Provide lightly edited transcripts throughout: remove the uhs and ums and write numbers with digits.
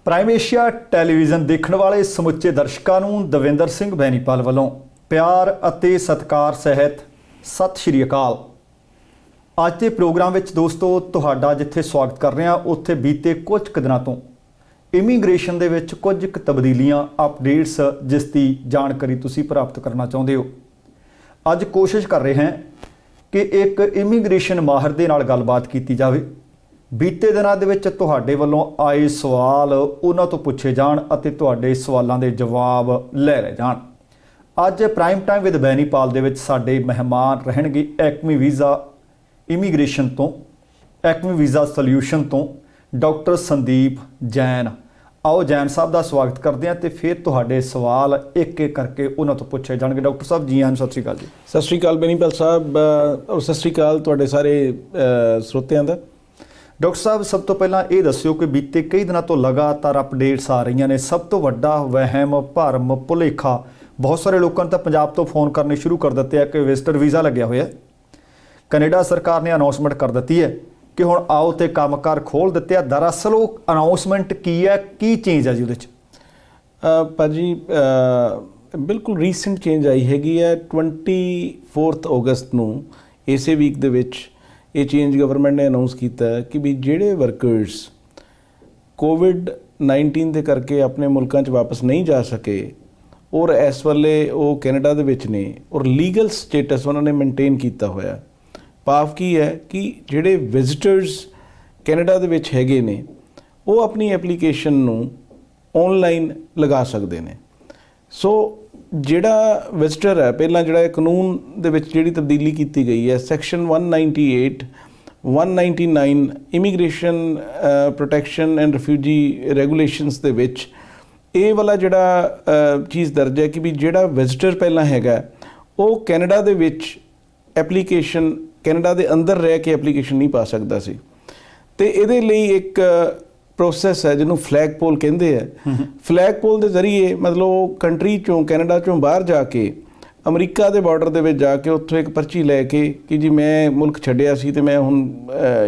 Prime Asia television ਦੇਖਣ ਵਾਲੇ ਸਮੁੱਚੇ ਦਰਸ਼ਕਾਂ ਨੂੰ ਦਵਿੰਦਰ ਸਿੰਘ ਬੈਨੀਪਾਲ ਵੱਲੋਂ ਪਿਆਰ ਅਤੇ ਸਤਿਕਾਰ ਸਹਿਤ ਸਤਿ ਸ਼੍ਰੀ ਅਕਾਲ। ਅੱਜ ਦੇ ਪ੍ਰੋਗਰਾਮ ਵਿੱਚ ਦੋਸਤੋ ਤੁਹਾਡਾ ਜਿੱਥੇ ਸਵਾਗਤ ਕਰ ਰਹੇ ਹਾਂ ਉੱਥੇ ਬੀਤੇ ਕੁਝ ਕੁ ਦਿਨਾਂ ਤੋਂ ਇਮੀਗ੍ਰੇਸ਼ਨ ਦੇ ਵਿੱਚ ਕੁਝ ਕੁ ਤਬਦੀਲੀਆਂ ਅਪਡੇਟਸ ਜਿਸ ਦੀ ਜਾਣਕਾਰੀ ਤੁਸੀਂ ਪ੍ਰਾਪਤ ਕਰਨਾ ਚਾਹੁੰਦੇ ਹੋ। ਅੱਜ ਕੋਸ਼ਿਸ਼ ਕਰ ਰਹੇ ਹਾਂ ਕਿ ਇੱਕ ਇਮੀਗ੍ਰੇਸ਼ਨ ਮਾਹਰ ਦੇ ਨਾਲ ਗੱਲਬਾਤ ਕੀਤੀ ਜਾਵੇ। ਬੀਤੇ ਦਿਨਾਂ ਦੇ ਵਿੱਚ ਤੁਹਾਡੇ ਵੱਲੋਂ ਆਏ ਸਵਾਲ ਉਹਨਾਂ ਤੋਂ ਪੁੱਛੇ ਜਾਣ ਅਤੇ ਤੁਹਾਡੇ ਸਵਾਲਾਂ ਦੇ ਜਵਾਬ ਲੈ ਲਏ ਜਾਣ। ਅੱਜ ਪ੍ਰਾਈਮ ਟਾਈਮ ਵਿਦ ਬੈਨੀਪਾਲ ਦੇ ਵਿੱਚ ਸਾਡੇ ਮਹਿਮਾਨ ਰਹਿਣਗੇ ਐਕਮੀ ਵੀਜ਼ਾ ਇਮੀਗ੍ਰੇਸ਼ਨ ਤੋਂ, ਐਕਮੀ ਵੀਜ਼ਾ ਸੋਲਿਊਸ਼ਨ ਤੋਂ ਡਾਕਟਰ ਸੰਦੀਪ ਜੈਨ। ਆਓ ਜੈਨ ਸਾਹਿਬ ਦਾ ਸਵਾਗਤ ਕਰਦੇ ਹਾਂ ਤੇ ਫਿਰ ਤੁਹਾਡੇ ਸਵਾਲ ਇੱਕ ਇੱਕ ਕਰਕੇ ਉਹਨਾਂ ਤੋਂ ਪੁੱਛੇ ਜਾਣਗੇ। ਡਾਕਟਰ ਸਾਹਿਬ ਜੀ ਆਇਆਂ, ਸਤਿ ਸ਼੍ਰੀ ਅਕਾਲ ਜੀ। ਸਤਿ ਸ਼੍ਰੀ ਅਕਾਲ ਬੈਨੀਪਾਲ ਸਾਹਿਬ, ਔਰ ਸਤਿ ਸ਼੍ਰੀ ਅਕਾਲ ਤੁਹਾਡੇ ਸਾਰੇ ਸਰੋਤਿਆਂ ਦਾ। ਡਾਕਟਰ ਸਾਹਿਬ ਸਭ ਤੋਂ ਪਹਿਲਾਂ ਇਹ ਦੱਸਿਓ ਕਿ ਬੀਤੇ ਕਈ ਦਿਨਾਂ ਤੋਂ ਲਗਾਤਾਰ ਅਪਡੇਟਸ ਆ ਰਹੀਆਂ ਨੇ। ਸਭ ਤੋਂ ਵੱਡਾ ਵਹਿਮ ਭਰਮ ਭੁਲੇਖਾ ਬਹੁਤ ਸਾਰੇ ਲੋਕਾਂ ਨੇ ਤਾਂ ਪੰਜਾਬ ਤੋਂ ਫੋਨ ਕਰਨੇ ਸ਼ੁਰੂ ਕਰ ਦਿੱਤੇ ਆ ਕਿ ਵਿਜ਼ਟਰ ਵੀਜ਼ਾ ਲੱਗਿਆ ਹੋਇਆ। ਕੈਨੇਡਾ ਸਰਕਾਰ ਨੇ ਅਨਾਉਂਸਮੈਂਟ ਕਰ ਦਿੱਤੀ ਹੈ ਕਿ ਹੁਣ ਆਓ ਤੇ ਕੰਮਕਾਰ ਖੋਲ੍ਹ ਦਿੱਤੇ ਆ। ਦਰਅਸਲ ਉਹ ਅਨਾਉਂਸਮੈਂਟ ਕੀ ਹੈ, ਕੀ ਚੇਂਜ ਹੈ ਜੀ ਉਹਦੇ 'ਚ? ਭਾਜੀ ਬਿਲਕੁਲ ਰੀਸੈਂਟ ਚੇਂਜ ਆਈ ਹੈਗੀ ਹੈ 24 ਅਗਸਤ ਨੂੰ। ਇਸੇ ਵੀਕ ਦੇ ਵਿੱਚ ਇਹ ਚੇਂਜ ਗਵਰਨਮੈਂਟ ਨੇ ਅਨਾਉਂਸ ਕੀਤਾ ਹੈ ਕਿ ਵੀ ਜਿਹੜੇ ਵਰਕਰਸ ਕੋਵਿਡ-19 ਦੇ ਕਰਕੇ ਆਪਣੇ ਮੁਲਕਾਂ 'ਚ ਵਾਪਸ ਨਹੀਂ ਜਾ ਸਕੇ ਔਰ ਇਸ ਵੇਲੇ ਉਹ ਕੈਨੇਡਾ ਦੇ ਵਿੱਚ ਨੇ ਔਰ ਲੀਗਲ ਸਟੇਟਸ ਉਹਨਾਂ ਨੇ ਮੇਨਟੇਨ ਕੀਤਾ ਹੋਇਆ। ਭਾਵ ਕੀ ਹੈ ਕਿ ਜਿਹੜੇ ਵਿਜ਼ਿਟਰਸ ਕੈਨੇਡਾ ਦੇ ਵਿੱਚ ਹੈਗੇ ਨੇ ਉਹ ਆਪਣੀ ਐਪਲੀਕੇਸ਼ਨ ਨੂੰ ਔਨਲਾਈਨ ਲਗਾ ਸਕਦੇ ਨੇ। ਸੋ ਜਿਹੜਾ ਵਿਜ਼ਿਟਰ ਹੈ, ਪਹਿਲਾਂ ਜਿਹੜਾ ਇਹ ਕਾਨੂੰਨ ਦੇ ਵਿੱਚ ਜਿਹੜੀ ਤਬਦੀਲੀ ਕੀਤੀ ਗਈ ਹੈ section 198 199 immigration protection and refugee regulations ਦੇ ਵਿੱਚ ਇਹ ਵਾਲਾ ਜਿਹੜਾ ਚੀਜ਼ ਦਰਜ ਹੈ ਕਿ ਵੀ ਜਿਹੜਾ ਵਿਜ਼ਿਟਰ ਪਹਿਲਾਂ ਹੈਗਾ ਉਹ ਕੈਨੇਡਾ ਦੇ ਵਿੱਚ ਐਪਲੀਕੇਸ਼ਨ ਕੈਨੇਡਾ ਦੇ ਅੰਦਰ ਰਹਿ ਕੇ ਐਪਲੀਕੇਸ਼ਨ ਨਹੀਂ ਪਾ ਸਕਦਾ ਸੀ। ਅਤੇ ਇਹਦੇ ਲਈ ਇੱਕ ਪ੍ਰੋਸੈਸ ਹੈ ਜਿਹਨੂੰ ਫਲੈਗ ਪੋਲ ਕਹਿੰਦੇ ਹੈ। ਫਲੈਗ ਪੋਲ ਦੇ ਜ਼ਰੀਏ ਮਤਲਬ ਉਹ ਕੰਟਰੀ ਚੋਂ ਕੈਨੇਡਾ ਚੋਂ ਬਾਹਰ ਜਾ ਕੇ ਅਮਰੀਕਾ ਦੇ ਬਾਰਡਰ ਦੇ ਵਿੱਚ ਜਾ ਕੇ ਉੱਥੋਂ ਇੱਕ ਪਰਚੀ ਲੈ ਕੇ ਕਿ ਜੀ ਮੈਂ ਮੁਲਕ ਛੱਡਿਆ ਸੀ ਅਤੇ ਮੈਂ ਹੁਣ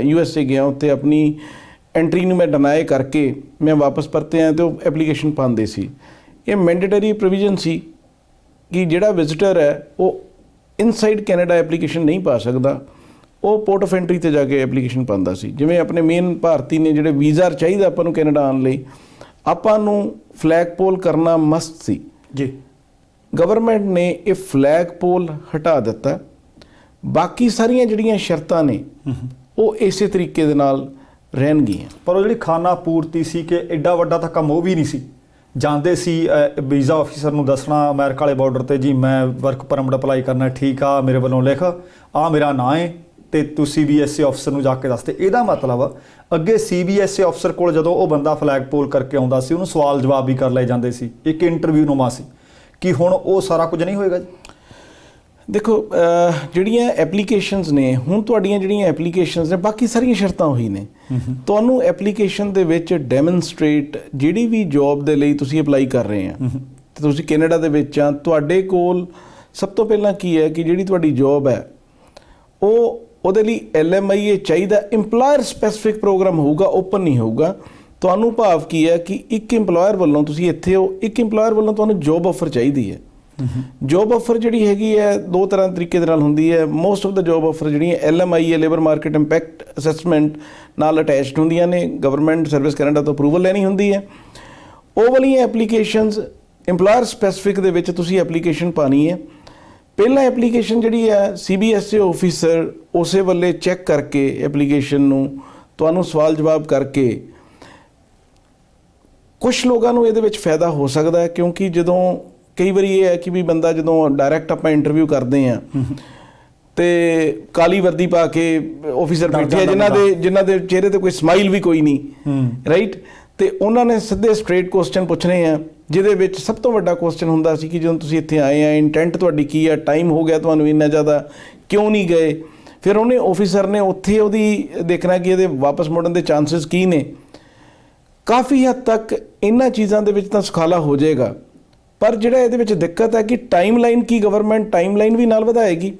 USA ਗਿਆ, ਉੱਥੇ ਆਪਣੀ ਐਂਟਰੀ ਨੂੰ ਮੈਂ ਡਿਨਾਈ ਕਰਕੇ ਮੈਂ ਵਾਪਸ ਪਰਤਿਆ ਅਤੇ ਉਹ ਐਪਲੀਕੇਸ਼ਨ ਪਾਉਂਦੇ ਸੀ। ਇਹ ਮੈਂਡੇਟਰੀ ਪ੍ਰੋਵੀਜ਼ਨ ਸੀ ਕਿ ਜਿਹੜਾ ਵਿਜ਼ਿਟਰ ਹੈ ਉਹ ਇਨਸਾਈਡ ਕੈਨੇਡਾ ਐਪਲੀਕੇਸ਼ਨ ਨਹੀਂ ਪਾ ਸਕਦਾ, ਉਹ ਪੋਰਟ ਆਫ ਐਂਟਰੀ 'ਤੇ ਜਾ ਕੇ ਐਪਲੀਕੇਸ਼ਨ ਪਾਉਂਦਾ ਸੀ। ਜਿਵੇਂ ਆਪਣੇ ਮੇਨ ਭਾਰਤੀ ਨੇ ਜਿਹੜੇ ਵੀਜ਼ਾ ਚਾਹੀਦਾ ਆਪਾਂ ਨੂੰ ਕੈਨੇਡਾ ਆਉਣ ਲਈ, ਆਪਾਂ ਨੂੰ ਫਲੈਗ ਪੋਲ ਕਰਨਾ ਮਸਟ ਸੀ ਜੀ। ਗਵਰਨਮੈਂਟ ਨੇ ਇਹ ਫਲੈਗ ਪੋਲ ਹਟਾ ਦਿੱਤਾ। ਬਾਕੀ ਸਾਰੀਆਂ ਜਿਹੜੀਆਂ ਸ਼ਰਤਾਂ ਨੇ ਉਹ ਇਸੇ ਤਰੀਕੇ ਦੇ ਨਾਲ ਰਹਿਣਗੀਆਂ। ਪਰ ਉਹ ਜਿਹੜੀ ਖਾਨਾ ਪੂਰਤੀ ਸੀ ਕਿ ਐਡਾ ਵੱਡਾ ਤਾਂ ਕੰਮ ਉਹ ਵੀ ਨਹੀਂ ਸੀ। ਜਾਂਦੇ ਸੀ ਵੀਜ਼ਾ ਆਫਿਸਰ ਨੂੰ ਦੱਸਣਾ ਅਮਰੀਕਾ ਵਾਲੇ ਬਾਰਡਰ 'ਤੇ ਜੀ ਮੈਂ ਵਰਕ ਪਰਮਿਟ ਅਪਲਾਈ ਕਰਨਾ, ਠੀਕ ਆ ਮੇਰੇ ਵੱਲੋਂ ਲਿਖ ਆ ਮੇਰਾ ਨਾਂ ਹੈ ਅਤੇ ਤੁਸੀਂ CBSA ਅਫਸਰ ਨੂੰ ਜਾ ਕੇ ਦੱਸਦੇ। ਇਹਦਾ ਮਤਲਬ ਅੱਗੇ CBSA ਅਫਸਰ ਕੋਲ ਜਦੋਂ ਉਹ ਬੰਦਾ ਫਲੈਗ ਪੋਲ ਕਰਕੇ ਆਉਂਦਾ ਸੀ ਉਹਨੂੰ ਸਵਾਲ ਜਵਾਬ ਵੀ ਕਰ ਲਏ ਜਾਂਦੇ ਸੀ, ਇੱਕ ਇੰਟਰਵਿਊ ਨੁਮਾ ਸੀ। ਕਿ ਹੁਣ ਉਹ ਸਾਰਾ ਕੁਝ ਨਹੀਂ ਹੋਏਗਾ ਜੀ? ਦੇਖੋ ਜਿਹੜੀਆਂ ਐਪਲੀਕੇਸ਼ਨਸ ਨੇ ਹੁਣ ਤੁਹਾਡੀਆਂ ਜਿਹੜੀਆਂ ਐਪਲੀਕੇਸ਼ਨਸ ਨੇ ਬਾਕੀ ਸਾਰੀਆਂ ਸ਼ਰਤਾਂ ਉਹੀ ਨੇ। ਤੁਹਾਨੂੰ ਐਪਲੀਕੇਸ਼ਨ ਦੇ ਵਿੱਚ ਡੈਮਨਸਟ੍ਰੇਟ ਜਿਹੜੀ ਵੀ ਜੋਬ ਦੇ ਲਈ ਤੁਸੀਂ ਅਪਲਾਈ ਕਰ ਰਹੇ ਆ ਅਤੇ ਤੁਸੀਂ ਕੈਨੇਡਾ ਦੇ ਵਿੱਚ ਆ, ਤੁਹਾਡੇ ਕੋਲ ਸਭ ਤੋਂ ਪਹਿਲਾਂ ਕੀ ਹੈ ਕਿ ਜਿਹੜੀ ਤੁਹਾਡੀ ਜੋਬ ਹੈ ਉਹਦੇ ਲਈ LMIA ਚਾਹੀਦਾ। ਇੰਪਲਾਇਰ ਸਪੈਸੀਫਿਕ ਪ੍ਰੋਗਰਾਮ ਹੋਊਗਾ, ਓਪਨ ਨਹੀਂ ਹੋਊਗਾ। ਤੁਹਾਨੂੰ ਭਾਵ ਕੀ ਹੈ ਕਿ ਇੱਕ ਇੰਪਲਾਇਰ ਵੱਲੋਂ ਤੁਸੀਂ ਇੱਥੇ ਹੋ, ਇੱਕ ਇੰਪਲਾਇਰ ਵੱਲੋਂ ਤੁਹਾਨੂੰ ਜੋਬ ਆਫਰ ਚਾਹੀਦੀ ਹੈ। ਜੋਬ ਆਫਰ ਜਿਹੜੀ ਹੈਗੀ ਹੈ ਦੋ ਤਰ੍ਹਾਂ ਤਰੀਕੇ ਦੇ ਨਾਲ ਹੁੰਦੀ ਹੈ। Most of the job offer ਜਿਹੜੀਆਂ LMIA labour market impact assessment ਨਾਲ ਅਟੈਚਡ ਹੁੰਦੀਆਂ ਨੇ। ਗਵਰਨਮੈਂਟ ਸਰਵਿਸ ਕੈਨੇਡਾ ਤੋਂ ਅਪਰੂਵਲ ਲੈਣੀ ਹੁੰਦੀ ਹੈ। ਉਹ ਵਾਲੀਆਂ ਐਪਲੀਕੇਸ਼ਨਸ ਇੰਪਲਾਇਰ ਸਪੈਸੀਫਿਕ ਦੇ ਵਿੱਚ ਤੁਸੀਂ ਐਪਲੀਕੇਸ਼ਨ ਪਾਉਣੀ ਹੈ। ਪਹਿਲਾਂ ਐਪਲੀਕੇਸ਼ਨ ਜਿਹੜੀ ਹੈ CBSA ਆਫਿਸਰ ਉਸੇ ਵੇਲੇ ਚੈੱਕ ਕਰਕੇ ਐਪਲੀਕੇਸ਼ਨ ਨੂੰ ਤੁਹਾਨੂੰ ਸਵਾਲ ਜਵਾਬ ਕਰਕੇ ਕੁਛ ਲੋਕਾਂ ਨੂੰ ਇਹਦੇ ਵਿੱਚ ਫਾਇਦਾ ਹੋ ਸਕਦਾ ਹੈ ਕਿਉਂਕਿ ਜਦੋਂ ਕਈ ਵਾਰੀ ਇਹ ਹੈ ਕਿ ਵੀ ਬੰਦਾ ਜਦੋਂ ਡਾਇਰੈਕਟ ਆਪਾਂ ਇੰਟਰਵਿਊ ਕਰਦੇ ਹਾਂ ਅਤੇ ਕਾਲੀ ਵਰਦੀ ਪਾ ਕੇ ਆਫਿਸਰ ਬੈਠੇ ਆ ਜਿਨ੍ਹਾਂ ਦੇ ਚਿਹਰੇ 'ਤੇ ਕੋਈ ਸਮਾਈਲ ਵੀ ਕੋਈ ਨਹੀਂ, ਰਾਈਟ। ਅਤੇ ਉਹਨਾਂ ਨੇ ਸਿੱਧੇ ਸਟ੍ਰੇਟ ਕੁਐਸਚਨ ਪੁੱਛਣੇ ਆ ਜਿਹਦੇ ਵਿੱਚ ਸਭ ਤੋਂ ਵੱਡਾ ਕੁਐਸਚਨ ਹੁੰਦਾ ਸੀ ਕਿ ਜਦੋਂ ਤੁਸੀਂ ਇੱਥੇ ਆਏ ਆ ਇੰਟੈਂਟ ਤੁਹਾਡੀ ਕੀ ਆ, ਟਾਈਮ ਹੋ ਗਿਆ ਤੁਹਾਨੂੰ ਇੰਨਾ ਜ਼ਿਆਦਾ, ਕਿਉਂ ਨਹੀਂ ਗਏ। ਫਿਰ ਉਹਨੇ ਆਫਿਸਰ ਨੇ ਉੱਥੇ ਉਹਦੀ ਦੇਖਣਾ ਕਿ ਇਹਦੇ ਵਾਪਸ ਮੁੜਨ ਦੇ ਚਾਂਸਿਸ ਕੀ ਨੇ। ਕਾਫੀ ਹੱਦ ਤੱਕ ਇਹਨਾਂ ਚੀਜ਼ਾਂ ਦੇ ਵਿੱਚ ਤਾਂ ਸੁਖਾਲਾ ਹੋ ਜਾਏਗਾ। ਪਰ ਜਿਹੜਾ ਇਹਦੇ ਵਿੱਚ ਦਿੱਕਤ ਹੈ ਕਿ ਟਾਈਮਲਾਈਨ ਕੀ ਗਵਰਨਮੈਂਟ ਟਾਈਮਲਾਈਨ ਵੀ ਨਾਲ ਵਧਾਏਗੀ।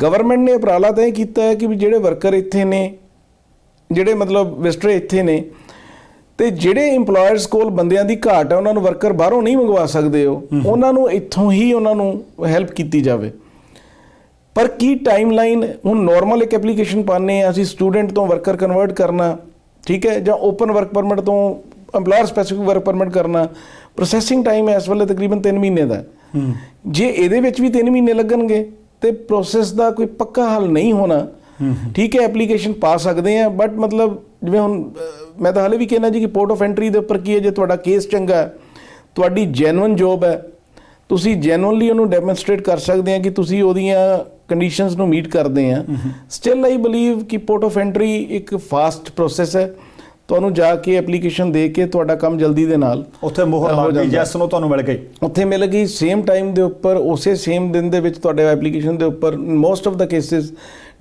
ਗਵਰਨਮੈਂਟ ਨੇ ਉਪਰਾਲਾ ਤਾਂ ਇਹ ਕੀਤਾ ਹੈ ਕਿ ਵੀ ਜਿਹੜੇ ਵਰਕਰ ਇੱਥੇ ਨੇ, ਜਿਹੜੇ ਮਤਲਬ ਵਿਜ਼ਟਰ ਇੱਥੇ ਨੇ, ਤੇ ਜਿਹੜੇ EMPLOYERS ਕੋਲ ਬੰਦਿਆਂ ਦੀ ਘਾਟ ਹੈ, ਉਹਨਾਂ ਨੂੰ ਵਰਕਰ ਬਾਹਰੋਂ ਨਹੀਂ ਮੰਗਵਾ ਸਕਦੇ ਹੋ, ਉਹਨਾਂ ਨੂੰ ਇੱਥੋਂ ਹੀ ਉਹਨਾਂ ਨੂੰ ਹੈਲਪ ਕੀਤੀ ਜਾਵੇ। ਪਰ ਕੀ ਟਾਈਮਲਾਈਨ, ਹੁਣ ਨੋਰਮਲ ਇੱਕ ਐਪਲੀਕੇਸ਼ਨ ਪਾਉਂਦੇ ਹਾਂ ਅਸੀਂ ਸਟੂਡੈਂਟ ਤੋਂ ਵਰਕਰ ਕਨਵਰਟ ਕਰਨਾ, ਠੀਕ ਹੈ, ਜਾਂ ਓਪਨ ਵਰਕ ਪਰਮਿਟ ਤੋਂ EMPLOYER ਸਪੈਸੀਫਿਕ ਵਰਕ ਪਰਮਿਟ ਕਰਨਾ, ਪ੍ਰੋਸੈਸਿੰਗ ਟਾਈਮ ਇਸ ਵੇਲੇ ਤਕਰੀਬਨ 3 ਮਹੀਨੇ ਦਾ। ਜੇ ਇਹਦੇ ਵਿੱਚ ਵੀ 3 ਮਹੀਨੇ ਲੱਗਣਗੇ ਤੇ ਪ੍ਰੋਸੈਸ ਦਾ ਕੋਈ ਪੱਕਾ ਹੱਲ ਨਹੀਂ ਹੋਣਾ। ਠੀਕ ਹੈ, ਐਪਲੀਕੇਸ਼ਨ ਪਾ ਸਕਦੇ ਆ, ਬਟ ਮਤਲਬ ਜਿਵੇਂ ਹੁਣ ਮੈਂ ਤਾਂ ਹਾਲੇ ਵੀ ਕਹਿਣਾ ਜੀ ਕਿ ਪੋਰਟ ਆਫ ਐਂਟਰੀ ਦੇ ਉੱਪਰ ਕੀ ਹੈ, ਜੇ ਤੁਹਾਡਾ ਕੇਸ ਚੰਗਾ ਹੈ, ਤੁਹਾਡੀ ਜੈਨੂਅਨ ਜੋਬ ਹੈ, ਤੁਸੀਂ ਜੈਨੂਅਨਲੀ ਉਹਨੂੰ ਡੈਮੋਨਸਟ੍ਰੇਟ ਕਰ ਸਕਦੇ ਆ ਕਿ ਤੁਸੀਂ ਉਹਦੀਆਂ ਕੰਡੀਸ਼ਨਸ ਨੂੰ ਮੀਟ ਕਰਦੇ ਆ। ਸਟਿਲ ਆਈ ਬਲੀਵ ਕਿ ਪੋਰਟ ਆਫ ਐਂਟਰੀ ਇੱਕ ਫਾਸਟ ਪ੍ਰੋਸੈਸ ਹੈ, ਤੁਹਾਨੂੰ ਜਾ ਕੇ ਐਪਲੀਕੇਸ਼ਨ ਦੇ ਕੇ ਤੁਹਾਡਾ ਕੰਮ ਜਲਦੀ ਦੇ ਨਾਲ ਉੱਥੇ ਮੋਹਰ ਲੱਗ ਗਈ, ਜੈਸ ਨੂੰ ਤੁਹਾਨੂੰ ਮਿਲ ਗਈ, ਉੱਥੇ ਮਿਲ ਗਈ ਸੇਮ ਟਾਈਮ ਦੇ ਉੱਪਰ, ਉਸੇ ਸੇਮ ਦਿਨ ਦੇ ਵਿੱਚ ਤੁਹਾਡੇ ਐਪਲੀਕੇਸ਼ਨ ਦੇ ਉੱਪਰ most of the cases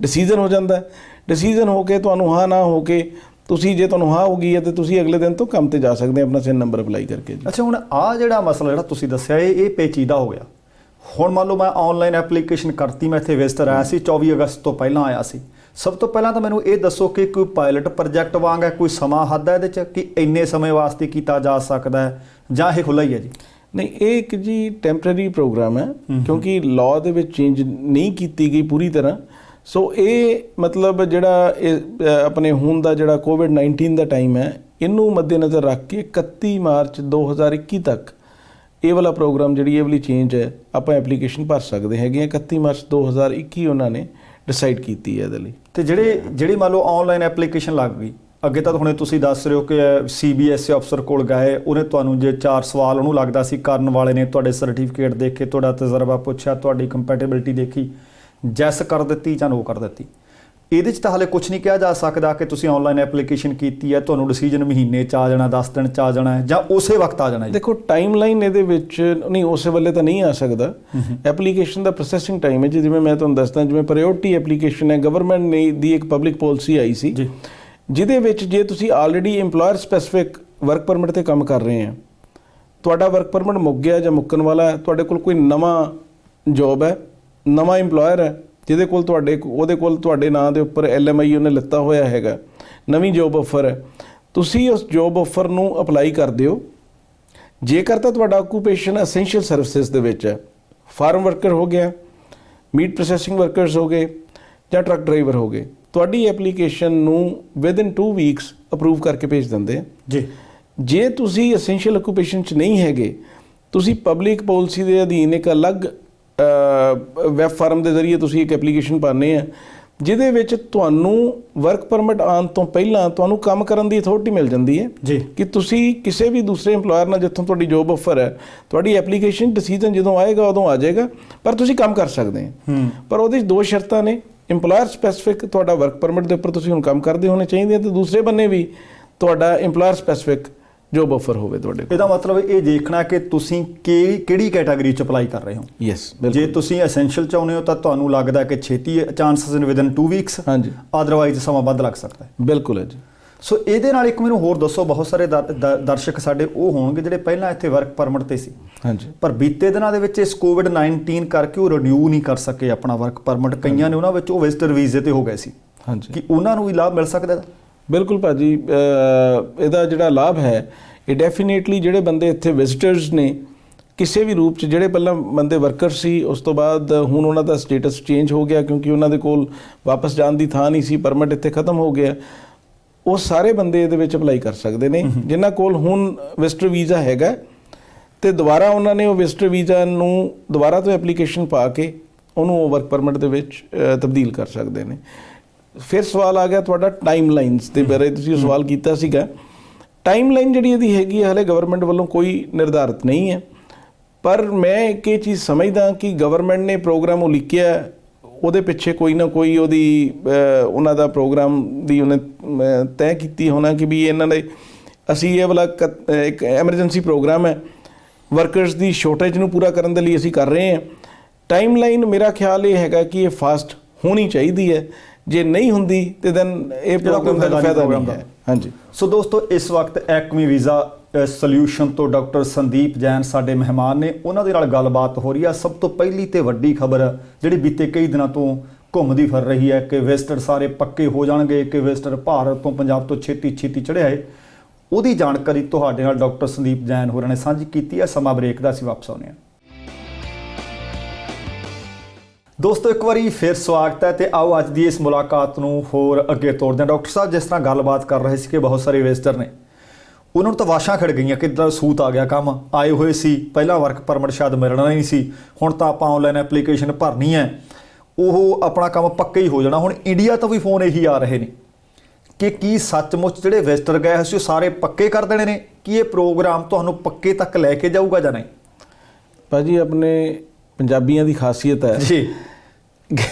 decision ਹੋ ਜਾਂਦਾ ਹੈ। ਡਿਸੀਜਨ ਹੋ ਕੇ ਤੁਹਾਨੂੰ ਹਾਂ ਨਾ ਹੋ ਕੇ ਤੁਸੀਂ, ਜੇ ਤੁਹਾਨੂੰ ਹਾਂ ਹੋ ਗਈ ਹੈ ਤੇ ਤੁਸੀਂ ਅਗਲੇ ਦਿਨ ਤੋਂ ਕੰਮ ਤੇ ਜਾ ਸਕਦੇ ਹੋ ਆਪਣਾ SIN ਨੰਬਰ ਅਪਲਾਈ ਕਰਕੇ। ਅੱਛਾ, ਹੁਣ ਆਹ ਜਿਹੜਾ ਮਸਲਾ ਜਿਹੜਾ ਤੁਸੀਂ ਦੱਸਿਆ ਇਹ ਪੇਚੀਦਾ ਹੋ ਗਿਆ। ਹੁਣ ਮੰਨ ਲਓ ਮੈਂ ਆਨਲਾਈਨ ਐਪਲੀਕੇਸ਼ਨ ਕਰਤੀ, ਮੈਂ ਇੱਥੇ ਵਿਜ਼ਟਰ ਆਇਆ ਸੀ, 24 ਅਗਸਤ ਤੋਂ ਪਹਿਲਾਂ ਆਇਆ ਸੀ। ਸਭ ਤੋਂ ਪਹਿਲਾਂ ਤਾਂ ਮੈਨੂੰ ਇਹ ਦੱਸੋ ਕਿ ਕੋਈ ਪਾਇਲਟ ਪ੍ਰੋਜੈਕਟ ਵਾਂਗ ਹੈ, ਕੋਈ ਸਮਾਂ ਹੱਦ ਹੈ ਇਹਦੇ 'ਚ ਕਿ ਇੰਨੇ ਸਮੇਂ ਵਾਸਤੇ ਕੀਤਾ ਜਾ ਸਕਦਾ ਹੈ, ਜਾਂ ਇਹ ਖੁੱਲ੍ਹਾ ਹੀ ਹੈ ਜੀ? ਨਹੀਂ, ਇਹ ਇੱਕ ਜੀ ਟੈਂਪਰੇਰੀ ਪ੍ਰੋਗਰਾਮ ਹੈ, ਕਿਉਂਕਿ ਲਾਅ ਦੇ ਵਿੱਚ ਚੇਂਜ ਨਹੀਂ ਕੀਤੀ ਗਈ ਪੂਰੀ ਤਰ੍ਹਾਂ। ਸੋ ਇਹ ਮਤਲਬ ਜਿਹੜਾ ਇਹ ਆਪਣੇ ਹੁਣ ਦਾ ਜਿਹੜਾ COVID-19 ਦਾ ਟਾਈਮ ਹੈ, ਇਹਨੂੰ ਮੱਦੇਨਜ਼ਰ ਰੱਖ ਕੇ 31 ਮਾਰਚ 2021 ਤੱਕ ਇਹ ਵਾਲਾ ਪ੍ਰੋਗਰਾਮ ਜਿਹੜੀ ਇਹ ਵਾਲੀ ਚੇਂਜ ਹੈ ਆਪਾਂ ਐਪਲੀਕੇਸ਼ਨ ਭਰ ਸਕਦੇ ਹੈਗੇ ਹਾਂ। 31 ਮਾਰਚ 2021 ਉਹਨਾਂ ਨੇ ਡਿਸਾਈਡ ਕੀਤੀ ਹੈ ਇਹਦੇ ਲਈ। ਤੇ ਜਿਹੜੀ ਮੰਨ ਲਓ ਆਨਲਾਈਨ ਐਪਲੀਕੇਸ਼ਨ ਲੱਗ ਗਈ, ਅੱਗੇ ਤਾਂ ਹੁਣੇ ਤੁਸੀਂ ਦੱਸ ਰਹੇ ਹੋ ਕਿ CBSE ਅਫਸਰ ਕੋਲ ਗਏ, ਉਹਨੇ ਤੁਹਾਨੂੰ ਜੇ 4 ਸਵਾਲ ਉਹਨੂੰ ਲੱਗਦਾ ਸੀ ਕਰਨ ਵਾਲੇ ਨੇ, ਤੁਹਾਡੇ ਸਰਟੀਫਿਕੇਟ ਦੇਖੇ, ਤੁਹਾਡਾ ਤਜਰਬਾ ਪੁੱਛਿਆ, ਤੁਹਾਡੀ ਕੰਪੈਟੇਬਿਲਿਟੀ ਦੇਖੀ, ਜੈਸ ਕਰ ਦਿੱਤੀ ਜਾਂ ਨੋ ਕਰ ਦਿੱਤੀ। ਇਹਦੇ 'ਚ ਤਾਂ ਹਾਲੇ ਕੁਝ ਨਹੀਂ ਕਿਹਾ ਜਾ ਸਕਦਾ ਕਿ ਤੁਸੀਂ ਆਨਲਾਈਨ ਐਪਲੀਕੇਸ਼ਨ ਕੀਤੀ ਹੈ, ਤੁਹਾਨੂੰ ਡਿਸੀਜਨ ਮਹੀਨੇ 'ਚ ਆ ਜਾਣਾ, 10 ਦਿਨ 'ਚ ਆ ਜਾਣਾ ਹੈ, ਜਾਂ ਉਸੇ ਵਕਤ ਆ ਜਾਣਾ ਹੈ। ਦੇਖੋ ਟਾਈਮਲਾਈਨ ਇਹਦੇ ਵਿੱਚ ਨਹੀਂ, ਉਸੇ ਵੇਲੇ ਤਾਂ ਨਹੀਂ ਆ ਸਕਦਾ। ਐਪਲੀਕੇਸ਼ਨ ਦਾ ਪ੍ਰੋਸੈਸਿੰਗ ਟਾਈਮ ਹੈ ਜੀ, ਜਿਵੇਂ ਮੈਂ ਤੁਹਾਨੂੰ ਦੱਸਦਾ, ਜਿਵੇਂ ਪ੍ਰਾਇਓਰਟੀ ਐਪਲੀਕੇਸ਼ਨ ਹੈ, ਗਵਰਨਮੈਂਟ ਨੇ ਦੀ ਇੱਕ ਪਬਲਿਕ ਪਾਲਿਸੀ ਆਈ ਸੀ ਜਿਹਦੇ ਵਿੱਚ ਜੇ ਤੁਸੀਂ already EMPLOYER specific work permit ਤੇ ਕੰਮ ਕਰ ਰਹੇ ਆ, ਤੁਹਾਡਾ ਵਰਕ ਪਰਮਿਟ ਮੁੱਕ ਗਿਆ ਜਾਂ ਮੁੱਕਣ ਵਾਲਾ ਹੈ, ਤੁਹਾਡੇ ਕੋਲ ਕੋਈ ਨਵਾਂ ਜੋਬ ਹੈ, ਨਵਾਂ EMPLOYER ਹੈ ਜਿਹਦੇ ਕੋਲ ਉਹਦੇ ਕੋਲ ਤੁਹਾਡੇ ਨਾਂ ਦੇ ਉੱਪਰ LMI ਉਹਨੇ ਲਿੱਤਾ ਹੋਇਆ ਹੈਗਾ, ਨਵੀਂ ਜੋਬ ਆਫਰ ਹੈ, ਤੁਸੀਂ ਉਸ ਜੋਬ ਆਫਰ ਨੂੰ ਅਪਲਾਈ ਕਰਦੇ ਹੋ। ਜੇਕਰ ਤਾਂ ਤੁਹਾਡਾ ਆਕੂਪੇਸ਼ਨ ਐਸੈਂਸ਼ੀਅਲ ਸਰਵਿਸਿਜ਼ ਦੇ ਵਿੱਚ ਹੈ, ਫਾਰਮ ਵਰਕਰ ਹੋ ਗਿਆ, ਮੀਟ ਪ੍ਰੋਸੈਸਿੰਗ ਵਰਕਰਸ ਹੋ ਗਏ, ਜਾਂ ਟਰੱਕ ਡਰਾਈਵਰ ਹੋ ਗਏ, ਤੁਹਾਡੀ ਐਪਲੀਕੇਸ਼ਨ ਨੂੰ ਵਿਦਿਨ 2 ਵੀਕਸ ਅਪਰੂਵ ਕਰਕੇ ਭੇਜ ਦਿੰਦੇ ਆ ਜੀ। ਜੇ ਤੁਸੀਂ ਐਸੈਂਸ਼ੀਅਲ ਆਕੂਪੇਸ਼ਨ 'ਚ ਨਹੀਂ ਹੈਗੇ, ਤੁਸੀਂ ਪਬਲਿਕ ਪਾਲਿਸੀ ਦੇ ਅਧੀਨ ਇੱਕ ਅਲੱਗ ਵੈਬ ਫਾਰਮ ਦੇ ਜ਼ਰੀਏ ਤੁਸੀਂ ਇੱਕ ਐਪਲੀਕੇਸ਼ਨ ਪਾਉਂਦੇ ਆ, ਜਿਹਦੇ ਵਿੱਚ ਤੁਹਾਨੂੰ ਵਰਕ ਪਰਮਿਟ ਆਉਣ ਤੋਂ ਪਹਿਲਾਂ ਤੁਹਾਨੂੰ ਕੰਮ ਕਰਨ ਦੀ ਅਥਾਰਟੀ ਮਿਲ ਜਾਂਦੀ ਹੈ ਜੀ, ਕਿ ਤੁਸੀਂ ਕਿਸੇ ਵੀ ਦੂਸਰੇ EMPLOYER ਨਾਲ ਜਿੱਥੋਂ ਤੁਹਾਡੀ ਜੋਬ ਆਫਰ ਹੈ, ਤੁਹਾਡੀ ਐਪਲੀਕੇਸ਼ਨ ਡਿਸੀਜਨ ਜਦੋਂ ਆਏਗਾ ਉਦੋਂ ਆ ਜਾਏਗਾ, ਪਰ ਤੁਸੀਂ ਕੰਮ ਕਰ ਸਕਦੇ ਹੋ। ਪਰ ਉਹਦੇ 'ਚ 2 ਸ਼ਰਤਾਂ ਨੇ, EMPLOYER ਸਪੈਸੀਫਿਕ ਤੁਹਾਡਾ ਵਰਕ ਪਰਮਿਟ ਦੇ ਉੱਪਰ ਤੁਸੀਂ ਹੁਣ ਕੰਮ ਕਰਦੇ ਹੋਣੇ ਚਾਹੀਦੇ, ਤੇ ਦੂਸਰੇ ਬੰਨੇ ਵੀ ਤੁਹਾਡਾ EMPLOYER ਸਪੈਸੀਫਿਕ ਜੋਬ ਆਫਰ ਹੋਵੇ ਤੁਹਾਡੇ ਕੋਲ। ਇਹਦਾ ਮਤਲਬ ਇਹ ਦੇਖਣਾ ਕਿ ਤੁਸੀਂ ਕਿਹੜੀ ਕੈਟਾਗਰੀ 'ਚ ਅਪਲਾਈ ਕਰ ਰਹੇ ਹੋ। ਯੈਸ, ਜੇ ਤੁਸੀਂ ਐਸੈਂਸ਼ੀਅਲ ਚਾਹੁੰਦੇ ਹੋ ਤਾਂ ਤੁਹਾਨੂੰ ਲੱਗਦਾ ਕਿ ਛੇਤੀ ਚਾਂਸਸ ਨੇ ਵਿਦਿਨ 2 ਵੀਕਸ, ਹਾਂਜੀ, ਅਦਰਵਾਈਜ਼ ਸਮਾਂ ਵੱਧ ਲੱਗ ਸਕਦਾ ਹੈ। ਬਿਲਕੁਲ ਹੈ ਜੀ। ਸੋ ਇਹਦੇ ਨਾਲ ਇੱਕ ਮੈਨੂੰ ਹੋਰ ਦੱਸੋ, ਬਹੁਤ ਸਾਰੇ ਦਰਸ਼ਕ ਸਾਡੇ ਉਹ ਹੋਣਗੇ ਜਿਹੜੇ ਪਹਿਲਾਂ ਇੱਥੇ ਵਰਕ ਪਰਮਿਟ ਤੇ ਸੀ, ਹਾਂਜੀ, ਪਰ ਬੀਤੇ ਦਿਨਾਂ ਦੇ ਵਿੱਚ ਇਸ COVID-19 ਕਰਕੇ ਉਹ ਰਿਨਿਊ ਨਹੀਂ ਕਰ ਸਕੇ ਆਪਣਾ ਵਰਕ ਪਰਮਿਟ। ਕਈਆਂ ਨੇ ਉਹਨਾਂ ਵਿੱਚ ਉਹ ਵਿਜ਼ਟਰ ਵੀਜ਼ੇ ਤੇ ਹੋ ਗਏ ਸੀ, ਹਾਂਜੀ, ਕਿ ਉਹਨਾਂ ਨੂੰ ਵੀ ਲਾਭ ਮਿਲ ਸਕਦਾ? ਬਿਲਕੁਲ ਭਾਜੀ, ਇਹਦਾ ਜਿਹੜਾ ਲਾਭ ਹੈ ਇਹ ਡੈਫੀਨੇਟਲੀ ਜਿਹੜੇ ਬੰਦੇ ਇੱਥੇ ਵਿਜ਼ਿਟਰਸ ਨੇ ਕਿਸੇ ਵੀ ਰੂਪ 'ਚ, ਜਿਹੜੇ ਪਹਿਲਾਂ ਬੰਦੇ ਵਰਕਰ ਸੀ, ਉਸ ਤੋਂ ਬਾਅਦ ਹੁਣ ਉਹਨਾਂ ਦਾ ਸਟੇਟਸ ਚੇਂਜ ਹੋ ਗਿਆ ਕਿਉਂਕਿ ਉਹਨਾਂ ਦੇ ਕੋਲ ਵਾਪਸ ਜਾਣ ਦੀ ਥਾਂ ਨਹੀਂ ਸੀ, ਪਰਮਿਟ ਇੱਥੇ ਖਤਮ ਹੋ ਗਿਆ, ਉਹ ਸਾਰੇ ਬੰਦੇ ਇਹਦੇ ਵਿੱਚ ਅਪਲਾਈ ਕਰ ਸਕਦੇ ਨੇ ਜਿਨ੍ਹਾਂ ਕੋਲ ਹੁਣ ਵਿਜ਼ਟਰ ਵੀਜ਼ਾ ਹੈਗਾ, ਤੇ ਦੁਬਾਰਾ ਉਹਨਾਂ ਨੇ ਉਹ ਵਿਜ਼ਟਰ ਵੀਜ਼ਾ ਨੂੰ ਦੁਬਾਰਾ ਤੋਂ ਐਪਲੀਕੇਸ਼ਨ ਪਾ ਕੇ ਉਹਨੂੰ ਉਹ ਵਰਕ ਪਰਮਿਟ ਦੇ ਵਿੱਚ ਤਬਦੀਲ ਕਰ ਸਕਦੇ ਨੇ। ਫਿਰ ਸਵਾਲ ਆ ਗਿਆ ਤੁਹਾਡਾ ਟਾਈਮਲਾਈਨਸ ਦੇ ਬਾਰੇ, ਤੁਸੀਂ ਸਵਾਲ ਕੀਤਾ ਸੀਗਾ। ਟਾਈਮਲਾਈਨ ਜਿਹੜੀ ਇਹਦੀ ਹੈਗੀ ਹੈ ਹਾਲੇ ਗਵਰਨਮੈਂਟ ਵੱਲੋਂ ਕੋਈ ਨਿਰਧਾਰਿਤ ਨਹੀਂ ਹੈ, ਪਰ ਮੈਂ ਇੱਕ ਇਹ ਚੀਜ਼ ਸਮਝਦਾ ਕਿ ਗਵਰਨਮੈਂਟ ਨੇ ਪ੍ਰੋਗਰਾਮ ਉਲੀਕਿਆ, ਉਹਦੇ ਪਿੱਛੇ ਕੋਈ ਨਾ ਕੋਈ ਉਹਨਾਂ ਦਾ ਪ੍ਰੋਗਰਾਮ ਦੀ ਉਹਨੇ ਤੈਅ ਕੀਤੀ ਹੋਣਾ ਕਿ ਵੀ ਇਹਨਾਂ ਦੇ ਅਸੀਂ ਇਹ ਵਾਲਾ ਇੱਕ ਐਮਰਜੈਂਸੀ ਪ੍ਰੋਗਰਾਮ ਹੈ, ਵਰਕਰਸ ਦੀ ਸ਼ੋਰਟੇਜ ਨੂੰ ਪੂਰਾ ਕਰਨ ਦੇ ਲਈ ਅਸੀਂ ਕਰ ਰਹੇ ਹਾਂ। ਟਾਈਮਲਾਈਨ ਮੇਰਾ ਖਿਆਲ ਇਹ ਹੈਗਾ ਕਿ ਇਹ ਫਾਸਟ ਹੋਣੀ ਚਾਹੀਦੀ ਹੈ, ਜੇ ਨਹੀਂ ਹੁੰਦੀ ਤੇ ਦੈਨ ਇਹ ਪ੍ਰੋਗਰਾਮ ਦਾ ਫਾਇਦਾ ਨਹੀਂ ਹੈ। ਹਾਂਜੀ, ਸੋ ਦੋਸਤੋ, ਇਸ ਵਕਤ ਐਕਮੀ ਵੀਜ਼ਾ ਸੋਲਿਊਸ਼ਨ ਤੋਂ ਡਾਕਟਰ ਸੰਦੀਪ ਜੈਨ ਸਾਡੇ ਮਹਿਮਾਨ ਨੇ, ਉਹਨਾਂ ਦੇ ਨਾਲ ਗੱਲਬਾਤ ਹੋ ਰਹੀ ਹੈ। ਸਭ ਤੋਂ ਪਹਿਲੀ ਤੇ ਵੱਡੀ ਖਬਰ ਜਿਹੜੀ ਬੀਤੇ ਕਈ ਦਿਨਾਂ ਤੋਂ ਘੁੰਮਦੀ ਫਿਰ ਰਹੀ ਹੈ ਕਿ ਵਿਜ਼ਟਰ ਸਾਰੇ ਪੱਕੇ ਹੋ ਜਾਣਗੇ, ਕਿ ਵਿਜ਼ਟਰ ਭਾਰਤ ਤੋਂ ਪੰਜਾਬ ਤੋਂ ਛੇਤੀ ਚੜ੍ਹਿਆ ਹੈ, ਉਹਦੀ ਜਾਣਕਾਰੀ ਤੁਹਾਡੇ ਨਾਲ ਡਾਕਟਰ ਸੰਦੀਪ ਜੈਨ ਹੋਰਾਂ ਨੇ ਸਾਂਝੀ ਕੀਤੀ ਹੈ। ਸਮਾਂ ਬ੍ਰੇਕ ਦਾ, ਅਸੀਂ ਵਾਪਸ ਆਉਂਦੇ ਹਾਂ। ਦੋਸਤੋ ਇੱਕ ਵਾਰੀ ਫਿਰ ਸਵਾਗਤ ਹੈ ਤੇ ਆਓ ਅੱਜ ਦੀ ਇਸ ਮੁਲਾਕਾਤ ਨੂੰ ਹੋਰ ਅੱਗੇ ਤੋਰਦੇ ਹਾਂ। ਡਾਕਟਰ ਸਾਹਿਬ ਜਿਸ ਤਰ੍ਹਾਂ ਗੱਲਬਾਤ ਕਰ ਰਹੇ ਸੀ ਕਿ ਬਹੁਤ ਸਾਰੇ ਵਿਜ਼ਟਰ ਨੇ, ਉਹਨਾਂ ਨੂੰ ਤਾਂ ਵਾਸ਼ਾਂ ਖੜ ਗਈਆਂ ਕਿ ਇੱਦਾਂ ਸੂਤ ਆ ਗਿਆ, ਕੰਮ ਆਏ ਹੋਏ ਸੀ, ਪਹਿਲਾਂ ਵਰਕ ਪਰਮਿਟ ਸ਼ਾਇਦ ਮਿਲਣਾ ਨਹੀਂ ਸੀ, ਹੁਣ ਤਾਂ ਆਪਾਂ ਆਨਲਾਈਨ ਐਪਲੀਕੇਸ਼ਨ ਭਰਨੀ ਹੈ, ਉਹ ਆਪਣਾ ਕੰਮ ਪੱਕਾ ਹੀ ਹੋ ਜਾਣਾ। ਹੁਣ ਇੰਡੀਆ ਤੋਂ ਵੀ ਫੋਨ ਇਹੀ ਆ ਰਹੇ ਨੇ ਕਿ ਕੀ ਸੱਚਮੁੱਚ ਜਿਹੜੇ ਵਿਜ਼ਟਰ ਗਏ ਸੀ ਉਹ ਸਾਰੇ ਪੱਕੇ ਕਰ ਦੇਣੇ ਨੇ, ਕਿ ਇਹ ਪ੍ਰੋਗਰਾਮ ਤੁਹਾਨੂੰ ਪੱਕੇ ਤੱਕ ਲੈ ਕੇ ਜਾਊਗਾ ਜਾਂ ਨਹੀਂ? ਭਾਜੀ ਆਪਣੇ ਪੰਜਾਬੀਆਂ ਦੀ ਖਾਸੀਅਤ ਹੈ ਜੀ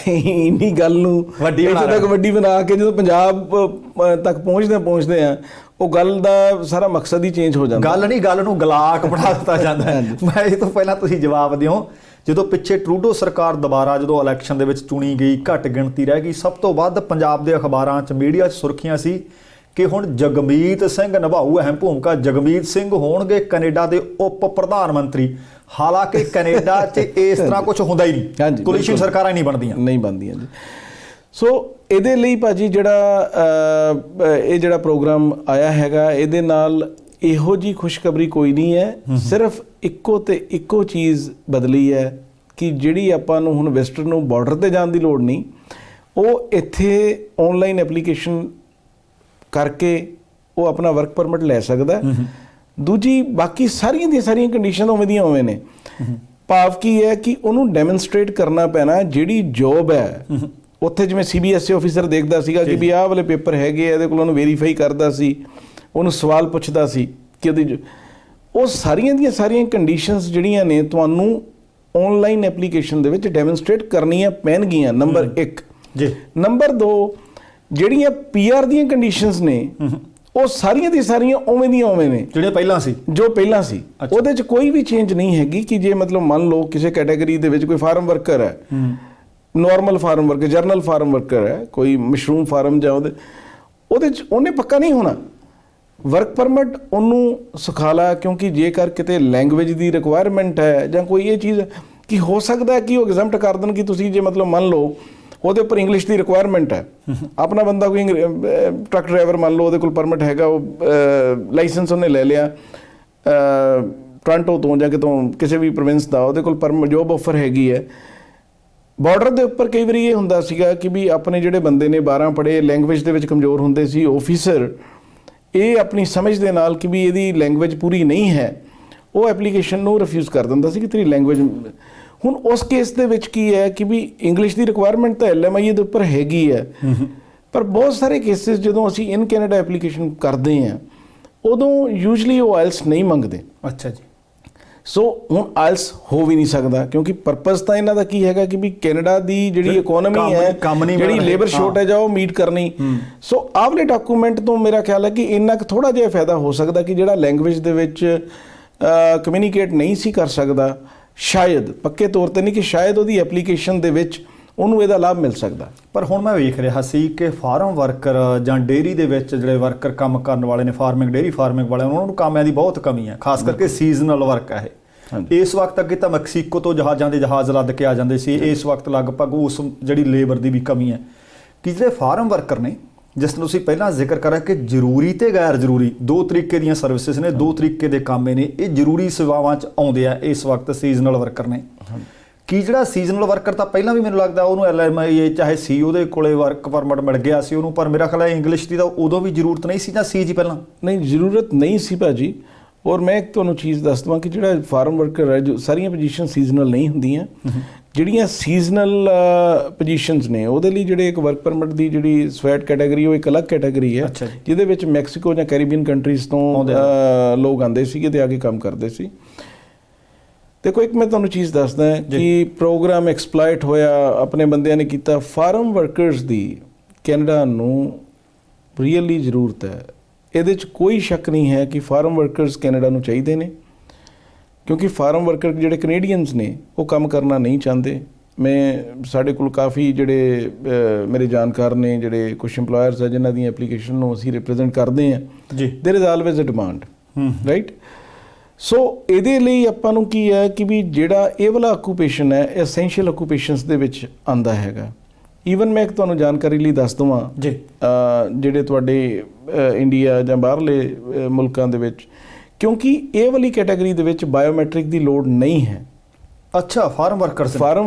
ਇੰਨੀ ਗੱਲ ਨੂੰ ਵੱਡੀ ਬਣਾ ਕੇ ਜਦੋਂ ਪੰਜਾਬ ਤੱਕ ਪਹੁੰਚਦੇ ਆ ਉਹ ਗੱਲ ਦਾ ਸਾਰਾ ਮਕਸਦ ਹੀ ਚੇਂਜ ਹੋ ਜਾਂਦਾ। ਗੱਲ ਨੂੰ ਗਲਾਕ ਬਣਾ ਦਿੱਤਾ ਜਾਂਦਾ ਹੈ। ਮੈਂ ਇਹ ਤੋਂ ਪਹਿਲਾਂ ਤੁਸੀਂ ਜਵਾਬ ਦਿਓ, ਜਦੋਂ ਪਿੱਛੇ ਟਰੂਡੋ ਸਰਕਾਰ ਦੁਬਾਰਾ ਜਦੋਂ ਇਲੈਕਸ਼ਨ ਦੇ ਵਿੱਚ ਚੁਣੀ ਗਈ, ਘੱਟ ਗਿਣਤੀ ਰਹਿ ਗਈ, ਸਭ ਤੋਂ ਵੱਧ ਪੰਜਾਬ ਦੇ ਅਖਬਾਰਾਂ 'ਚ ਮੀਡੀਆ 'ਚ ਸੁਰਖੀਆਂ ਸੀ ਕਿ ਹੁਣ ਜਗਮੀਤ ਸਿੰਘ ਨਿਭਾਊ ਅਹਿਮ ਭੂਮਿਕਾ, ਜਗਮੀਤ ਸਿੰਘ ਹੋਣਗੇ ਕੈਨੇਡਾ ਦੇ ਉਪ ਪ੍ਰਧਾਨ ਮੰਤਰੀ। ਹਾਲਾਂਕਿ ਕੈਨੇਡਾ 'ਚ ਇਸ ਤਰ੍ਹਾਂ ਕੁਝ ਹੁੰਦਾ ਹੀ ਨਹੀਂ, ਕੋਲੀਸ਼ਨ ਸਰਕਾਰਾਂ ਹੀ ਨਹੀਂ ਬਣਦੀਆਂ ਜੀ। ਸੋ ਇਹਦੇ ਲਈ ਭਾਜੀ ਇਹ ਜਿਹੜਾ ਪ੍ਰੋਗਰਾਮ ਆਇਆ ਹੈਗਾ, ਇਹਦੇ ਨਾਲ ਇਹੋ ਜੀ ਖੁਸ਼ਖਬਰੀ ਕੋਈ ਨਹੀਂ ਹੈ। ਸਿਰਫ ਇੱਕੋ ਚੀਜ਼ ਬਦਲੀ ਹੈ ਕਿ ਜਿਹੜੀ ਆਪਾਂ ਨੂੰ ਹੁਣ ਵਿਜ਼ਟਰ ਨੂੰ ਬਾਰਡਰ ਤੇ ਜਾਣ ਦੀ ਲੋੜ ਨਹੀਂ, ਉਹ ਇੱਥੇ ਆਨਲਾਈਨ ਐਪਲੀਕੇਸ਼ਨ ਕਰਕੇ ਉਹ ਆਪਣਾ ਵਰਕ ਪਰਮਿਟ ਲੈ ਸਕਦਾ। ਦੂਜੀ ਬਾਕੀ ਸਾਰੀਆਂ ਦੀਆਂ ਸਾਰੀਆਂ ਕੰਡੀਸ਼ਨ ਉਵੇਂ ਦੀਆਂ ਉਵੇਂ ਨੇ। ਭਾਵ ਕੀ ਹੈ ਕਿ ਉਹਨੂੰ ਡੈਮੋਨਸਟ੍ਰੇਟ ਕਰਨਾ ਪੈਣਾ ਜਿਹੜੀ ਜੋਬ ਹੈ ਉੱਥੇ, ਜਿਵੇਂ CBSE ਆਫੀਸਰ ਦੇਖਦਾ ਸੀਗਾ ਕਿ ਵੀ ਆਹ ਵਾਲੇ ਪੇਪਰ ਹੈਗੇ ਇਹਦੇ ਕੋਲ, ਉਹਨੂੰ ਵੈਰੀਫਾਈ ਕਰਦਾ ਸੀ, ਉਹਨੂੰ ਸਵਾਲ ਪੁੱਛਦਾ ਸੀ ਕਿ ਉਹਦੀ ਉਹ ਸਾਰੀਆਂ ਦੀਆਂ ਸਾਰੀਆਂ ਕੰਡੀਸ਼ਨਸ ਜਿਹੜੀਆਂ ਨੇ ਤੁਹਾਨੂੰ ਆਨਲਾਈਨ ਐਪਲੀਕੇਸ਼ਨ ਦੇ ਵਿੱਚ ਡੈਮੋਨਸਟ੍ਰੇਟ ਕਰਨੀਆਂ ਪੈਣਗੀਆਂ। ਨੰਬਰ 1 ਜੀ। ਨੰਬਰ 2 ਜਿਹੜੀਆਂ PR ਦੀਆਂ ਕੰਡੀਸ਼ਨਸ ਨੇ ਉਹ ਸਾਰੀਆਂ ਦੀ ਸਾਰੀਆਂ ਉਵੇਂ ਦੀਆਂ ਉਵੇਂ ਨੇ ਜਿਹੜੀਆਂ ਪਹਿਲਾਂ ਸੀ। ਉਹਦੇ 'ਚ ਕੋਈ ਵੀ ਚੇਂਜ ਨਹੀਂ ਹੈਗੀ ਕਿ ਜੇ ਮਤਲਬ ਮੰਨ ਲਓ ਕਿਸੇ ਕੈਟਾਗਰੀ ਦੇ ਵਿੱਚ ਕੋਈ ਫਾਰਮ ਵਰਕਰ ਹੈ, normal farm worker, general farm worker ਹੈ, ਕੋਈ ਮਸ਼ਰੂਮ ਫਾਰਮ ਜਾਂ ਉਹਦੇ 'ਚ ਉਹਨੇ ਪੱਕਾ ਨਹੀਂ ਹੋਣਾ ਵਰਕ ਪਰਮਿਟ। ਉਹਨੂੰ ਸਿਖਾਲਾ, ਕਿਉਂਕਿ ਜੇਕਰ ਕਿਤੇ ਲੈਂਗੁਏਜ ਦੀ ਰਿਕੁਆਇਰਮੈਂਟ ਹੈ ਜਾਂ ਕੋਈ ਇਹ ਚੀਜ਼ ਕਿ ਹੋ ਸਕਦਾ ਕਿ ਉਹ ਐਗਜ਼ੈਂਪਟ ਕਰ ਦੇਣ ਕਿ ਤੁਸੀਂ ਜੇ ਮਤਲਬ ਮੰਨ ਲਓ ਉਹਦੇ ਉੱਪਰ ਇੰਗਲਿਸ਼ ਦੀ ਰਿਕੁਆਇਰਮੈਂਟ ਹੈ, ਆਪਣਾ ਬੰਦਾ ਕੋਈ ਟਰੱਕ ਡਰਾਈਵਰ ਮੰਨ ਲਓ, ਉਹਦੇ ਕੋਲ ਪਰਮਿਟ ਹੈਗਾ, ਉਹ ਲਾਇਸੈਂਸ ਉਹਨੇ ਲੈ ਲਿਆ ਟੋਰਾਂਟੋ ਤੋਂ ਜਾਂ ਕਿਤੋਂ ਕਿਸੇ ਵੀ ਪ੍ਰੋਵਿੰਸ ਦਾ, ਉਹਦੇ ਕੋਲ ਜੋਬ ਆਫਰ ਹੈਗੀ ਹੈ। ਬਾਰਡਰ ਦੇ ਉੱਪਰ ਕਈ ਵਾਰੀ ਇਹ ਹੁੰਦਾ ਸੀਗਾ ਕਿ ਵੀ ਆਪਣੇ ਜਿਹੜੇ ਬੰਦੇ ਨੇ 12 ਪੜ੍ਹੇ, ਲੈਂਗੁਏਜ ਦੇ ਵਿੱਚ ਕਮਜ਼ੋਰ ਹੁੰਦੇ ਸੀ, ਆਫੀਸਰ ਇਹ ਆਪਣੀ ਸਮਝ ਦੇ ਨਾਲ ਕਿ ਵੀ ਇਹਦੀ ਲੈਂਗੁਏਜ ਪੂਰੀ ਨਹੀਂ ਹੈ, ਉਹ ਐਪਲੀਕੇਸ਼ਨ ਨੂੰ ਰਿਫਿਊਜ਼ ਕਰ ਦਿੰਦਾ ਸੀ ਕਿ ਤੇਰੀ ਲੈਂਗੁਏਜ। ਹੁਣ ਉਸ ਕੇਸ ਦੇ ਵਿੱਚ ਕੀ ਹੈ ਕਿ ਵੀ ਇੰਗਲਿਸ਼ ਦੀ ਰਿਕੁਆਇਰਮੈਂਟ ਤਾਂ LMIA ਦੇ ਉੱਪਰ ਹੈਗੀ ਹੈ, ਪਰ ਬਹੁਤ ਸਾਰੇ ਕੇਸਿਸ ਜਦੋਂ ਅਸੀਂ ਇਨ ਕੈਨੇਡਾ ਐਪਲੀਕੇਸ਼ਨ ਕਰਦੇ ਹਾਂ ਉਦੋਂ ਯੂਜਲੀ ਉਹ ਆਇਲਸ ਨਹੀਂ ਮੰਗਦੇ। ਅੱਛਾ ਜੀ। ਸੋ ਹੁਣ ਆਇਲਸ ਹੋ ਵੀ ਨਹੀਂ ਸਕਦਾ, ਕਿਉਂਕਿ ਪਰਪਸ ਤਾਂ ਇਹਨਾਂ ਦਾ ਕੀ ਹੈਗਾ ਕਿ ਵੀ ਕੈਨੇਡਾ ਦੀ ਜਿਹੜੀ ਇਕੋਨਮੀ ਹੈ, ਜਿਹੜੀ ਲੇਬਰ ਸ਼ੋਰਟੇਜ ਆ ਉਹ ਮੀਟ ਕਰਨੀ। ਸੋ ਆਵਲੇ ਡਾਕੂਮੈਂਟ ਤੋਂ ਮੇਰਾ ਖਿਆਲ ਹੈ ਕਿ ਇੰਨਾ ਕੁ ਥੋੜ੍ਹਾ ਜਿਹਾ ਫਾਇਦਾ ਹੋ ਸਕਦਾ ਕਿ ਜਿਹੜਾ ਲੈਂਗੁਏਜ ਦੇ ਵਿੱਚ ਕਮਿਊਨੀਕੇਟ ਨਹੀਂ ਸੀ ਕਰ ਸਕਦਾ, ਸ਼ਾਇਦ ਪੱਕੇ ਤੌਰ 'ਤੇ ਨਹੀਂ ਕਿ ਸ਼ਾਇਦ ਉਹਦੀ ਐਪਲੀਕੇਸ਼ਨ ਦੇ ਵਿੱਚ ਉਹਨੂੰ ਇਹਦਾ ਲਾਭ ਮਿਲ ਸਕਦਾ। ਪਰ ਹੁਣ ਮੈਂ ਵੇਖ ਰਿਹਾ ਸੀ ਕਿ ਫਾਰਮ ਵਰਕਰ ਜਾਂ ਡੇਅਰੀ ਦੇ ਵਿੱਚ ਜਿਹੜੇ ਵਰਕਰ ਕੰਮ ਕਰਨ ਵਾਲੇ ਨੇ, ਡੇਅਰੀ ਫਾਰਮਿੰਗ ਵਾਲੇ, ਉਹਨਾਂ ਨੂੰ ਕਾਮਿਆਂ ਦੀ ਬਹੁਤ ਕਮੀ ਹੈ, ਖਾਸ ਕਰਕੇ ਸੀਜ਼ਨਲ ਵਰਕ ਹੈ ਇਹ। ਇਸ ਵਕਤ ਅੱਗੇ ਤਾਂ ਮੈਕਸੀਕੋ ਤੋਂ ਜਹਾਜ਼ ਲੱਦ ਕੇ ਆ ਜਾਂਦੇ ਸੀ, ਇਸ ਵਕਤ ਲਗਭਗ ਉਸ ਜਿਹੜੀ ਲੇਬਰ ਦੀ ਵੀ ਕਮੀ ਹੈ ਕਿ ਜਿਹੜੇ ਫਾਰਮ ਵਰਕਰ ਨੇ, ਜਿਸ ਨੂੰ ਤੁਸੀਂ ਪਹਿਲਾਂ ਜ਼ਿਕਰ ਕਰਿਆ ਕਿ ਜ਼ਰੂਰੀ ਤੇ ਗੈਰ ਜ਼ਰੂਰੀ ਦੋ ਤਰੀਕੇ ਦੀਆਂ ਸਰਵਿਸਿਜ਼ ਨੇ, ਦੋ ਤਰੀਕੇ ਦੇ ਕੰਮ ਨੇ, ਇਹ ਜ਼ਰੂਰੀ ਸੇਵਾਵਾਂ 'ਚ ਆਉਂਦੇ ਆ ਇਸ ਵਕਤ ਸੀਜ਼ਨਲ ਵਰਕਰ ਨੇ। ਕਿ ਜਿਹੜਾ ਸੀਜ਼ਨਲ ਵਰਕਰ ਤਾਂ ਪਹਿਲਾਂ ਵੀ ਮੈਨੂੰ ਲੱਗਦਾ ਉਹਨੂੰ LMIA ਚਾਹੇ ਸੀ ਉਹਦੇ ਕੋਲੇ ਵਰਕ ਪਰਮਿਟ ਮਿਲ ਗਿਆ ਸੀ ਉਹਨੂੰ, ਪਰ ਮੇਰਾ ਖਿਆਲ ਹੈ ਇੰਗਲਿਸ਼ ਦੀ ਤਾਂ ਉਦੋਂ ਵੀ ਜ਼ਰੂਰਤ ਨਹੀਂ ਸੀ ਜਾਂ ਸੀ ਜੀ ਪਹਿਲਾਂ? ਨਹੀਂ, ਜ਼ਰੂਰਤ ਨਹੀਂ ਸੀ ਭਾਜੀ। ਔਰ ਮੈਂ ਇੱਕ ਤੁਹਾਨੂੰ ਚੀਜ਼ ਦੱਸ ਦੇਵਾਂ ਕਿ ਜਿਹੜਾ ਫਾਰਮ ਵਰਕਰ ਹੈ, ਜੋ ਸਾਰੀਆਂ ਪੋਜੀਸ਼ਨ ਸੀਜ਼ਨਲ ਨਹੀਂ ਹੁੰਦੀਆਂ, ਜਿਹੜੀਆਂ ਸੀਜ਼ਨਲ ਪੋਜੀਸ਼ਨਸ ਨੇ ਉਹਦੇ ਲਈ ਜਿਹੜੇ ਇੱਕ ਵਰਕ ਪਰਮਿਟ ਦੀ ਜਿਹੜੀ ਸਵੈਟ ਕੈਟਾਗਰੀ ਉਹ ਇੱਕ ਅਲੱਗ ਕੈਟਾਗਰੀ ਹੈ, ਜਿਹਦੇ ਵਿੱਚ ਮੈਕਸੀਕੋ ਜਾਂ ਕੈਰੀਬੀਅਨ ਕੰਟਰੀਜ਼ ਤੋਂ ਲੋਕ ਆਉਂਦੇ ਸੀਗੇ ਤੇ ਆ ਕੇ ਕੰਮ ਕਰਦੇ ਸੀ। ਦੇਖੋ, ਇੱਕ ਮੈਂ ਤੁਹਾਨੂੰ ਚੀਜ਼ ਦੱਸਦਾ ਕਿ ਪ੍ਰੋਗਰਾਮ ਐਕਸਪਲੋਇਟ ਹੋਇਆ, ਆਪਣੇ ਬੰਦਿਆਂ ਨੇ ਕੀਤਾ। ਫਾਰਮ ਵਰਕਰਸ ਦੀ ਕੈਨੇਡਾ ਨੂੰ ਰੀਅਲੀ ਜ਼ਰੂਰਤ ਹੈ, ਇਹਦੇ 'ਚ ਕੋਈ ਸ਼ੱਕ ਨਹੀਂ ਹੈ ਕਿ ਫਾਰਮ ਵਰਕਰਸ ਕੈਨੇਡਾ ਨੂੰ ਚਾਹੀਦੇ ਨੇ, ਕਿਉਂਕਿ ਫਾਰਮ ਵਰਕਰ ਜਿਹੜੇ ਕੈਨੇਡੀਅਨਸ ਨੇ ਉਹ ਕੰਮ ਕਰਨਾ ਨਹੀਂ ਚਾਹੁੰਦੇ। ਸਾਡੇ ਕੋਲ ਕਾਫੀ ਜਿਹੜੇ ਮੇਰੇ ਜਾਣਕਾਰ ਨੇ, ਜਿਹੜੇ ਕੁਛ ਇੰਪਲੋਇਰਸ ਹੈ ਜਿਨ੍ਹਾਂ ਦੀਆਂ ਐਪਲੀਕੇਸ਼ਨ ਨੂੰ ਅਸੀਂ ਰਿਪਰੈਜ਼ੈਂਟ ਕਰਦੇ ਹਾਂ ਜੀ, there is always a demand, right. So ਇਹਦੇ ਲਈ ਆਪਾਂ ਨੂੰ ਕੀ ਹੈ ਕਿ ਵੀ ਜਿਹੜਾ ਇਹ ਵਾਲਾ ਆਕੂਪੇਸ਼ਨ ਹੈ, ਐਸੈਂਸ਼ੀਅਲ ਆਕੂਪੇਸ਼ਨਸ ਦੇ ਵਿੱਚ ਆਉਂਦਾ ਹੈਗਾ। ਈਵਨ ਮੈਂ ਇੱਕ ਤੁਹਾਨੂੰ ਜਾਣਕਾਰੀ ਲਈ ਦੱਸ ਦਵਾਂ ਜੀ, ਜਿਹੜੇ ਤੁਹਾਡੇ ਇੰਡੀਆ ਜਾਂ ਬਾਹਰਲੇ ਮੁਲਕਾਂ ਦੇ ਵਿੱਚ, ਕਿਉਂਕਿ ਇਹ ਵਾਲੀ ਕੈਟਾਗਰੀ ਦੇ ਵਿੱਚ ਬਾਇਓਮੈਟ੍ਰਿਕ ਦੀ ਲੋੜ ਨਹੀਂ ਹੈ। ਅੱਛਾ, ਫਾਰਮ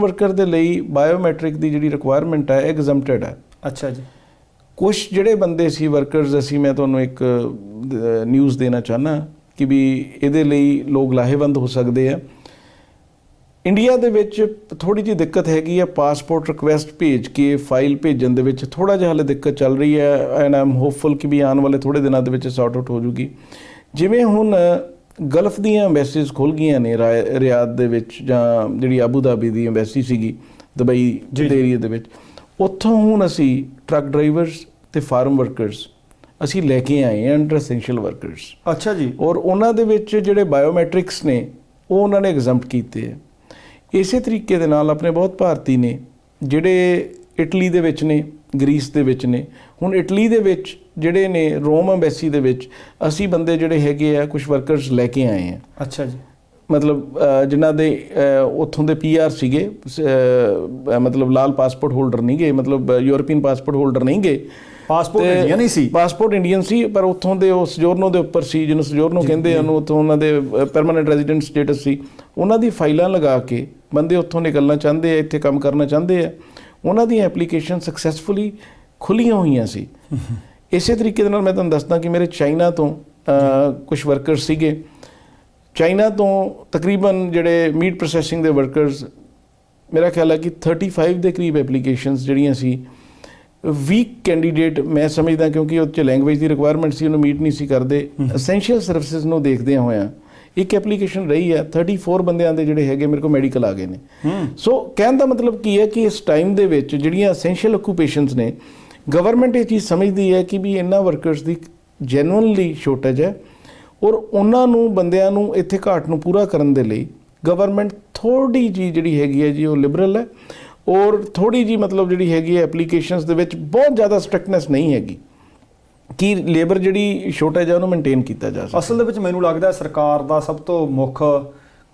ਵਰਕਰ ਦੇ ਲਈ ਬਾਇਓਮੈਟ੍ਰਿਕ ਦੀ ਜਿਹੜੀ ਰਿਕੁਆਇਰਮੈਂਟ ਹੈ ਐਗਜ਼ੈਂਪਟਡ ਹੈ। ਅੱਛਾ ਜੀ। ਕੁਝ ਜਿਹੜੇ ਬੰਦੇ ਸੀ ਵਰਕਰਸ, ਅਸੀਂ ਮੈਂ ਤੁਹਾਨੂੰ ਇੱਕ ਨਿਊਜ਼ ਦੇਣਾ ਚਾਹੁੰਦਾ ਕਿ ਵੀ ਇਹਦੇ ਲਈ ਲੋਕ ਲਾਹੇਵੰਦ ਹੋ ਸਕਦੇ ਆ। ਇੰਡੀਆ ਦੇ ਵਿੱਚ ਥੋੜ੍ਹੀ ਜਿਹੀ ਦਿੱਕਤ ਹੈਗੀ ਆ, ਪਾਸਪੋਰਟ ਰਿਕੁਐਸਟ ਭੇਜ ਕੇ ਫਾਈਲ ਭੇਜਣ ਦੇ ਵਿੱਚ ਥੋੜ੍ਹਾ ਜਿਹਾ ਹਾਲੇ ਦਿੱਕਤ ਚੱਲ ਰਹੀ ਹੈ, ਐਂਡ ਆਈ ਐਮ ਹੋਪਫੁਲ ਕਿ ਵੀ ਆਉਣ ਵਾਲੇ ਥੋੜ੍ਹੇ ਦਿਨਾਂ ਦੇ ਵਿੱਚ ਸੌਰਟ ਆਊਟ ਹੋ ਜੂਗੀ। ਜਿਵੇਂ ਹੁਣ ਗਲਫ ਦੀਆਂ ਐਮਬੈਸੀਜ਼ ਖੁੱਲ੍ਹ ਗਈਆਂ ਨੇ ਰਿਆਦ ਦੇ ਵਿੱਚ, ਜਾਂ ਜਿਹੜੀ ਆਬੂ ਧਾਬੀ ਦੀ ਐਮਬੈਸੀ ਸੀਗੀ ਦੁਬਈ ਦੇ ਏਰੀਆ ਦੇ ਵਿੱਚ, ਉੱਥੋਂ ਹੁਣ ਅਸੀਂ ਟਰੱਕ ਡਰਾਈਵਰਸ ਤੇ ਫਾਰਮ ਵਰਕਰਸ ਅਸੀਂ ਲੈ ਕੇ ਆਏ ਹਾਂ ਅੰਡਰ ਐਸੈਂਸ਼ੀਅਲ ਵਰਕਰਸ। ਅੱਛਾ ਜੀ। ਔਰ ਉਹਨਾਂ ਦੇ ਵਿੱਚ ਜਿਹੜੇ ਬਾਇਓਮੈਟ੍ਰਿਕਸ ਨੇ ਉਹ ਉਹਨਾਂ ਨੇ ਐਗਜ਼ੈਂਪਟ ਕੀਤੇ ਹੈ। ਇਸੇ ਤਰੀਕੇ ਦੇ ਨਾਲ ਆਪਣੇ ਬਹੁਤ ਭਾਰਤੀ ਨੇ ਜਿਹੜੇ ਇਟਲੀ ਦੇ ਵਿੱਚ ਨੇ, ਗ੍ਰੀਸ ਦੇ ਵਿੱਚ ਨੇ। ਹੁਣ ਇਟਲੀ ਦੇ ਵਿੱਚ ਜਿਹੜੇ ਨੇ ਰੋਮ ਐਮਬੈਸੀ ਦੇ ਵਿੱਚ ਅਸੀਂ ਬੰਦੇ ਜਿਹੜੇ ਹੈਗੇ ਆ ਕੁਝ ਵਰਕਰਸ ਲੈ ਕੇ ਆਏ ਆ। ਅੱਛਾ ਜੀ। ਮਤਲਬ ਜਿਨ੍ਹਾਂ ਦੇ ਉੱਥੋਂ ਦੇ PR ਸੀਗੇ, ਮਤਲਬ ਲਾਲ ਪਾਸਪੋਰਟ ਹੋਲਡਰ ਨਹੀਂ ਗਏ, ਮਤਲਬ ਯੂਰਪੀਅਨ ਪਾਸਪੋਰਟ ਹੋਲਡਰ ਨਹੀਂ ਗਏ, ਪਾਸਪੋਰਟ ਇੰਡੀਅਨ ਹੀ ਸੀ, ਪਾਸਪੋਰਟ ਇੰਡੀਅਨ ਸੀ, ਪਰ ਉੱਥੋਂ ਦੇ ਉਹ ਸਜੋਰਨੋ ਦੇ ਉੱਪਰ ਸੀ, ਜਿਹਨੂੰ ਸਜੋਰਨੋ ਕਹਿੰਦੇ ਹਨ, ਉੱਥੋਂ ਉਹਨਾਂ ਦੇ ਪਰਮਾਨੈਂਟ ਰੈਜ਼ੀਡੈਂਟ ਸਟੇਟਸ ਸੀ। ਉਹਨਾਂ ਦੀ ਫਾਈਲਾਂ ਲਗਾ ਕੇ ਬੰਦੇ ਉੱਥੋਂ ਨਿਕਲਣਾ ਚਾਹੁੰਦੇ ਆ, ਇੱਥੇ ਕੰਮ ਕਰਨਾ ਚਾਹੁੰਦੇ ਆ। ਉਹਨਾਂ ਦੀਆਂ ਐਪਲੀਕੇਸ਼ਨ ਸਕਸੈਸਫੁਲੀ ਖੁੱਲ੍ਹੀਆਂ ਹੋਈਆਂ ਸੀ। ਇਸੇ ਤਰੀਕੇ ਦੇ ਨਾਲ ਮੈਂ ਤੁਹਾਨੂੰ ਦੱਸਦਾ ਕਿ ਮੇਰੇ ਚਾਈਨਾ ਤੋਂ ਕੁਝ ਵਰਕਰ ਸੀਗੇ। ਚਾਈਨਾ ਤੋਂ ਤਕਰੀਬਨ ਜਿਹੜੇ ਮੀਟ ਪ੍ਰੋਸੈਸਿੰਗ ਦੇ ਵਰਕਰਸ, ਮੇਰਾ ਖਿਆਲ ਹੈ ਕਿ 35 ਦੇ ਕਰੀਬ ਐਪਲੀਕੇਸ਼ਨਸ ਜਿਹੜੀਆਂ ਸੀ। ਵੀਕ ਕੈਂਡੀਡੇਟ ਮੈਂ ਸਮਝਦਾ, ਕਿਉਂਕਿ ਉਹ 'ਚ ਲੈਂਗੁਏਜ ਦੀ ਰਿਕੁਆਇਰਮੈਂਟ ਸੀ, ਉਹਨੂੰ ਮੀਟ ਨਹੀਂ ਸੀ ਕਰਦੇ। ਅਸੈਂਸ਼ੀਅਲ ਸਰਵਿਸਿਜ਼ ਨੂੰ ਦੇਖਦਿਆਂ ਹੋਇਆਂ ਇੱਕ ਐਪਲੀਕੇਸ਼ਨ ਰਹੀ ਹੈ, 34 ਬੰਦਿਆਂ ਦੇ ਜਿਹੜੇ ਹੈਗੇ ਮੇਰੇ ਕੋਲ ਮੈਡੀਕਲ ਆ ਗਏ ਨੇ। ਸੋ ਕਹਿਣ ਦਾ ਮਤਲਬ ਕੀ ਹੈ ਕਿ ਇਸ ਟਾਈਮ ਦੇ ਵਿੱਚ ਜਿਹੜੀਆਂ ਅਸੈਂਸ਼ੀਅਲ ਆਕੂਪੇਸ਼ਨਸ ਨੇ, ਗਵਰਨਮੈਂਟ ਇਹ ਚੀਜ਼ ਸਮਝਦੀ ਹੈ ਕਿ ਵੀ ਇਹਨਾਂ ਵਰਕਰਸ ਦੀ ਜੈਨੂਅਨਲੀ ਸ਼ੋਰਟੇਜ ਹੈ, ਔਰ ਉਹਨਾਂ ਨੂੰ ਬੰਦਿਆਂ ਨੂੰ ਇੱਥੇ ਘਾਟ ਨੂੰ ਪੂਰਾ ਕਰਨ ਦੇ ਲਈ ਗਵਰਨਮੈਂਟ ਥੋੜ੍ਹੀ ਜਿਹੀ ਜਿਹੜੀ ਹੈਗੀ ਹੈ ਜੀ ਉਹ ਲਿਬਰਲ ਹੈ, ਔਰ ਥੋੜ੍ਹੀ ਜਿਹੀ ਮਤਲਬ ਜਿਹੜੀ ਹੈਗੀ ਹੈ ਐਪਲੀਕੇਸ਼ਨਸ ਦੇ ਵਿੱਚ ਬਹੁਤ ਜ਼ਿਆਦਾ ਸਟ੍ਰਿਕਟਨੈਸ ਨਹੀਂ ਹੈਗੀ ਕਿ ਲੇਬਰ ਜਿਹੜੀ ਸ਼ੋਰਟੇਜ ਹੈ ਉਹਨੂੰ ਮੇਨਟੇਨ ਕੀਤਾ ਜਾ ਸਕੇ। ਅਸਲ ਦੇ ਵਿੱਚ ਮੈਨੂੰ ਲੱਗਦਾ ਸਰਕਾਰ ਦਾ ਸਭ ਤੋਂ ਮੁੱਖ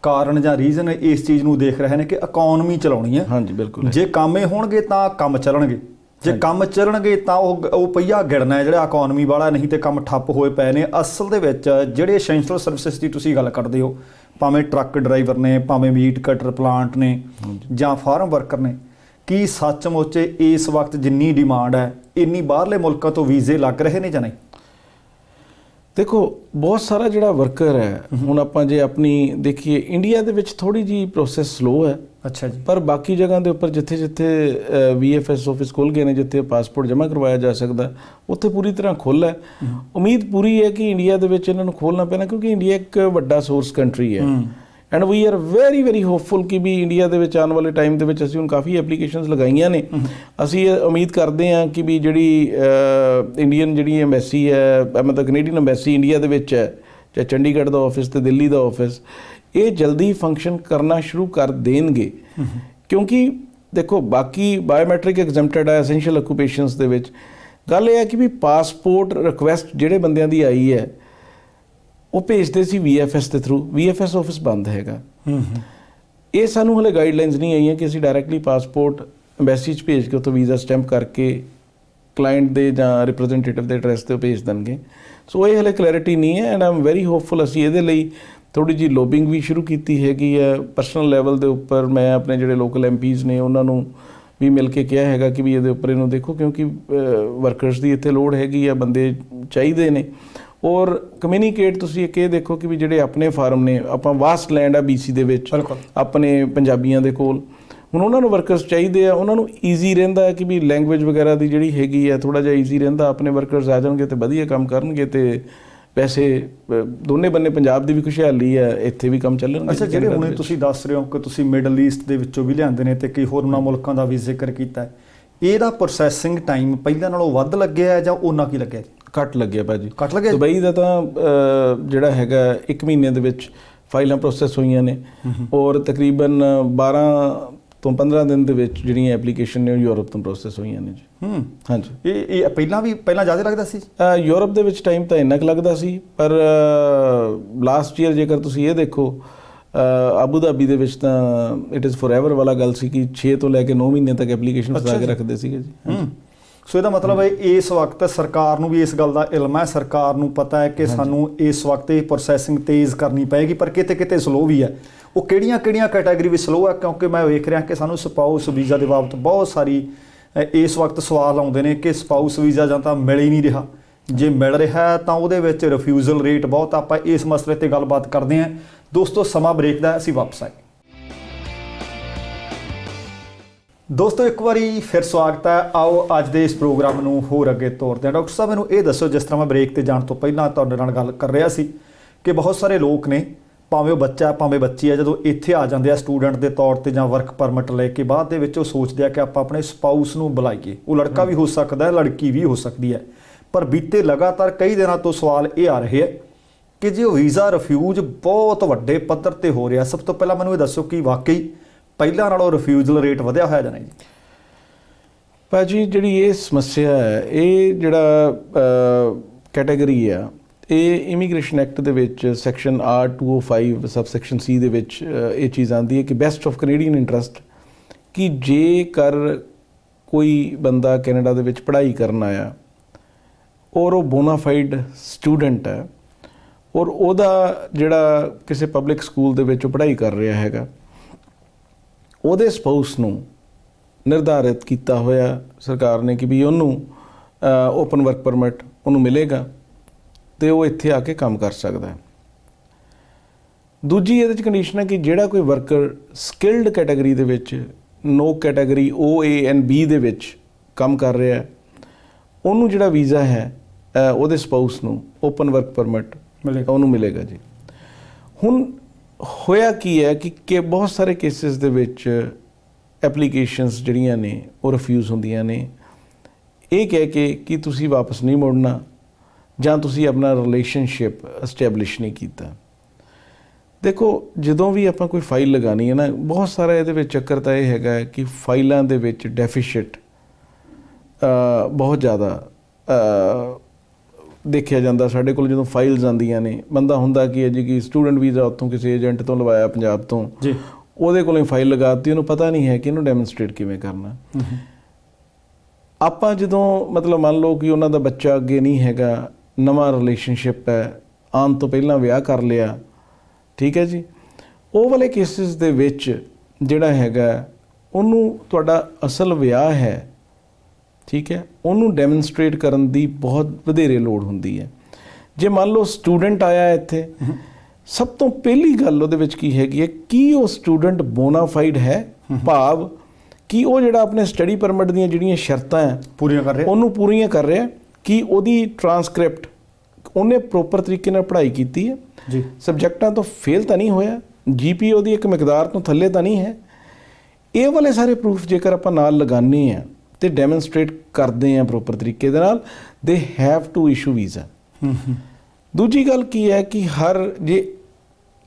ਕਾਰਨ ਜਾਂ ਰੀਜ਼ਨ ਇਸ ਚੀਜ਼ ਨੂੰ ਦੇਖ ਰਹੇ ਨੇ ਕਿ ਇਕਨੋਮੀ ਚਲਾਉਣੀ ਹੈ। ਹਾਂਜੀ, ਬਿਲਕੁਲ। ਜੇ ਕੰਮੇ ਹੋਣਗੇ ਤਾਂ ਕੰਮ ਚੱਲਣਗੇ, ਜੇ ਕੰਮ ਚੱਲਣਗੇ ਤਾਂ ਉਹ ਪਈਆ ਗਿੜਨਾ ਹੈ ਜਿਹੜਾ ਇਕਨੋਮੀ ਵਾਲਾ, ਨਹੀਂ ਤੇ ਕੰਮ ਠੱਪ ਹੋਏ ਪਏ ਨੇ। ਅਸਲ ਦੇ ਵਿੱਚ ਜਿਹੜੇ ਐਸੈਂਸ਼ੀਅਲ ਸਰਵਿਸਿਜ਼ ਦੀ ਤੁਸੀਂ ਗੱਲ ਕਰਦੇ ਹੋ, ਭਾਵੇਂ ਟਰੱਕ ਡਰਾਈਵਰ ਨੇ, ਭਾਵੇਂ ਮੀਟ ਕਟਰ ਪਲਾਂਟ ਨੇ, ਜਾਂ ਫਾਰਮ ਵਰਕਰ ਨੇ, ਕੀ ਸੱਚਮੁੱਚ ਇਸ ਵਕਤ ਜਿੰਨੀ ਡਿਮਾਂਡ ਹੈ ਇੰਨੀ ਬਾਹਰਲੇ ਮੁਲਕਾਂ ਤੋਂ ਵੀਜ਼ੇ ਲੱਗ ਰਹੇ ਨੇ ਜਾਂ ਨਹੀਂ? ਦੇਖੋ, ਬਹੁਤ ਸਾਰਾ ਜਿਹੜਾ ਵਰਕਰ ਹੈ, ਹੁਣ ਆਪਾਂ ਜੇ ਆਪਣੀ ਦੇਖੀਏ, ਇੰਡੀਆ ਦੇ ਵਿੱਚ ਥੋੜ੍ਹੀ ਜਿਹੀ ਪ੍ਰੋਸੈਸ ਸਲੋ ਹੈ। ਅੱਛਾ ਜੀ। ਪਰ ਬਾਕੀ ਜਗ੍ਹਾ ਦੇ ਉੱਪਰ ਜਿੱਥੇ VFS ਆਫਿਸ ਖੁੱਲ੍ਹ ਗਏ ਨੇ, ਜਿੱਥੇ ਪਾਸਪੋਰਟ ਜਮ੍ਹਾਂ ਕਰਵਾਇਆ ਜਾ ਸਕਦਾ, ਉੱਥੇ ਪੂਰੀ ਤਰ੍ਹਾਂ ਖੁੱਲ੍ਹ ਹੈ। ਉਮੀਦ ਪੂਰੀ ਹੈ ਕਿ ਇੰਡੀਆ ਦੇ ਵਿੱਚ ਇਹਨਾਂ ਨੂੰ ਖੋਲ੍ਹਣਾ ਪੈਣਾ, ਕਿਉਂਕਿ ਇੰਡੀਆ ਇੱਕ ਵੱਡਾ ਸੋਰਸ ਕੰਟਰੀ ਹੈ, and we are very very hopeful ਕਿ ਵੀ ਇੰਡੀਆ ਦੇ ਵਿੱਚ ਆਉਣ ਵਾਲੇ ਟਾਈਮ ਦੇ ਵਿੱਚ ਅਸੀਂ ਹੁਣ ਕਾਫੀ ਐਪਲੀਕੇਸ਼ਨਸ ਲਗਾਈਆਂ ਨੇ। ਅਸੀਂ ਉਮੀਦ ਕਰਦੇ ਹਾਂ ਕਿ ਵੀ ਜਿਹੜੀ ਇੰਡੀਅਨ ਜਿਹੜੀ ਐਮਬੈਸੀ ਹੈ, ਮਤਲਬ ਕੈਨੇਡੀਅਨ ਐਮਬੈਸੀ ਇੰਡੀਆ ਦੇ ਵਿੱਚ ਹੈ, ਚਾਹੇ ਚੰਡੀਗੜ੍ਹ ਦਾ ਆਫਿਸ ਤੇ ਦਿੱਲੀ ਦਾ ਆਫਿਸ, ਇਹ ਜਲਦੀ ਫੰਕਸ਼ਨ ਕਰਨਾ ਸ਼ੁਰੂ ਕਰ ਦੇਣਗੇ। ਕਿਉਂਕਿ ਦੇਖੋ, ਬਾਕੀ ਬਾਇਓਮੈਟ੍ਰਿਕ ਐਗਜ਼ੈਂਪਟਡ ਹੈ ਐਸੈਂਸ਼ੀਅਲ ਆਕੂਪੇਸ਼ਨਸ ਦੇ ਵਿੱਚ। ਗੱਲ ਇਹ ਹੈ ਕਿ ਵੀ ਪਾਸਪੋਰਟ ਰਿਕੁਐਸਟ ਜਿਹੜੇ ਬੰਦਿਆਂ ਦੀ ਆਈ ਹੈ ਉਹ ਭੇਜਦੇ ਸੀ VFS ਦੇ ਥਰੂ। VFS ਆਫਿਸ ਬੰਦ ਹੈਗਾ। ਇਹ ਸਾਨੂੰ ਹਲੇ ਗਾਈਡਲਾਈਨਸ ਨਹੀਂ ਆਈਆਂ ਕਿ ਅਸੀਂ ਡਾਇਰੈਕਟਲੀ ਪਾਸਪੋਰਟ ਐਮਬੈਸੀ 'ਚ ਭੇਜ ਕੇ ਉੱਥੋਂ ਵੀਜ਼ਾ ਸਟੈਂਪ ਕਰਕੇ ਕਲਾਇੰਟ ਦੇ ਜਾਂ ਰਿਪਰੈਜ਼ੈਂਟੇਟਿਵ ਦੇ ਐਡਰੈਸ 'ਤੇ ਭੇਜ ਦੇਣਗੇ। ਸੋ ਇਹ ਹਲੇ ਕਲੈਰਿਟੀ ਨਹੀਂ ਹੈ, and I am very hopeful. ਅਸੀਂ ਇਹਦੇ ਲਈ ਥੋੜ੍ਹੀ ਜਿਹੀ ਲੋਬਿੰਗ ਵੀ ਸ਼ੁਰੂ ਕੀਤੀ ਹੈਗੀ ਹੈ ਪਰਸਨਲ ਲੈਵਲ ਦੇ ਉੱਪਰ। ਮੈਂ ਆਪਣੇ ਜਿਹੜੇ ਲੋਕਲ MPs ਨੇ ਉਹਨਾਂ ਨੂੰ ਵੀ ਮਿਲ ਕੇ ਕਿਹਾ ਹੈਗਾ ਕਿ ਵੀ ਇਹਦੇ ਉੱਪਰ ਇਹਨੂੰ ਦੇਖੋ, ਕਿਉਂਕਿ ਵਰਕਰਸ ਦੀ ਇੱਥੇ ਲੋੜ ਹੈਗੀ ਆ, ਬੰਦੇ ਚਾਹੀਦੇ ਨੇ। ਔਰ ਕਮਿਊਨੀਕੇਟ ਤੁਸੀਂ ਇੱਕ ਇਹ ਦੇਖੋ ਕਿ ਵੀ ਜਿਹੜੇ ਆਪਣੇ ਫਾਰਮ ਨੇ, ਆਪਾਂ ਵਾਸਟ ਲੈਂਡ ਆ BC ਦੇ ਵਿੱਚ ਆਪਣੇ ਪੰਜਾਬੀਆਂ ਦੇ ਕੋਲ, ਹੁਣ ਉਹਨਾਂ ਨੂੰ ਵਰਕਰਸ ਚਾਹੀਦੇ ਆ। ਉਹਨਾਂ ਨੂੰ ਈਜ਼ੀ ਰਹਿੰਦਾ ਹੈ ਕਿ ਵੀ ਲੈਂਗੁਏਜ ਵਗੈਰਾ ਦੀ ਜਿਹੜੀ ਹੈਗੀ ਆ ਥੋੜ੍ਹਾ ਜਿਹਾ ਈਜ਼ੀ ਰਹਿੰਦਾ। ਆਪਣੇ ਵਰਕਰਸ ਆ ਜਾਣਗੇ ਅਤੇ ਵਧੀਆ ਕੰਮ ਕਰਨਗੇ, ਅਤੇ ਵੈਸੇ ਦੋਨੇ ਬੰਨੇ ਪੰਜਾਬ ਦੀ ਵੀ ਖੁਸ਼ਹਾਲੀ ਹੈ, ਇੱਥੇ ਵੀ ਕੰਮ ਚੱਲਣਗੇ। ਅੱਛਾ, ਜਿਹੜੇ ਹੁਣ ਤੁਸੀਂ ਦੱਸ ਰਹੇ ਹੋ ਕਿ ਤੁਸੀਂ ਮਿਡਲ ਈਸਟ ਦੇ ਵਿੱਚੋਂ ਵੀ ਲਿਆਂਦੇ ਨੇ ਅਤੇ ਕਈ ਹੋਰਨਾਂ ਮੁਲਕਾਂ ਦਾ ਵੀ ਜ਼ਿਕਰ ਕੀਤਾ ਹੈ, ਇਹਦਾ ਪ੍ਰੋਸੈਸਿੰਗ ਟਾਈਮ ਪਹਿਲਾਂ ਨਾਲੋਂ ਵੱਧ ਲੱਗਿਆ ਹੈ ਜਾਂ ਓਨਾ ਕੀ ਲੱਗਿਆ? ਘੱਟ ਲੱਗਿਆ ਭਾਜੀ, ਘੱਟ ਲੱਗਿਆ। ਦੁਬਈ ਦਾ ਤਾਂ ਜਿਹੜਾ ਹੈਗਾ 1 ਮਹੀਨੇ ਦੇ ਵਿੱਚ ਫਾਈਲਾਂ ਪ੍ਰੋਸੈਸ ਹੋਈਆਂ ਨੇ, ਔਰ ਤਕਰੀਬਨ 12 ਤੋਂ 15 ਦਿਨ ਦੇ ਵਿੱਚ ਜਿਹੜੀਆਂ ਐਪਲੀਕੇਸ਼ਨ ਨੇ ਉਹ ਯੂਰਪ ਤੋਂ ਪ੍ਰੋਸੈਸ ਹੋਈਆਂ ਨੇ ਜੀ। ਹਾਂਜੀ। ਇਹ ਪਹਿਲਾਂ ਜ਼ਿਆਦਾ ਲੱਗਦਾ ਸੀ? ਯੂਰਪ ਦੇ ਵਿੱਚ ਟਾਈਮ ਤਾਂ ਇੰਨਾ ਕੁ ਲੱਗਦਾ ਸੀ, ਪਰ ਲਾਸਟ ਈਅਰ ਜੇਕਰ ਤੁਸੀਂ ਇਹ ਦੇਖੋ ਆਬੂ ਧਾਬੀ ਦੇ ਵਿੱਚ ਤਾਂ ਇਟ ਇਜ਼ ਫੋਰਐਵਰ ਵਾਲਾ ਗੱਲ ਸੀ ਕਿ 6 ਤੋਂ ਲੈ ਕੇ 9 ਮਹੀਨੇ ਤੱਕ ਐਪਲੀਕੇਸ਼ਨ ਫਸਾ ਕੇ ਰੱਖਦੇ ਸੀਗੇ ਜੀ। ਸੋ ਇਹਦਾ ਮਤਲਬ ਹੈ ਇਸ ਵਕਤ ਸਰਕਾਰ ਨੂੰ ਵੀ ਇਸ ਗੱਲ ਦਾ ਇਲਮ ਹੈ, ਸਰਕਾਰ ਨੂੰ ਪਤਾ ਹੈ ਕਿ ਸਾਨੂੰ ਇਸ ਵਕਤ ਇਹ ਪ੍ਰੋਸੈਸਿੰਗ ਤੇਜ਼ ਕਰਨੀ ਪਏਗੀ, ਪਰ ਕਿਤੇ ਕਿਤੇ ਸਲੋ ਵੀ ਹੈ। ਉਹ ਕਿਹੜੀਆਂ ਕੈਟਾਗਰੀ ਵਿੱਚ ਸਲੋ ਹੈ? ਕਿਉਂਕਿ ਮੈਂ ਵੇਖ ਰਿਹਾ ਕਿ ਸਾਨੂੰ ਸਪਾਊਸ ਵੀਜ਼ਾ ਦੇ ਬਾਬਤ ਬਹੁਤ ਸਾਰੀ ਇਸ ਵਕਤ ਸਵਾਲ ਆਉਂਦੇ ਨੇ ਕਿ ਸਪਾਊਸ ਵੀਜ਼ਾ ਜਾਂ ਤਾਂ ਮਿਲ ਹੀ ਨਹੀਂ ਰਿਹਾ, ਜੇ ਮਿਲ ਰਿਹਾ ਤਾਂ ਉਹਦੇ ਵਿੱਚ ਰਿਫਿਊਜ਼ਲ ਰੇਟ ਬਹੁਤ। ਆਪਾਂ ਇਸ ਮਸਲੇ ਤੇ ਗੱਲਬਾਤ ਕਰਦੇ ਹਾਂ ਦੋਸਤੋ, ਸਮਾਂ ਬ੍ਰੇਕ ਦਾ, ਅਸੀਂ ਵਾਪਸ ਆਏ। ਦੋਸਤੋ ਇੱਕ ਵਾਰੀ ਫਿਰ ਸਵਾਗਤ ਹੈ। ਆਓ ਅੱਜ ਦੇ ਇਸ ਪ੍ਰੋਗਰਾਮ ਨੂੰ ਹੋਰ ਅੱਗੇ ਤੋਰਦੇ ਹਾਂ। ਡਾਕਟਰ ਸਾਹਿਬ ਮੈਨੂੰ ਇਹ ਦੱਸੋ, ਜਿਸ ਤਰ੍ਹਾਂ ਮੈਂ ਬ੍ਰੇਕ ਤੇ ਜਾਣ ਤੋਂ ਪਹਿਲਾਂ ਤੁਹਾਡੇ ਨਾਲ ਗੱਲ ਕਰ ਰਿਹਾ ਸੀ ਕਿ ਬਹੁਤ ਸਾਰੇ ਲੋਕ ਨੇ, ਭਾਵੇਂ ਉਹ ਬੱਚਾ ਭਾਵੇਂ ਬੱਚੀ ਹੈ, ਜਦੋਂ ਇੱਥੇ ਆ ਜਾਂਦੇ ਆ ਸਟੂਡੈਂਟ ਦੇ ਤੌਰ ਤੇ ਜਾਂ ਵਰਕ ਪਰਮਿਟ ਲੈ ਕੇ, ਬਾਅਦ ਦੇ ਵਿੱਚ ਉਹ ਸੋਚਦੇ ਆ ਕਿ ਆਪਾਂ ਆਪਣੇ ਸਪਾਊਸ ਨੂੰ ਬੁਲਾਈਏ। ਉਹ ਲੜਕਾ ਵੀ ਹੋ ਸਕਦਾ ਹੈ, ਲੜਕੀ ਵੀ ਹੋ ਸਕਦੀ ਹੈ, ਪਰ ਬੀਤੇ ਲਗਾਤਾਰ ਕਈ ਦਿਨਾਂ ਤੋਂ ਸਵਾਲ ਇਹ ਆ ਰਹੇ ਹੈ ਕਿ ਜੇ ਉਹ ਵੀਜ਼ਾ ਰਿਫਿਊਜ਼ ਬਹੁਤ ਵੱਡੇ ਪੱਧਰ ਤੇ ਹੋ ਰਿਹਾ, ਸਭ ਤੋਂ ਪਹਿਲਾਂ ਮੈਨੂੰ ਇਹ ਦੱਸੋ ਕਿ ਵਾਕਈ ਪਹਿਲਾਂ ਨਾਲੋਂ ਰਿਫਿਊਜ਼ਲ ਰੇਟ ਵਧਿਆ ਹੋਇਆ ਜਾਂ ਨਹੀਂ ਜੀ? ਭਾਜੀ ਜਿਹੜੀ ਇਹ ਸਮੱਸਿਆ ਹੈ, ਇਹ ਜਿਹੜਾ ਕੈਟਾਗਰੀ ਆ, ਇਹ ਇਮੀਗ੍ਰੇਸ਼ਨ ਐਕਟ ਦੇ ਵਿੱਚ ਸੈਕਸ਼ਨ R205 ਸਬਸੈਕਸ਼ਨ C ਦੇ ਵਿੱਚ ਇਹ ਚੀਜ਼ ਆਉਂਦੀ ਹੈ ਕਿ ਬੈਸਟ ਆਫ ਕੈਨੇਡੀਅਨ ਇੰਟਰਸਟ, ਕਿ ਜੇਕਰ ਕੋਈ ਬੰਦਾ ਕੈਨੇਡਾ ਦੇ ਵਿੱਚ ਪੜ੍ਹਾਈ ਕਰਨ ਆਇਆ ਔਰ ਉਹ ਬੋਨਾਫਾਈਡ ਸਟੂਡੈਂਟ ਹੈ ਔਰ ਉਹਦਾ ਜਿਹੜਾ ਕਿਸੇ ਪਬਲਿਕ ਸਕੂਲ ਦੇ ਵਿੱਚ ਉਹ ਪੜ੍ਹਾਈ ਕਰ ਰਿਹਾ ਹੈਗਾ, ਉਹਦੇ ਸਪਾਊਸ ਨੂੰ ਨਿਰਧਾਰਿਤ ਕੀਤਾ ਹੋਇਆ ਸਰਕਾਰ ਨੇ ਕਿ ਵੀ ਉਹਨੂੰ ਓਪਨ ਵਰਕ ਪਰਮਿਟ ਉਹਨੂੰ ਮਿਲੇਗਾ ਅਤੇ ਉਹ ਇੱਥੇ ਆ ਕੇ ਕੰਮ ਕਰ ਸਕਦਾ ਹੈ। ਦੂਜੀ ਇਹਦੇ 'ਚ ਕੰਡੀਸ਼ਨ ਹੈ ਕਿ ਜਿਹੜਾ ਕੋਈ ਵਰਕਰ ਸਕਿਲਡ ਕੈਟਾਗਰੀ ਦੇ ਵਿੱਚ, ਨੋ ਕੈਟਾਗਰੀ OANB ਦੇ ਵਿੱਚ ਕੰਮ ਕਰ ਰਿਹਾ, ਉਹਨੂੰ ਜਿਹੜਾ ਵੀਜ਼ਾ ਹੈ ਉਹਦੇ ਸਪਾਊਸ ਨੂੰ ਓਪਨ ਵਰਕ ਪਰਮਿਟ ਉਹਨੂੰ ਮਿਲੇਗਾ ਜੀ। ਹੁਣ ਹੋਇਆ ਕੀ ਹੈ ਕਿ ਬਹੁਤ ਸਾਰੇ ਕੇਸਿਸ ਦੇ ਵਿੱਚ ਐਪਲੀਕੇਸ਼ਨਸ ਜਿਹੜੀਆਂ ਨੇ ਉਹ ਰਿਫਿਊਜ਼ ਹੁੰਦੀਆਂ ਨੇ, ਇਹ ਕਹਿ ਕੇ ਕਿ ਤੁਸੀਂ ਵਾਪਸ ਨਹੀਂ ਮੁੜਨਾ ਜਾਂ ਤੁਸੀਂ ਆਪਣਾ ਰਿਲੇਸ਼ਨਸ਼ਿਪ ਐਸਟੈਬਲਿਸ਼ ਨਹੀਂ ਕੀਤਾ। ਦੇਖੋ, ਜਦੋਂ ਵੀ ਆਪਾਂ ਕੋਈ ਫਾਈਲ ਲਗਾਉਣੀ ਹੈ ਨਾ, ਬਹੁਤ ਸਾਰਾ ਇਹਦੇ ਵਿੱਚ ਚੱਕਰ ਤਾਂ ਇਹ ਹੈਗਾ ਹੈ ਕਿ ਫਾਈਲਾਂ ਦੇ ਵਿੱਚ ਡੈਫੀਸ਼ੀਟ ਬਹੁਤ ਜ਼ਿਆਦਾ ਦੇਖਿਆ ਜਾਂਦਾ। ਸਾਡੇ ਕੋਲ ਜਦੋਂ ਫਾਈਲਸ ਆਉਂਦੀਆਂ ਨੇ, ਬੰਦਾ ਹੁੰਦਾ ਕੀ ਹੈ ਜੀ ਕਿ ਸਟੂਡੈਂਟ ਵੀਜ਼ਾ ਉੱਥੋਂ ਕਿਸੇ ਏਜੰਟ ਤੋਂ ਲਵਾਇਆ ਪੰਜਾਬ ਤੋਂ ਜੀ, ਉਹਦੇ ਕੋਲੋਂ ਫਾਈਲ ਲਗਾਤੀ, ਉਹਨੂੰ ਪਤਾ ਨਹੀਂ ਹੈ ਕਿ ਇਹਨੂੰ ਡੈਮੋਨਸਟ੍ਰੇਟ ਕਿਵੇਂ ਕਰਨਾ। ਆਪਾਂ ਜਦੋਂ ਮਤਲਬ ਮੰਨ ਲਓ ਕਿ ਉਹਨਾਂ ਦਾ ਬੱਚਾ ਅੱਗੇ ਨਹੀਂ ਹੈਗਾ, ਨਵਾਂ ਰਿਲੇਸ਼ਨਸ਼ਿਪ ਹੈ, ਆਉਣ ਤੋਂ ਪਹਿਲਾਂ ਵਿਆਹ ਕਰ ਲਿਆ, ਠੀਕ ਹੈ ਜੀ, ਉਹ ਵਾਲੇ ਕੇਸਿਸ ਦੇ ਵਿੱਚ ਜਿਹੜਾ ਹੈਗਾ ਉਹਨੂੰ ਤੁਹਾਡਾ ਅਸਲ ਵਿਆਹ ਹੈ, ਠੀਕ ਹੈ, ਉਹਨੂੰ ਡੈਮੋਨਸਟ੍ਰੇਟ ਕਰਨ ਦੀ ਬਹੁਤ ਵਧੇਰੇ ਲੋੜ ਹੁੰਦੀ ਹੈ। ਜੇ ਮੰਨ ਲਓ ਸਟੂਡੈਂਟ ਆਇਆ ਇੱਥੇ, ਸਭ ਤੋਂ ਪਹਿਲੀ ਗੱਲ ਉਹਦੇ ਵਿੱਚ ਕੀ ਹੈਗੀ ਹੈ ਕਿ ਉਹ ਸਟੂਡੈਂਟ ਬੋਨਾਫਾਈਡ ਹੈ, ਭਾਵ ਕਿ ਉਹ ਜਿਹੜਾ ਆਪਣੇ ਸਟੱਡੀ ਪਰਮਿਟ ਦੀਆਂ ਜਿਹੜੀਆਂ ਸ਼ਰਤਾਂ ਹੈ ਪੂਰੀਆਂ ਕਰ ਰਿਹਾ, ਉਹਨੂੰ ਪੂਰੀਆਂ ਕਰ ਰਿਹਾ, ਕਿ ਉਹਦੀ ਟਰਾਂਸਕ੍ਰਿਪਟ ਉਹਨੇ ਪ੍ਰੋਪਰ ਤਰੀਕੇ ਨਾਲ ਪੜ੍ਹਾਈ ਕੀਤੀ ਹੈ ਜੀ, ਸਬਜੈਕਟਾਂ ਤੋਂ ਫੇਲ ਤਾਂ ਨਹੀਂ ਹੋਇਆ, GPA ਉਹਦੀ ਇੱਕ ਮਿਕਦਾਰ ਤੋਂ ਥੱਲੇ ਤਾਂ ਨਹੀਂ ਹੈ। ਇਹ ਵਾਲੇ ਸਾਰੇ ਪ੍ਰੂਫ ਜੇਕਰ ਆਪਾਂ ਨਾਲ ਲਗਾਉਂਦੇ ਹਾਂ ਅਤੇ ਡੈਮੋਨਸਟ੍ਰੇਟ ਕਰਦੇ ਹਾਂ ਪ੍ਰੋਪਰ ਤਰੀਕੇ ਦੇ ਨਾਲ, they have to issue visa. ਦੂਜੀ ਗੱਲ ਕੀ ਹੈ ਕਿ ਜੇ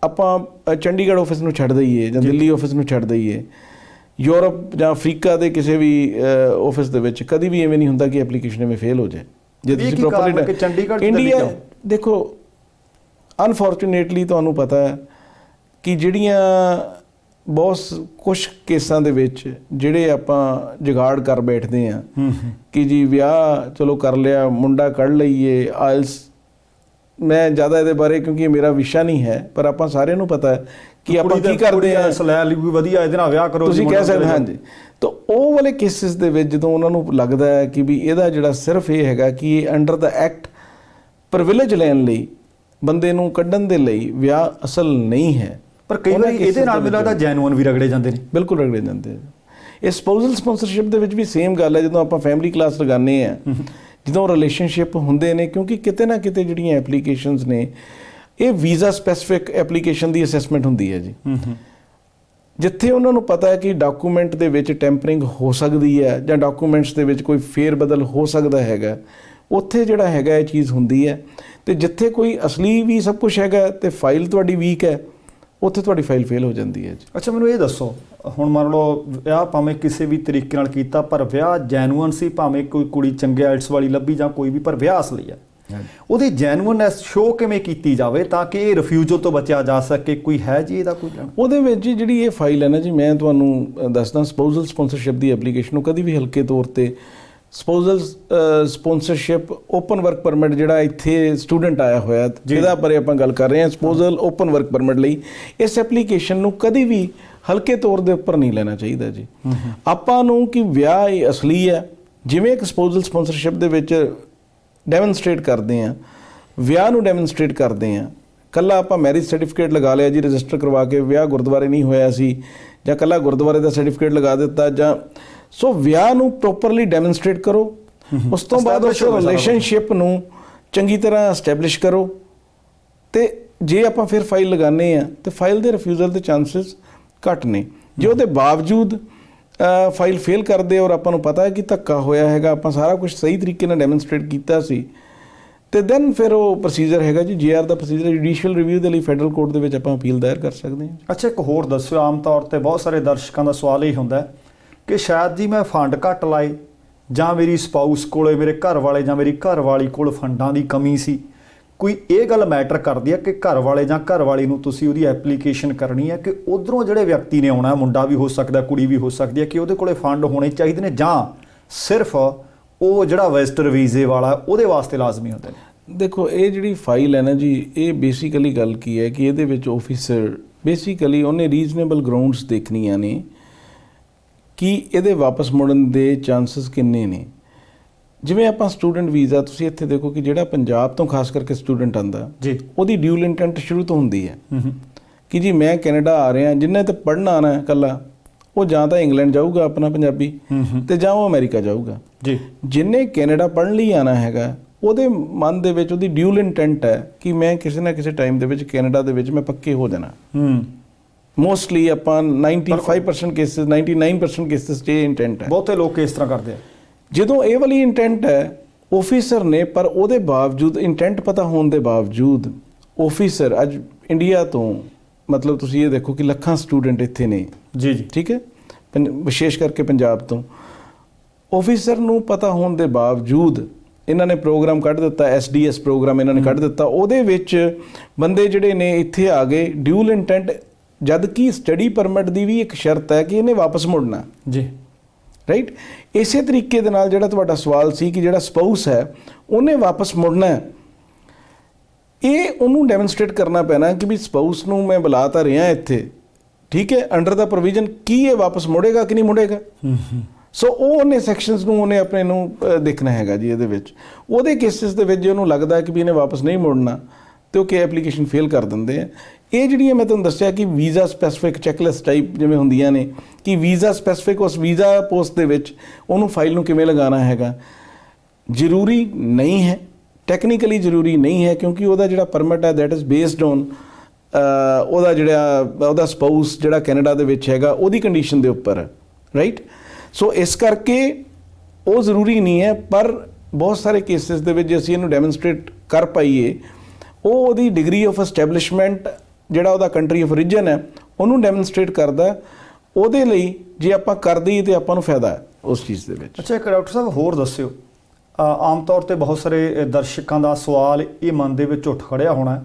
ਆਪਾਂ ਚੰਡੀਗੜ੍ਹ ਆਫਿਸ ਨੂੰ ਛੱਡ ਦਈਏ ਜਾਂ ਦਿੱਲੀ ਆਫਿਸ ਨੂੰ ਛੱਡ ਦਈਏ, ਯੂਰਪ ਜਾਂ ਅਫਰੀਕਾ ਦੇ ਕਿਸੇ ਵੀ ਆਫਿਸ ਦੇ ਵਿੱਚ ਕਦੀ ਵੀ ਐਵੇਂ ਨਹੀਂ ਹੁੰਦਾ ਕਿ ਐਪਲੀਕੇਸ਼ਨ ਐਵੇਂ ਫੇਲ ਹੋ ਜਾਏ। ਜੇ ਤੁਸੀਂ ਪ੍ਰੋਪਰਲੀ ਚੰਡੀਗੜ੍ਹ ਇੰਡੀਆ ਦੇਖੋ, ਅਨਫੋਰਚੂਨੇਟਲੀ ਤੁਹਾਨੂੰ ਪਤਾ ਹੈ ਕਿ ਜਿਹੜੀਆਂ ਬਹੁਤ ਕੁਛ ਕੇਸਾਂ ਦੇ ਵਿੱਚ ਜਿਹੜੇ ਆਪਾਂ ਜੁਗਾੜ ਕਰ ਬੈਠਦੇ ਹਾਂ ਕਿ ਜੀ ਵਿਆਹ ਚਲੋ ਕਰ ਲਿਆ, ਮੁੰਡਾ ਕੱਢ ਲਈਏ, ਆਇਲਸ, ਮੈਂ ਜ਼ਿਆਦਾ ਇਹਦੇ ਬਾਰੇ ਕਿਉਂਕਿ ਮੇਰਾ ਵਿਸ਼ਾ ਨਹੀਂ ਹੈ, ਪਰ ਆਪਾਂ ਸਾਰਿਆਂ ਨੂੰ ਪਤਾ ਹੈ ਕਿ ਆਪਾਂ ਕੀ ਕਰਦੇ ਹਾਂ, ਸਲਾਹ ਲਈ ਵੀ ਵਧੀਆ, ਇਹਦੇ ਨਾਲ ਵਿਆਹ ਕਰੋ, ਤੁਸੀਂ ਕਹਿ ਸਕਦੇ। ਹਾਂਜੀ, ਤਾਂ ਉਹ ਵਾਲੇ ਕੇਸਿਸ ਦੇ ਵਿੱਚ ਜਦੋਂ ਉਹਨਾਂ ਨੂੰ ਲੱਗਦਾ ਹੈ ਕਿ ਵੀ ਇਹਦਾ ਜਿਹੜਾ ਸਿਰਫ ਇਹ ਹੈਗਾ ਕਿ ਇਹ ਅੰਡਰ ਦਾ ਐਕਟ ਪ੍ਰਿਵਿਲੇਜ ਲੈਣ ਲਈ, ਬੰਦੇ ਨੂੰ ਕੱਢਣ ਦੇ ਲਈ ਵਿਆਹ ਅਸਲ ਨਹੀਂ ਹੈ, ਪਰ ਕਈ ਵਾਰੀ ਇਹਦੇ ਨਾਲ ਮੈਨੂੰ ਲੱਗਦਾ ਜੈਨੂਅਨ ਵੀ ਰਗੜੇ ਜਾਂਦੇ ਨੇ। ਬਿਲਕੁਲ ਰਗੜੇ ਜਾਂਦੇ। ਇਹ ਸਪਾਊਸਲ ਸਪਾਂਸਰਸ਼ਿਪ ਦੇ ਵਿੱਚ ਵੀ ਸੇਮ ਗੱਲ ਹੈ। ਜਦੋਂ ਆਪਾਂ ਫੈਮਿਲੀ ਕਲਾਸ ਲਗਾਉਂਦੇ ਹਾਂ, ਜਦੋਂ ਰਿਲੇਸ਼ਨਸ਼ਿਪ ਹੁੰਦੇ ਨੇ, ਕਿਉਂਕਿ ਕਿਤੇ ਨਾ ਕਿਤੇ ਜਿਹੜੀਆਂ ਐਪਲੀਕੇਸ਼ਨਸ ਨੇ, ਇਹ ਵੀਜ਼ਾ ਸਪੈਸੀਫਿਕ ਐਪਲੀਕੇਸ਼ਨ ਦੀ ਅਸੈਸਮੈਂਟ ਹੁੰਦੀ ਹੈ ਜੀ, ਜਿੱਥੇ ਉਹਨਾਂ ਨੂੰ ਪਤਾ ਹੈ ਕਿ ਡਾਕੂਮੈਂਟ ਦੇ ਵਿੱਚ ਟੈਂਪਰਿੰਗ ਹੋ ਸਕਦੀ ਹੈ ਜਾਂ ਡਾਕੂਮੈਂਟਸ ਦੇ ਵਿੱਚ ਕੋਈ ਫੇਰ ਬਦਲ ਹੋ ਸਕਦਾ ਹੈਗਾ, ਉੱਥੇ ਜਿਹੜਾ ਹੈਗਾ ਇਹ ਚੀਜ਼ ਹੁੰਦੀ ਹੈ। ਅਤੇ ਜਿੱਥੇ ਕੋਈ ਅਸਲੀ ਵੀ ਸਭ ਕੁਛ ਹੈਗਾ ਅਤੇ ਫਾਈਲ ਤੁਹਾਡੀ ਵੀਕ ਹੈ, ਉੱਥੇ ਤੁਹਾਡੀ ਫਾਈਲ ਫੇਲ ਹੋ ਜਾਂਦੀ ਹੈ ਜੀ। ਅੱਛਾ, ਮੈਨੂੰ ਇਹ ਦੱਸੋ, ਹੁਣ ਮੰਨ ਲਓ ਵਿਆਹ ਭਾਵੇਂ ਕਿਸੇ ਵੀ ਤਰੀਕੇ ਨਾਲ ਕੀਤਾ, ਪਰ ਵਿਆਹ ਜੈਨੂਅਨ ਸੀ, ਭਾਵੇਂ ਕੋਈ ਕੁੜੀ ਚੰਗੇ ਆਇਲਸ ਵਾਲੀ ਲੱਭੀ ਜਾਂ ਕੋਈ ਵੀ, ਪਰ ਵਿਆਹ ਅਸਲੀ ਹੈ, ਉਹਦੀ ਜੈਨੂਇਨਨੈਸ ਸ਼ੋ ਕਿਵੇਂ ਕੀਤੀ ਜਾਵੇ ਤਾਂ ਕਿ ਇਹ ਰਿਫਿਊਜ਼ਲ ਤੋਂ ਬਚਿਆ ਜਾ ਸਕੇ? ਕੋਈ ਹੈ ਜੀ ਇਹਦਾ ਕੋਈ? ਉਹਦੇ ਵਿੱਚ ਜਿਹੜੀ ਇਹ ਫਾਈਲ ਹੈ ਨਾ ਜੀ, ਮੈਂ ਤੁਹਾਨੂੰ ਦੱਸਦਾ, ਸਪੋਜ਼ਲ ਸਪਾਂਸਰਸ਼ਿਪ ਦੀ ਐਪਲੀਕੇਸ਼ਨ ਨੂੰ ਕਦੀ ਵੀ ਹਲਕੇ ਤੌਰ ਤੇ ਸਪੋਜ਼ਲ ਸਪਾਂਸਰਸ਼ਿਪ ਓਪਨ ਵਰਕ ਪਰਮਿਟ ਜਿਹੜਾ ਇੱਥੇ ਸਟੂਡੈਂਟ ਆਇਆ ਹੋਇਆ ਜਿਹਦਾ ਬਾਰੇ ਆਪਾਂ ਗੱਲ ਕਰ ਰਹੇ ਹਾਂ, ਸਪੋਜ਼ਲ ਓਪਨ ਵਰਕ ਪਰਮਿਟ ਲਈ ਇਸ ਐਪਲੀਕੇਸ਼ਨ ਨੂੰ ਕਦੀ ਵੀ ਹਲਕੇ ਤੌਰ ਦੇ ਉੱਪਰ ਨਹੀਂ ਲੈਣਾ ਚਾਹੀਦਾ ਜੀ। ਆਪਾਂ ਨੂੰ ਕਿ ਵਿਆਹ ਇਹ ਅਸਲੀ ਹੈ, ਜਿਵੇਂ ਇੱਕ ਸਪੋਜ਼ਲ ਸਪਾਂਸਰਸ਼ਿਪ ਦੇ ਵਿੱਚ ਡੈਮੋਨਸਟ੍ਰੇਟ ਕਰਦੇ ਹਾਂ, ਵਿਆਹ ਨੂੰ ਡੈਮੋਨਸਟ੍ਰੇਟ ਕਰਦੇ ਹਾਂ। ਕੱਲਾ ਆਪਾਂ ਮੈਰਿਜ ਸਰਟੀਫਿਕੇਟ ਲਗਾ ਲਿਆ ਜੀ ਰਜਿਸਟਰ ਕਰਵਾ ਕੇ, ਵਿਆਹ ਗੁਰਦੁਆਰੇ ਨਹੀਂ ਹੋਇਆ ਸੀ, ਜਾਂ ਕੱਲਾ ਗੁਰਦੁਆਰੇ ਦਾ ਸਰਟੀਫਿਕੇਟ ਲਗਾ ਦਿੱਤਾ, ਜਾਂ ਸੋ ਵਿਆਹ ਨੂੰ ਪ੍ਰੋਪਰਲੀ ਡੈਮੋਨਸਟ੍ਰੇਟ ਕਰੋ। ਉਸ ਤੋਂ ਬਾਅਦ ਉਸ ਰਿਲੇਸ਼ਨਸ਼ਿਪ ਨੂੰ ਚੰਗੀ ਤਰ੍ਹਾਂ ਐਸਟੈਬਲਿਸ਼ ਕਰੋ, ਤੇ ਜੇ ਆਪਾਂ ਫਿਰ ਫਾਈਲ ਲਗਾਉਂਦੇ ਹਾਂ ਤੇ ਫਾਈਲ ਦੇ ਰਿਫਿਊਜ਼ਲ ਦੇ ਚਾਂਸਸ ਘੱਟ ਨੇ। ਜੇ ਉਹਦੇ ਬਾਵਜੂਦ ਫਾਈਲ ਫੇਲ ਕਰਦੇ ਔਰ ਆਪਾਂ ਨੂੰ ਪਤਾ ਹੈ ਕਿ ਧੱਕਾ ਹੋਇਆ ਹੈਗਾ, ਆਪਾਂ ਸਾਰਾ ਕੁਝ ਸਹੀ ਤਰੀਕੇ ਨਾਲ ਡੈਮੋਨਸਟ੍ਰੇਟ ਕੀਤਾ ਸੀ, ਤੇ ਦੈਨ ਫਿਰ ਉਹ ਪ੍ਰੋਸੀਜਰ ਹੈਗਾ ਜੀ, ਜੀਆਰ ਦਾ ਪ੍ਰੋਸੀਜਰ, ਜੁਡੀਸ਼ੀਅਲ ਰਿਵਿਊ ਦੇ ਲਈ ਫੈਡਰਲ ਕੋਰਟ ਦੇ ਵਿੱਚ ਆਪਾਂ ਅਪੀਲ ਦਾਇਰ ਕਰ ਸਕਦੇ ਹਾਂ। ਅੱਛਾ, ਇੱਕ ਹੋਰ ਦੱਸਿਓ, ਆਮ ਤੌਰ ਤੇ ਬਹੁਤ ਸਾਰੇ ਦਰਸ਼ਕਾਂ ਦਾ ਸਵਾਲ ਇਹ ਹੁੰਦਾ ਕਿ ਸ਼ਾਇਦ ਜੀ ਮੈਂ ਫੰਡ ਘੱਟ ਲਾਏ, ਜਾਂ ਮੇਰੀ ਸਪਾਊਸ ਕੋਲੇ, ਮੇਰੇ ਘਰ ਵਾਲੇ ਜਾਂ ਮੇਰੀ ਘਰ ਵਾਲੀ ਕੋਲ ਫੰਡਾਂ ਦੀ ਕਮੀ ਸੀ। ਕੋਈ ਇਹ ਗੱਲ ਮੈਟਰ ਕਰਦੀ ਹੈ ਕਿ ਘਰ ਵਾਲੇ ਜਾਂ ਘਰ ਵਾਲੀ ਨੂੰ ਤੁਸੀਂ ਉਹਦੀ ਐਪਲੀਕੇਸ਼ਨ ਕਰਨੀ ਹੈ ਕਿ ਉਧਰੋਂ ਜਿਹੜੇ ਵਿਅਕਤੀ ਨੇ ਆਉਣਾ, ਮੁੰਡਾ ਵੀ ਹੋ ਸਕਦਾ, ਕੁੜੀ ਵੀ ਹੋ ਸਕਦੀ ਹੈ, ਕਿ ਉਹਦੇ ਕੋਲੇ ਫੰਡ ਹੋਣੇ ਚਾਹੀਦੇ ਨੇ, ਜਾਂ ਸਿਰਫ ਉਹ ਜਿਹੜਾ ਵਿਜ਼ਟਰ ਵੀਜ਼ੇ ਵਾਲਾ ਉਹਦੇ ਵਾਸਤੇ ਲਾਜ਼ਮੀ ਹੁੰਦੇ ਨੇ? ਦੇਖੋ, ਇਹ ਜਿਹੜੀ ਫਾਈਲ ਹੈ ਨਾ ਜੀ, ਇਹ ਬੇਸਿਕਲੀ ਗੱਲ ਕੀ ਹੈ ਕਿ ਇਹਦੇ ਵਿੱਚ ਆਫੀਸਰ ਬੇਸਿਕਲੀ ਉਹਨੇ ਰੀਜ਼ਨੇਬਲ ਗਰਾਊਂਡਸ ਦੇਖਣੀਆਂ ਨੇ ਕਿ ਇਹਦੇ ਵਾਪਸ ਮੁੜਨ ਦੇ ਚਾਂਸਸ ਕਿੰਨੇ ਨੇ। ਜਿਵੇਂ ਆਪਾਂ ਸਟੂਡੈਂਟ ਵੀਜ਼ਾ, ਤੁਸੀਂ ਇੱਥੇ ਦੇਖੋ ਕਿ ਜਿਹੜਾ ਪੰਜਾਬ ਤੋਂ ਖਾਸ ਕਰਕੇ ਸਟੂਡੈਂਟ ਆਉਂਦਾ ਜੀ, ਉਹਦੀ ਡਿਊਲ ਇੰਟੈਂਟ ਸ਼ੁਰੂ ਤੋਂ ਹੁੰਦੀ ਹੈ ਕਿ ਜੀ ਮੈਂ ਕੈਨੇਡਾ ਆ ਰਿਹਾ, ਜਿੰਨੇ ਤੇ ਪੜ੍ਹਨ ਆਉਣਾ ਇਕੱਲਾ, ਉਹ ਜਾਂ ਤਾਂ ਇੰਗਲੈਂਡ ਜਾਊਗਾ ਆਪਣਾ ਪੰਜਾਬੀ, ਤੇ ਜਾਂ ਉਹ ਅਮਰੀਕਾ ਜਾਊਗਾ ਜੀ। ਜਿੰਨੇ ਕੈਨੇਡਾ ਪੜ੍ਹਨ ਲਈ ਆਉਣਾ ਹੈਗਾ, ਉਹਦੇ ਮਨ ਦੇ ਵਿੱਚ ਉਹਦੀ ਡਿਊਲ ਇੰਟੈਂਟ ਹੈ ਕਿ ਮੈਂ ਕਿਸੇ ਨਾ ਕਿਸੇ ਟਾਈਮ ਦੇ ਵਿੱਚ ਕੈਨੇਡਾ ਦੇ ਵਿੱਚ ਮੈਂ ਪੱਕੇ ਹੋ ਜਾਣਾ। ਮੋਸਟਲੀ ਆਪਾਂ 95% ਕੇਸਿਸ, 99% ਕੇਸਿਸ 'ਚ ਇਹ ਇੰਟੈਂਟ ਹੈ। ਬਹੁਤੇ ਲੋਕ ਇਸ ਤਰ੍ਹਾਂ ਕਰਦੇ ਆ। ਜਦੋਂ ਇਹ ਵਾਲੀ ਇੰਟੈਂਟ ਹੈ ਆਫੀਸਰ ਨੇ, ਪਰ ਉਹਦੇ ਬਾਵਜੂਦ ਇੰਟੈਂਟ ਪਤਾ ਹੋਣ ਦੇ ਬਾਵਜੂਦ ਆਫੀਸਰ ਅੱਜ ਇੰਡੀਆ ਤੋਂ, ਮਤਲਬ ਤੁਸੀਂ ਇਹ ਦੇਖੋ ਕਿ ਲੱਖਾਂ ਸਟੂਡੈਂਟ ਇੱਥੇ ਨੇ ਜੀ ਜੀ, ਠੀਕ ਹੈ, ਵਿਸ਼ੇਸ਼ ਕਰਕੇ ਪੰਜਾਬ ਤੋਂ, ਆਫੀਸਰ ਨੂੰ ਪਤਾ ਹੋਣ ਦੇ ਬਾਵਜੂਦ ਇਹਨਾਂ ਨੇ ਪ੍ਰੋਗਰਾਮ ਕੱਢ ਦਿੱਤਾ, SDS ਪ੍ਰੋਗਰਾਮ ਇਹਨਾਂ ਨੇ ਕੱਢ ਦਿੱਤਾ, ਉਹਦੇ ਵਿੱਚ ਬੰਦੇ ਜਿਹੜੇ ਨੇ ਇੱਥੇ ਆ ਗਏ ਡਿਊਲ ਇੰਟੈਂਟ, ਜਦ ਕਿ ਸਟੱਡੀ ਪਰਮਿਟ ਦੀ ਵੀ ਇੱਕ ਸ਼ਰਤ ਹੈ ਕਿ ਇਹਨੇ ਵਾਪਸ ਮੁੜਨਾ ਜੀ, ਰਾਈਟ। ਇਸੇ ਤਰੀਕੇ ਦੇ ਨਾਲ ਜਿਹੜਾ ਤੁਹਾਡਾ ਸਵਾਲ ਸੀ ਕਿ ਜਿਹੜਾ ਸਪਾਊਸ ਹੈ ਉਹਨੇ ਵਾਪਸ ਮੁੜਨਾ ਹੈ, ਇਹ ਉਹਨੂੰ ਡੈਮੋਨਸਟ੍ਰੇਟ ਕਰਨਾ ਪੈਣਾ ਕਿ ਵੀ ਸਪਾਊਸ ਨੂੰ ਮੈਂ ਬੁਲਾ ਤਾਂ ਰਿਹਾ ਇੱਥੇ, ਠੀਕ ਹੈ, ਅੰਡਰ ਦਾ ਪ੍ਰੋਵੀਜ਼ਨ, ਕੀ ਇਹ ਵਾਪਸ ਮੁੜੇਗਾ ਕਿ ਨਹੀਂ ਮੁੜੇਗਾ। ਸੋ ਉਹਨੇ ਸੈਕਸ਼ਨਸ ਨੂੰ ਉਹਨੇ ਆਪਣੇ ਨੂੰ ਦੇਖਣਾ ਹੈਗਾ ਜੀ। ਇਹਦੇ ਵਿੱਚ ਉਹਦੇ ਕੇਸਿਸ ਦੇ ਵਿੱਚ ਜੇ ਉਹਨੂੰ ਲੱਗਦਾ ਕਿ ਵੀ ਇਹਨੇ ਵਾਪਸ ਨਹੀਂ ਮੁੜਨਾ, ਤੇ ਉਹ ਕਿ ਐਪਲੀਕੇਸ਼ਨ ਫੇਲ ਕਰ ਦਿੰਦੇ ਆ। ਇਹ ਜਿਹੜੀਆਂ ਮੈਂ ਤੁਹਾਨੂੰ ਦੱਸਿਆ ਕਿ ਵੀਜ਼ਾ ਸਪੈਸੀਫਿਕ ਚੈੱਕਲਿਸਟ ਟਾਈਪ ਜਿਵੇਂ ਹੁੰਦੀਆਂ ਨੇ, ਕਿ ਵੀਜ਼ਾ ਸਪੈਸੀਫਿਕ ਉਸ ਵੀਜ਼ਾ ਪੋਸਟ ਦੇ ਵਿੱਚ ਉਹਨੂੰ ਫਾਈਲ ਨੂੰ ਕਿਵੇਂ ਲਗਾਉਣਾ ਹੈਗਾ, ਜ਼ਰੂਰੀ ਨਹੀਂ ਹੈ, ਟੈਕਨੀਕਲੀ ਜ਼ਰੂਰੀ ਨਹੀਂ ਹੈ, ਕਿਉਂਕਿ ਉਹਦਾ ਜਿਹੜਾ ਪਰਮਿਟ ਹੈ ਦੈਟ ਇਜ਼ ਬੇਸਡ ਔਨ ਉਹਦਾ ਜਿਹੜਾ ਉਹਦਾ ਸਪਾਊਸ ਜਿਹੜਾ ਕੈਨੇਡਾ ਦੇ ਵਿੱਚ ਹੈਗਾ ਉਹਦੀ ਕੰਡੀਸ਼ਨ ਦੇ ਉੱਪਰ ਹੈ, ਰਾਈਟ। ਸੋ ਇਸ ਕਰਕੇ ਉਹ ਜ਼ਰੂਰੀ ਨਹੀਂ ਹੈ, ਪਰ ਬਹੁਤ ਸਾਰੇ ਕੇਸਿਸ ਦੇ ਵਿੱਚ ਜੇ ਅਸੀਂ ਇਹਨੂੰ ਡੈਮੋਨਸਟ੍ਰੇਟ ਕਰ ਪਾਈਏ, ਉਹ ਉਹਦੀ ਡਿਗਰੀ ਆਫ ਐਸਟੈਬਲਿਸ਼ਮੈਂਟ ਜਿਹੜਾ ਉਹਦਾ ਕੰਟਰੀ ਆਫ ਓਰੀਜਨ ਹੈ ਉਹਨੂੰ ਡੈਮੋਨਸਟ੍ਰੇਟ ਕਰਦਾ। ਉਹਦੇ ਲਈ ਜੇ ਆਪਾਂ ਕਰ ਦਈਏ ਤਾਂ ਆਪਾਂ ਨੂੰ ਫਾਇਦਾ ਹੈ ਉਸ ਚੀਜ਼ ਦੇ ਵਿੱਚ। ਅੱਛਾ, ਇੱਕ ਡਾਕਟਰ ਸਾਹਿਬ ਹੋਰ ਦੱਸਿਓ, ਆਮ ਤੌਰ ਤੇ ਬਹੁਤ ਸਾਰੇ ਦਰਸ਼ਕਾਂ ਦਾ ਸਵਾਲ ਇਹ ਮਨ ਦੇ ਵਿੱਚ ਉੱਠ ਖੜਿਆ ਹੋਣਾ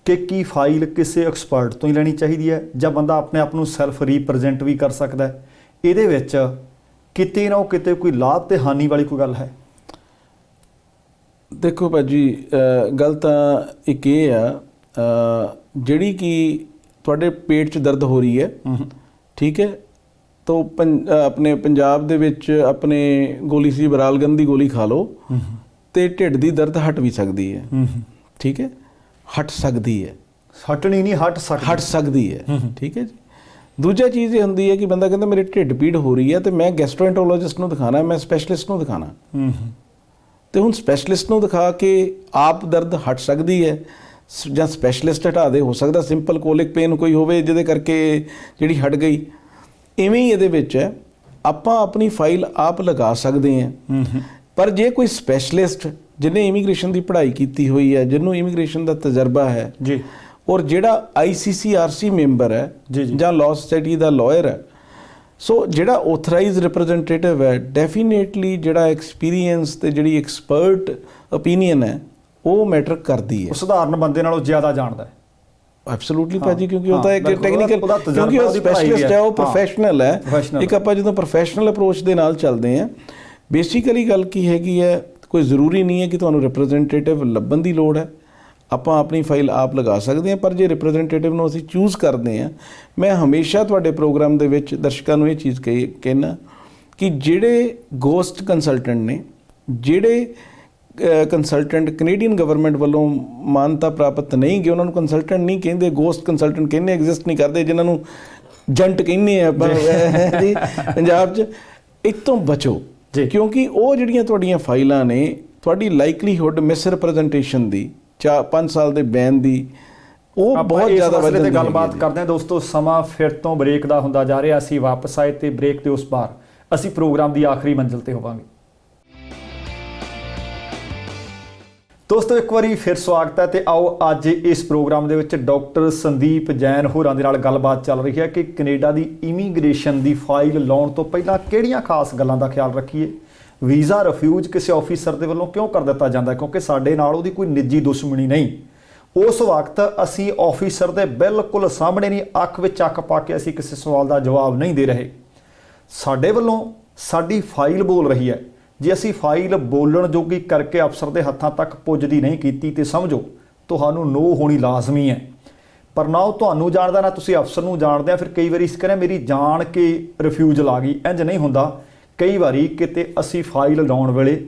ਕਿ ਕੀ ਫਾਈਲ ਕਿਸੇ ਐਕਸਪਰਟ ਤੋਂ ਹੀ ਲੈਣੀ ਚਾਹੀਦੀ ਹੈ, ਜਾਂ ਬੰਦਾ ਆਪਣੇ ਆਪ ਨੂੰ ਸੈਲਫ ਰੀਪ੍ਰੈਜ਼ੈਂਟ ਵੀ ਕਰ ਸਕਦਾ ਹੈ? ਇਹਦੇ ਵਿੱਚ ਕਿਤੇ ਨਾ ਕਿਤੇ ਕੋਈ ਲਾਭ ਤੇ ਹਾਨੀ ਵਾਲੀ ਕੋਈ ਗੱਲ ਹੈ? ਦੇਖੋ ਭਾਜੀ, ਗੱਲ ਤਾਂ ਇੱਕ ਇਹ ਆ, ਜਿਹੜੀ ਕਿ ਤੁਹਾਡੇ ਪੇਟ 'ਚ ਦਰਦ ਹੋ ਰਹੀ ਹੈ, ਠੀਕ ਹੈ, ਤਾਂ ਆਪਣੇ ਪੰਜਾਬ ਦੇ ਵਿੱਚ ਆਪਣੇ ਗੋਲੀ ਸੀ ਬਰਾਲਗਨ ਦੀ ਗੋਲੀ ਖਾ ਲਓ ਤੇ ਢਿੱਡ ਦੀ ਦਰਦ ਹਟ ਵੀ ਸਕਦੀ ਹੈ, ਠੀਕ ਹੈ, ਹਟ ਸਕਦੀ ਹੈ, ਹਟਣੀ ਨਹੀਂ, ਹਟ ਸਕਦੀ ਹੈ, ਠੀਕ ਹੈ ਜੀ। ਦੂਜਾ ਚੀਜ਼ ਇਹ ਹੁੰਦੀ ਹੈ ਕਿ ਬੰਦਾ ਕਹਿੰਦਾ ਮੇਰੇ ਢਿੱਡ ਪੀੜ ਹੋ ਰਹੀ ਹੈ ਤੇ ਮੈਂ ਗੈਸਟਰੋਐਂਟਰੋਲੋਜਿਸਟ ਨੂੰ ਦਿਖਾਣਾ, ਮੈਂ ਸਪੈਸ਼ਲਿਸਟ ਨੂੰ ਦਿਖਾਣਾ, ਤੇ ਹੁਣ ਸਪੈਸ਼ਲਿਸਟ ਨੂੰ ਦਿਖਾ ਕੇ ਆਪ ਦਰਦ ਹਟ ਸਕਦੀ ਹੈ ਜਾਂ ਸਪੈਸ਼ਲਿਸਟ ਹਟਾ ਦੇ, ਹੋ ਸਕਦਾ ਸਿੰਪਲ ਕੋਲਿਕ ਪੇਨ ਕੋਈ ਹੋਵੇ ਜਿਹਦੇ ਕਰਕੇ ਜਿਹੜੀ ਹਟ ਗਈ। ਇਵੇਂ ਹੀ ਇਹਦੇ ਵਿੱਚ ਹੈ, ਆਪਾਂ ਆਪਣੀ ਫਾਈਲ ਆਪ ਲਗਾ ਸਕਦੇ ਹਾਂ, ਪਰ ਜੇ ਕੋਈ ਸਪੈਸ਼ਲਿਸਟ ਜਿਹਨੇ ਇਮੀਗ੍ਰੇਸ਼ਨ ਦੀ ਪੜ੍ਹਾਈ ਕੀਤੀ ਹੋਈ ਹੈ, ਜਿਹਨੂੰ ਇਮੀਗ੍ਰੇਸ਼ਨ ਦਾ ਤਜਰਬਾ ਹੈ ਜੀ, ਔਰ ਜਿਹੜਾ ICCRC ਮੈਂਬਰ ਹੈ ਜਾਂ ਲਾਅ ਸੋਸਾਇਟੀ ਦਾ ਲਾਇਰ ਹੈ, ਸੋ ਜਿਹੜਾ ਆਥੋਰਾਈਜ਼ਡ ਰਿਪਰੈਜ਼ੈਂਟੇਟਿਵ ਹੈ, ਡੈਫੀਨੇਟਲੀ ਜਿਹੜਾ ਐਕਸਪੀਰੀਅੰਸ ਤੇ ਜਿਹੜੀ ਐਕਸਪਰਟ ਓਪੀਨੀਅਨ ਹੈ ਉਹ ਮੈਟਰ ਕਰਦੀ ਹੈ। ਉਹ ਸਧਾਰਨ ਬੰਦੇ ਨਾਲੋਂ ਜ਼ਿਆਦਾ ਜਾਣਦਾ ਹੈ। ਐਬਸੋਲੂਟਲੀ ਭਾਜੀ, ਕਿਉਂਕਿ ਉਹ ਤਾਂ ਇੱਕ ਬਿਲਕੁਲ, ਟੈਕਨੀਕਲ, ਉਹਦਾ ਤਜਰਬਾ, ਕਿਉਂਕਿ ਉਹ ਉਹਦੀ ਪੜ੍ਹਾਈ ਸਪੈਸ਼ਲਿਸਟ ਹੈ, ਉਹ ਪ੍ਰੋਫੈਸ਼ਨਲ ਹੈ। professional ਇੱਕ ਆਪਾਂ ਜਦੋਂ ਪ੍ਰੋਫੈਸ਼ਨਲ ਅਪਰੋਚ ਦੇ ਨਾਲ ਚੱਲਦੇ ਹਾਂ, ਬੇਸਿਕਲੀ ਗੱਲ ਕੀ ਹੈਗੀ ਹੈ, ਕੋਈ ਜ਼ਰੂਰੀ ਨਹੀਂ ਹੈ ਕਿ ਤੁਹਾਨੂੰ ਰਿਪਰੈਜ਼ੈਂਟੇਟਿਵ ਲੱਭਣ ਦੀ ਲੋੜ ਹੈ। ਆਪਾਂ ਆਪਣੀ ਫਾਈਲ ਆਪ ਲਗਾ ਸਕਦੇ ਹਾਂ, ਪਰ ਜੇ ਰਿਪਰੈਜ਼ੈਂਟੇਟਿਵ ਨੂੰ ਅਸੀਂ ਚੂਜ਼ ਕਰਦੇ ਹਾਂ, ਮੈਂ ਹਮੇਸ਼ਾ ਤੁਹਾਡੇ ਪ੍ਰੋਗਰਾਮ ਦੇ ਵਿੱਚ ਦਰਸ਼ਕਾਂ ਨੂੰ ਇਹ ਚੀਜ਼ ਕਹਿਣਾ ਕਿ ਜਿਹੜੇ ਗੋਸਟ ਕੰਸਲਟੈਂਟ ਨੇ, ਜਿਹੜੇ ਕੰਸਲਟੈਂਟ ਕੈਨੇਡੀਅਨ ਗਵਰਨਮੈਂਟ ਵੱਲੋਂ ਮਾਨਤਾ ਪ੍ਰਾਪਤ ਨਹੀਂ ਗਏ, ਉਹਨਾਂ ਨੂੰ ਕੰਸਲਟੈਂਟ ਨਹੀਂ ਕਹਿੰਦੇ, ਗੋਸਟ ਕੰਸਲਟੈਂਟ ਕਹਿੰਦੇ, ਐਗਜ਼ਿਸਟ ਨਹੀਂ ਕਰਦੇ, ਜਿਨ੍ਹਾਂ ਨੂੰ ਜੰਟ ਕਹਿੰਦੇ ਆ ਜੀ ਪੰਜਾਬ 'ਚ। ਇਹ ਤੋਂ ਬਚੋ, ਕਿਉਂਕਿ ਉਹ ਜਿਹੜੀਆਂ ਤੁਹਾਡੀਆਂ ਫਾਈਲਾਂ ਨੇ, ਤੁਹਾਡੀ ਲਾਈਕਲੀਹੁੱਡ ਮਿਸ ਰਿਪਰੈਜ਼ੈਂਟੇਸ਼ਨ ਦੀ 5 ਸਾਲ ਦੇ ਬੈਨ ਦੀ, ਉਹ ਬਹੁਤ ਜ਼ਿਆਦਾ ਵੱਧ ਜਾਂਦੀ ਹੈ। ਗੱਲਬਾਤ ਕਰਦੇ ਹਾਂ ਦੋਸਤੋ, ਸਮਾਂ ਫਿਰ ਤੋਂ ਬ੍ਰੇਕ ਦਾ ਹੁੰਦਾ ਜਾ ਰਿਹਾ। ਅਸੀਂ ਵਾਪਸ ਆਏ ਤੇ ਬ੍ਰੇਕ ਦੇ ਉਸ ਪਾਰ ਅਸੀਂ ਪ੍ਰੋਗਰਾਮ ਦੀ ਆਖਰੀ ਮੰਜ਼ਿਲ ਤੇ ਹੋਵਾਂਗੇ। ਦੋਸਤੋ ਇੱਕ ਵਾਰੀ ਫਿਰ ਸਵਾਗਤ ਹੈ ਤੇ ਆਓ ਅੱਜ ਇਸ ਪ੍ਰੋਗਰਾਮ ਦੇ ਵਿੱਚ ਡਾਕਟਰ ਸੰਦੀਪ ਜੈਨ ਹੋਰਾਂ ਦੇ ਨਾਲ ਗੱਲਬਾਤ ਚੱਲ ਰਹੀ ਹੈ ਕਿ ਕੈਨੇਡਾ ਦੀ ਇਮੀਗ੍ਰੇਸ਼ਨ ਦੀ ਫਾਈਲ ਲਾਉਣ ਤੋਂ ਪਹਿਲਾਂ ਕਿਹੜੀਆਂ ਖਾਸ ਗੱਲਾਂ ਦਾ ਖਿਆਲ ਰੱਖੀਏ, ਵੀਜ਼ਾ ਰਿਫਿਊਜ਼ ਕਿਸੇ ਆਫੀਸਰ ਦੇ ਵੱਲੋਂ ਕਿਉਂ ਕਰ ਦਿੱਤਾ ਜਾਂਦਾ, ਕਿਉਂਕਿ ਸਾਡੇ ਨਾਲ ਉਹਦੀ ਕੋਈ ਨਿੱਜੀ ਦੁਸ਼ਮਣੀ ਨਹੀਂ। ਉਸ ਵਕਤ ਅਸੀਂ ਆਫੀਸਰ ਦੇ ਬਿਲਕੁਲ ਸਾਹਮਣੇ ਨਹੀਂ, ਅੱਖ ਵਿੱਚ ਅੱਖ ਪਾ ਕੇ ਅਸੀਂ ਕਿਸੇ ਸਵਾਲ ਦਾ ਜਵਾਬ ਨਹੀਂ ਦੇ ਰਹੇ। ਸਾਡੇ ਵੱਲੋਂ ਸਾਡੀ ਫਾਈਲ ਬੋਲ ਰਹੀ ਹੈ, ਜੇ ਅਸੀਂ ਫਾਈਲ ਬੋਲਣ ਜੋਗੀ ਕਰਕੇ ਅਫਸਰ ਦੇ ਹੱਥਾਂ ਤੱਕ ਪੁੱਜਦੀ ਨਹੀਂ ਕੀਤੀ ਤੇ ਸਮਝੋ ਤੁਹਾਨੂੰ ਨੋ ਹੋਣੀ ਲਾਜ਼ਮੀ ਹੈ। ਪਰ ਨਾ ਉਹ ਤੁਹਾਨੂੰ ਜਾਣਦਾ, ਨਾ ਤੁਸੀਂ ਅਫਸਰ ਨੂੰ ਜਾਣਦੇ ਆ। ਫਿਰ ਕਈ ਵਾਰੀ ਇਸ ਕਰੇ ਮੇਰੀ ਜਾਣ ਕੇ ਰਿਫਿਊਜ਼ਲ ਆ ਗਈ, ਇੰਝ ਨਹੀਂ ਹੁੰਦਾ। ਕਈ ਵਾਰੀ ਕਿਤੇ ਅਸੀਂ ਫਾਈਲ ਲਾਉਣ ਵੇਲੇ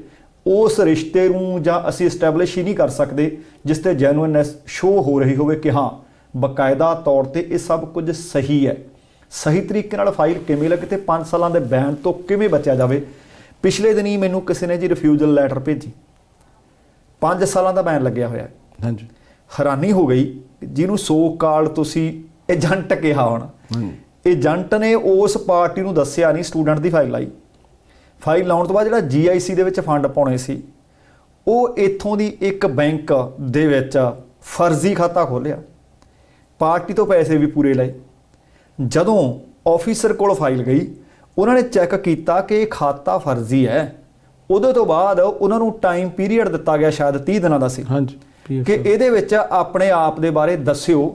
ਉਸ ਰਿਸ਼ਤੇ ਨੂੰ ਜਾਂ ਅਸੀਂ ਐਸਟੈਬਲਿਸ਼ ਹੀ ਨਹੀਂ ਕਰ ਸਕਦੇ ਜਿਸ ਤੇ ਜੈਨੂਇਨਨੈਸ ਸ਼ੋ ਹੋ ਰਹੀ ਹੋਵੇ ਕਿ ਹਾਂ ਬਕਾਇਦਾ ਤੌਰ ਤੇ ਇਹ ਸਭ ਕੁਝ ਸਹੀ ਹੈ। ਸਹੀ ਤਰੀਕੇ ਨਾਲ ਫਾਈਲ ਕਿਵੇਂ ਲੱਗੇ ਤੇ 5 ਸਾਲਾਂ ਦੇ ਬੈਨ ਤੋਂ ਕਿਵੇਂ ਬਚਿਆ ਜਾਵੇ। ਪਿਛਲੇ ਦਿਨੀ ਮੈਨੂੰ ਕਿਸੇ ਨੇ ਜੀ ਰਿਫਿਊਜ਼ਲ ਲੈਟਰ ਭੇਜੀ, 5 ਸਾਲਾਂ ਦਾ ਬੈਨ ਲੱਗਿਆ ਹੋਇਆ। ਹਾਂਜੀ, ਹੈਰਾਨੀ ਹੋ ਗਈ। ਜਿਹਨੂੰ ਸੋ ਕਾਲਡ ਤੁਸੀਂ ਏਜੰਟ ਕਿਹਾ ਹੋਣਾ, ਏਜੰਟ ਨੇ ਉਸ ਪਾਰਟੀ ਨੂੰ ਦੱਸਿਆ ਨਹੀਂ ਸਟੂਡੈਂਟ ਦੀ ਫਾਈਲ ਲਾਈ। ਫਾਈਲ ਲਾਉਣ ਤੋਂ ਬਾਅਦ ਜਿਹੜਾ GIC ਦੇ ਵਿੱਚ ਫੰਡ ਪਾਉਣੇ ਸੀ, ਉਹ ਇੱਥੋਂ ਦੀ ਇੱਕ ਬੈਂਕ ਦੇ ਵਿੱਚ ਫਰਜ਼ੀ ਖਾਤਾ ਖੋਲ੍ਹਿਆ, ਪਾਰਟੀ ਤੋਂ ਪੈਸੇ ਵੀ ਪੂਰੇ ਲਏ। ਜਦੋਂ ਆਫੀਸਰ ਕੋਲ ਫਾਈਲ ਗਈ, ਉਹਨਾਂ ਨੇ ਚੈੱਕ ਕੀਤਾ ਕਿ ਇਹ ਖਾਤਾ ਫਰਜ਼ੀ ਹੈ। ਉਹਦੇ ਤੋਂ ਬਾਅਦ ਉਹਨਾਂ ਨੂੰ ਟਾਈਮ ਪੀਰੀਅਡ ਦਿੱਤਾ ਗਿਆ, ਸ਼ਾਇਦ 30 ਦਿਨਾਂ ਦਾ ਸੀ, ਹਾਂਜੀ, ਕਿ ਇਹਦੇ ਵਿੱਚ ਆਪਣੇ ਆਪ ਦੇ ਬਾਰੇ ਦੱਸਿਓ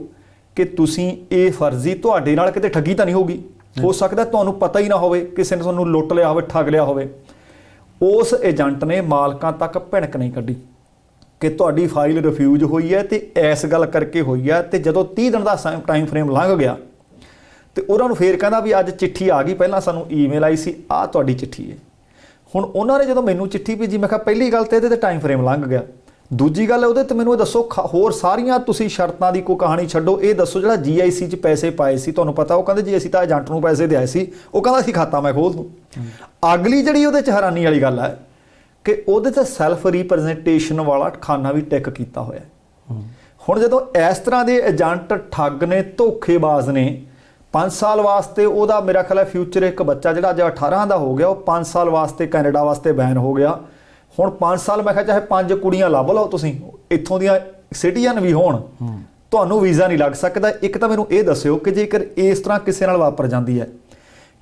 ਕਿ ਤੁਸੀਂ ਇਹ ਫਰਜ਼ੀ, ਤੁਹਾਡੇ ਨਾਲ ਕਿਤੇ ਠੱਗੀ ਤਾਂ ਨਹੀਂ ਹੋਗੀ। ਹੋ ਸਕਦਾ ਤੁਹਾਨੂੰ ਪਤਾ ਹੀ ਨਾ ਹੋਵੇ, ਕਿਸੇ ਨੇ ਤੁਹਾਨੂੰ ਲੁੱਟ ਲਿਆ ਹੋਵੇ, ਠੱਗ ਲਿਆ ਹੋਵੇ। ਉਸ ਏਜੰਟ ਨੇ ਮਾਲਕਾਂ ਤੱਕ ਭਿਣਕ ਨਹੀਂ ਕੱਢੀ ਕਿ ਤੁਹਾਡੀ ਫਾਈਲ ਰਿਫਿਊਜ਼ ਹੋਈ ਹੈ ਤੇ ਇਸ ਗੱਲ ਕਰਕੇ ਹੋਈ ਹੈ। ਤੇ ਜਦੋਂ 30 ਦਿਨ ਦਾ ਟਾਈਮ ਫਰੇਮ ਲੰਘ ਗਿਆ ਤੇ ਉਹਨਾਂ ਨੂੰ ਫੇਰ ਕਹਿੰਦਾ ਵੀ ਅੱਜ ਚਿੱਠੀ ਆ ਗਈ, ਪਹਿਲਾਂ ਸਾਨੂੰ ਈਮੇਲ ਆਈ ਸੀ, ਆਹ ਤੁਹਾਡੀ ਚਿੱਠੀ ਹੈ। ਹੁਣ ਉਹਨਾਂ ਨੇ ਜਦੋਂ ਮੈਨੂੰ ਚਿੱਠੀ ਭੇਜੀ, ਮੈਂ ਕਿਹਾ ਪਹਿਲੀ ਗੱਲ ਤਾਂ ਇਹਦੇ ਤੇ ਟਾਈਮ ਫਰੇਮ ਲੰਘ ਗਿਆ। ਦੂਜੀ ਗੱਲ ਉਹਦੇ ਤੇ ਮੈਨੂੰ ਇਹ ਦੱਸੋ, ਹੋਰ ਸਾਰੀਆਂ ਤੁਸੀਂ ਸ਼ਰਤਾਂ ਦੀ ਕੋਈ ਕਹਾਣੀ ਛੱਡੋ, ਇਹ ਦੱਸੋ ਜਿਹੜਾ GIC 'ਚ ਪੈਸੇ ਪਾਏ ਸੀ, ਤੁਹਾਨੂੰ ਪਤਾ ਉਹ ਕਹਿੰਦੇ ਜੀ ਅਸੀਂ ਤਾਂ ਏਜੰਟ ਨੂੰ ਪੈਸੇ ਦਿਆਏ ਸੀ, ਉਹ ਕਹਿੰਦਾ ਅਸੀਂ ਖਾਤਾ ਮੈਂ ਖੋਲ੍ਹ ਦੂੰ। ਅਗਲੀ ਜਿਹੜੀ ਉਹਦੇ 'ਚ ਹੈਰਾਨੀ ਵਾਲੀ ਗੱਲ ਹੈ ਕਿ ਉਹਦੇ 'ਤੇ ਸੈਲਫ ਰੀਪ੍ਰੈਜ਼ੈਂਟੇਸ਼ਨ ਵਾਲਾ ਖਾਨਾ ਵੀ ਟਿਕ ਕੀਤਾ ਹੋਇਆ। ਹੁਣ ਜਦੋਂ ਇਸ ਤਰ੍ਹਾਂ ਦੇ ਏਜੰਟ ਠੱਗ ਨੇ, ਧੋਖੇਬਾਜ਼ ਨੇ, 5 ਸਾਲ ਵਾਸਤੇ ਉਹਦਾ ਮੇਰਾ ਖਿਆਲ ਹੈ ਫਿਊਚਰ, ਇੱਕ ਬੱਚਾ ਜਿਹੜਾ ਅੱਜ 18 ਦਾ ਹੋ ਗਿਆ, ਉਹ 5 ਸਾਲ ਵਾਸਤੇ ਕੈਨੇਡਾ ਵਾਸਤੇ ਬੈਨ ਹੋ ਗਿਆ। ਹੁਣ 5 ਸਾਲ ਮੈਂ ਕਿਹਾ ਚਾਹੇ 5 ਕੁੜੀਆਂ ਲੱਭ ਲਓ ਤੁਸੀਂ, ਇੱਥੋਂ ਦੀਆਂ ਸਿਟੀਜ਼ਨ ਵੀ ਹੋਣ, ਤੁਹਾਨੂੰ ਵੀਜ਼ਾ ਨਹੀਂ ਲੱਗ ਸਕਦਾ। ਇੱਕ ਤਾਂ ਮੈਨੂੰ ਇਹ ਦੱਸਿਓ ਕਿ ਜੇਕਰ ਇਸ ਤਰ੍ਹਾਂ ਕਿਸੇ ਨਾਲ ਵਾਪਰ ਜਾਂਦੀ ਹੈ,